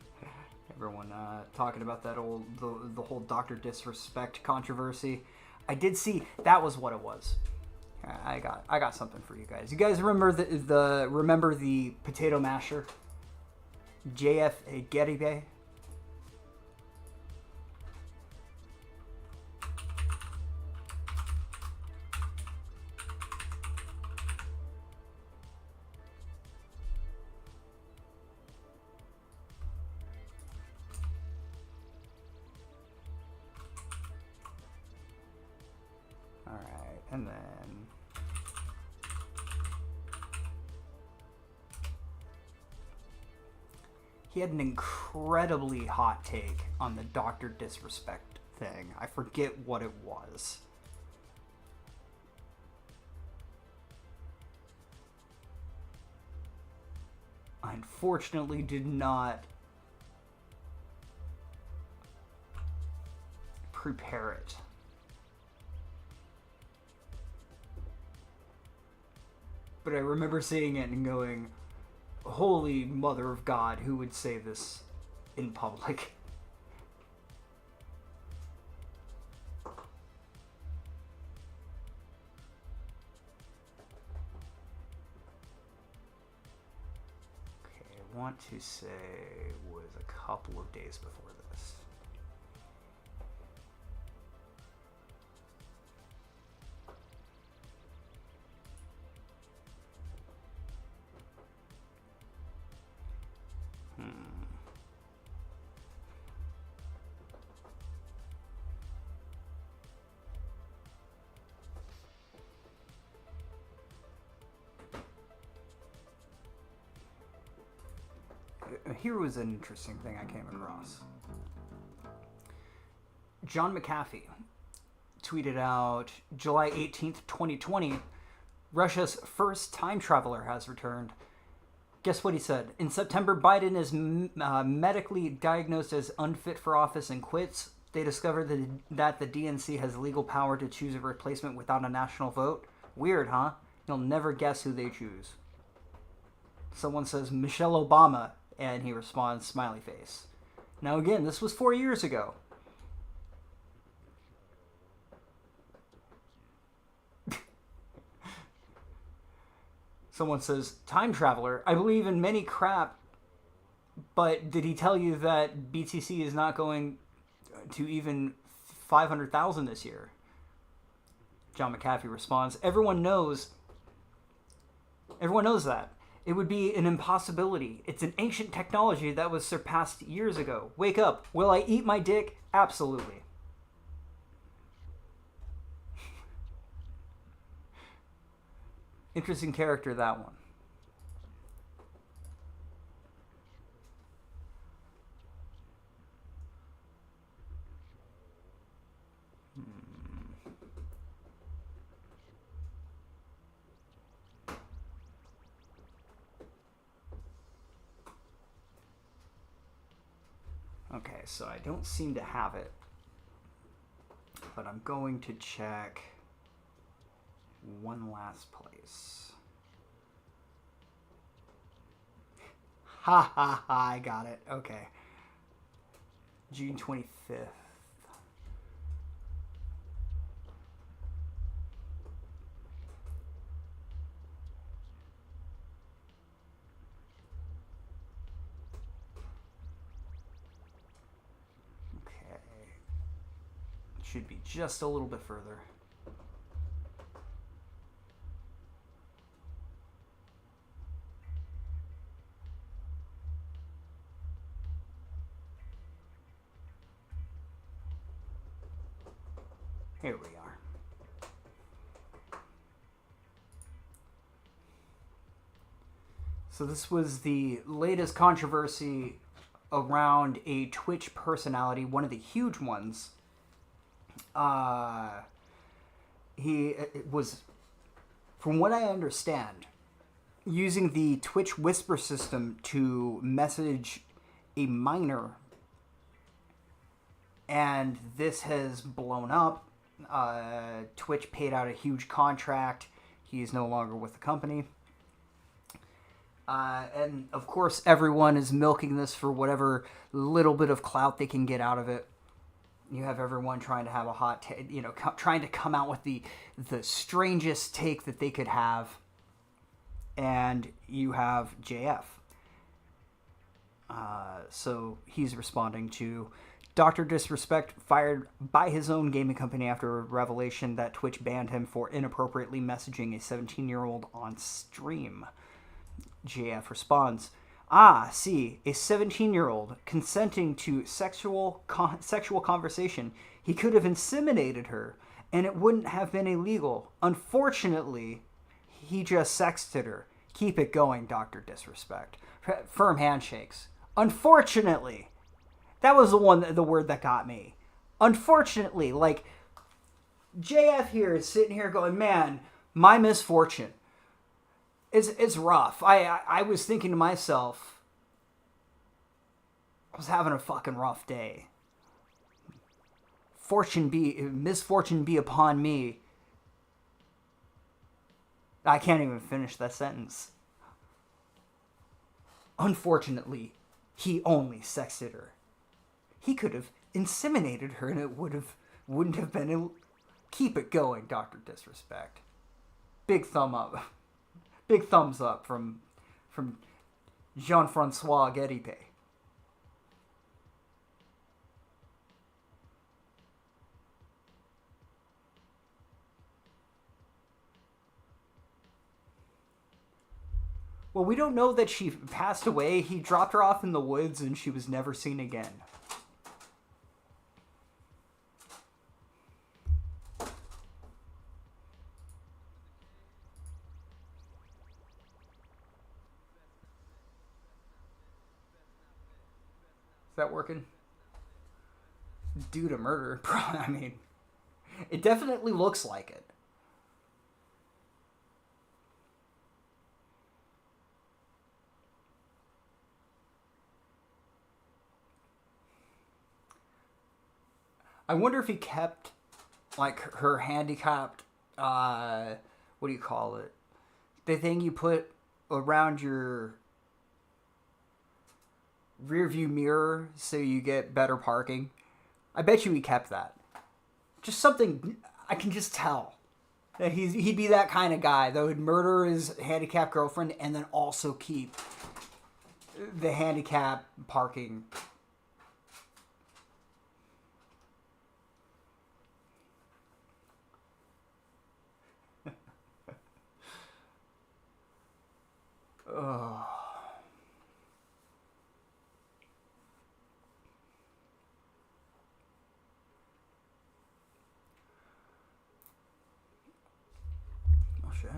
[SPEAKER 16] Everyone talking about that the whole Dr. Disrespect controversy. I did see that was what it was. I got something for you guys. You guys remember the potato masher? JF Geribe? Alright, and then he had an incredibly hot take on the Dr. Disrespect thing. I forget what it was. I unfortunately did not prepare it. But I remember seeing it and going, holy mother of God, who would say this in public? Okay, I want to say it was a couple of days before this. Here was an interesting thing I came across. John McAfee tweeted out July 18th, 2020, Russia's first time traveler has returned. Guess what he said? In September, Biden is medically diagnosed as unfit for office and quits. They discovered that the DNC has legal power to choose a replacement without a national vote. Weird, huh? You'll never guess who they choose. Someone says Michelle Obama, and he responds, smiley face. Now again, this was 4 years ago. Someone says, time traveler, I believe in many crap, but did he tell you that BTC is not going to even 500,000 this year? John McAfee responds, everyone knows that. It would be an impossibility. It's an ancient technology that was surpassed years ago. Wake up. Will I eat my dick? Absolutely. Interesting character, that one. Okay, so I don't seem to have it, but I'm going to check one last place. Ha ha ha, I got it. Okay. June 25th. should be just a little bit further. Here we are. So this was the latest controversy around a Twitch personality, one of the huge ones. He was, from what I understand, using the Twitch whisper system to message a minor. And this has blown up. Twitch paid out a huge contract. He is no longer with the company. And of course, everyone is milking this for whatever little bit of clout they can get out of it. You have everyone trying to have a hot take, trying to come out with the strangest take that they could have. And you have JF. So he's responding to Dr. Disrespect fired by his own gaming company after a revelation that Twitch banned him for inappropriately messaging a 17-year-old on stream. JF responds, see, a 17-year-old consenting to sexual conversation. He could have inseminated her, and it wouldn't have been illegal. Unfortunately, he just sexted her. Keep it going, Dr. Disrespect. Firm handshakes. Unfortunately. That was the word that got me. Unfortunately, like, JF here is sitting here going, man, my misfortune. It's rough. I was thinking to myself, I was having a fucking rough day. Misfortune be upon me. I can't even finish that sentence. Unfortunately, he only sexted her. He could have inseminated her and it wouldn't have been... Keep it going, Dr. Disrespect. Big thumb up. Big thumbs up from Jean-Francois Geripe. Well, we don't know that she passed away. He dropped her off in the woods and she was never seen again. Is that working? Due to murder. I mean, it definitely looks like it. I wonder if he kept, like, her handicapped, what do you call it? The thing you put around your rear view mirror so you get better parking. I bet you he kept that. Just something I can just tell. That he'd be that kind of guy that would murder his handicapped girlfriend and then also keep the handicap parking. Oh. Oh shit.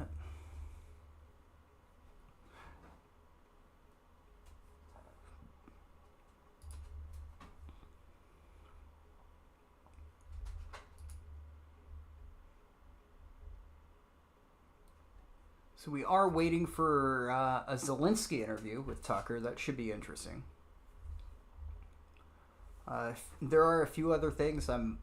[SPEAKER 16] So we are waiting for a Zelensky interview with Tucker. That should be interesting. There are a few other things I'm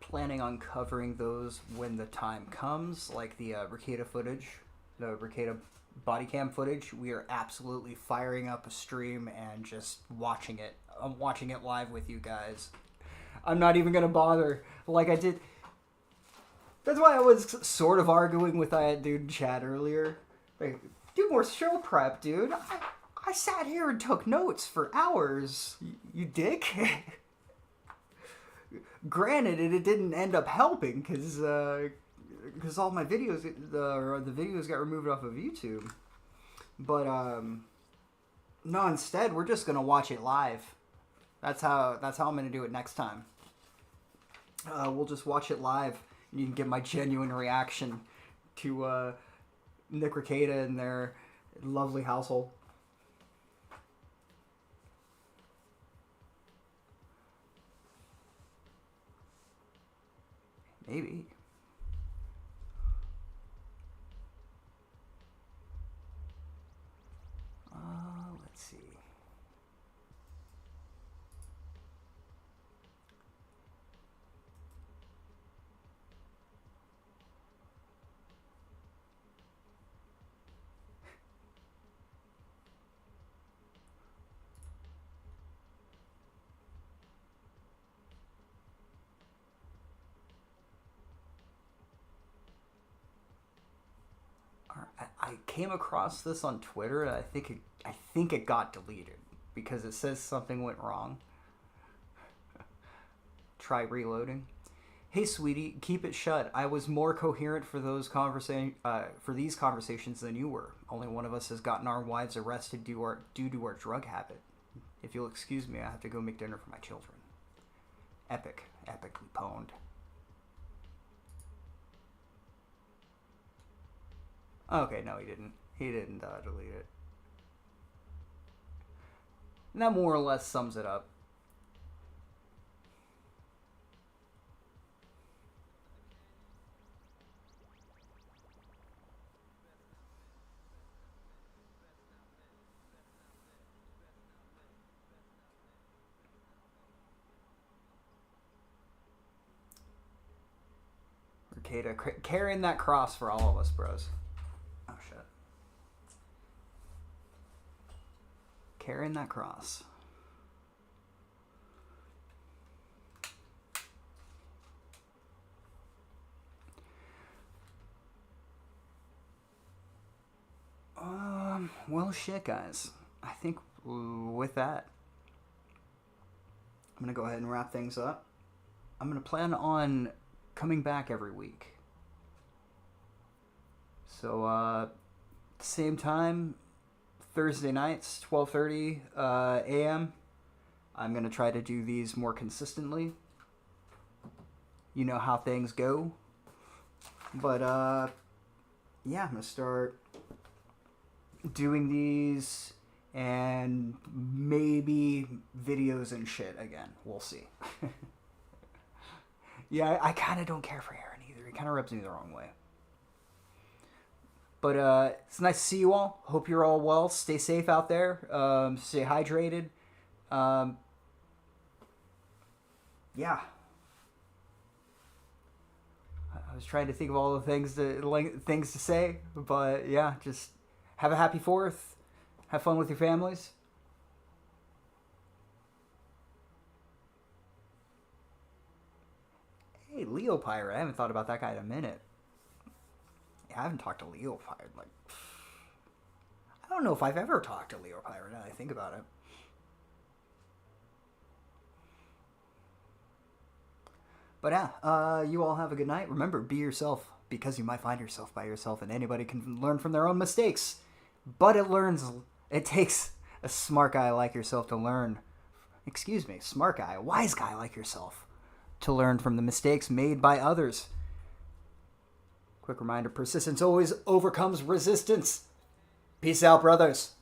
[SPEAKER 16] planning on covering those when the time comes, like the Ricada footage, the Ricada body cam footage. We are absolutely firing up a stream and just watching it. I'm watching it live with you guys. I'm not even gonna bother like I did. That's why I was sort of arguing with that dude in chat earlier. Like, do more show prep, dude. I sat here and took notes for hours, you dick. Granted, it didn't end up helping because all my videos, the videos got removed off of YouTube. But no, instead we're just gonna watch it live. That's how I'm gonna do it next time. We'll just watch it live, and you can get my genuine reaction to Nick Rekieta and their lovely household. Maybe. Let's see. I came across this on Twitter, and I think it got deleted because it says something went wrong. Try reloading. Hey, sweetie, keep it shut. I was more coherent for these conversations than you were. Only one of us has gotten our wives arrested due to our drug habit. If you'll excuse me, I have to go make dinner for my children. Epically pwned. Okay, no, he didn't. He didn't delete it. And that more or less sums it up. Rekieta, carrying that cross for all of us, bros. Oh, shit. Carrying that cross. Well, shit, guys. I think with that, I'm going to go ahead and wrap things up. I'm going to plan on coming back every week. So, same time, Thursday nights, 12:30 a.m. I'm going to try to do these more consistently. You know how things go. But, yeah, I'm going to start doing these and maybe videos and shit again. We'll see. Yeah, I kind of don't care for Aaron either. He kind of rubs me the wrong way. But it's nice to see you all. Hope you're all well. Stay safe out there. Stay hydrated. Yeah. I was trying to think of all the things to say, but yeah, just have a happy 4th. Have fun with your families. Hey, Leo Pirate. I haven't thought about that guy in a minute. Yeah, I haven't talked to Leo Pirate. Like, I don't know if I've ever talked to Leo Pirate now that I think about it. But yeah, you all have a good night. Remember, be yourself, because you might find yourself by yourself, and anybody can learn from their own mistakes. But it takes a smart guy like yourself to learn. Excuse me, smart guy, a wise guy like yourself to learn from the mistakes made by others. Quick reminder, persistence always overcomes resistance. Peace out, brothers.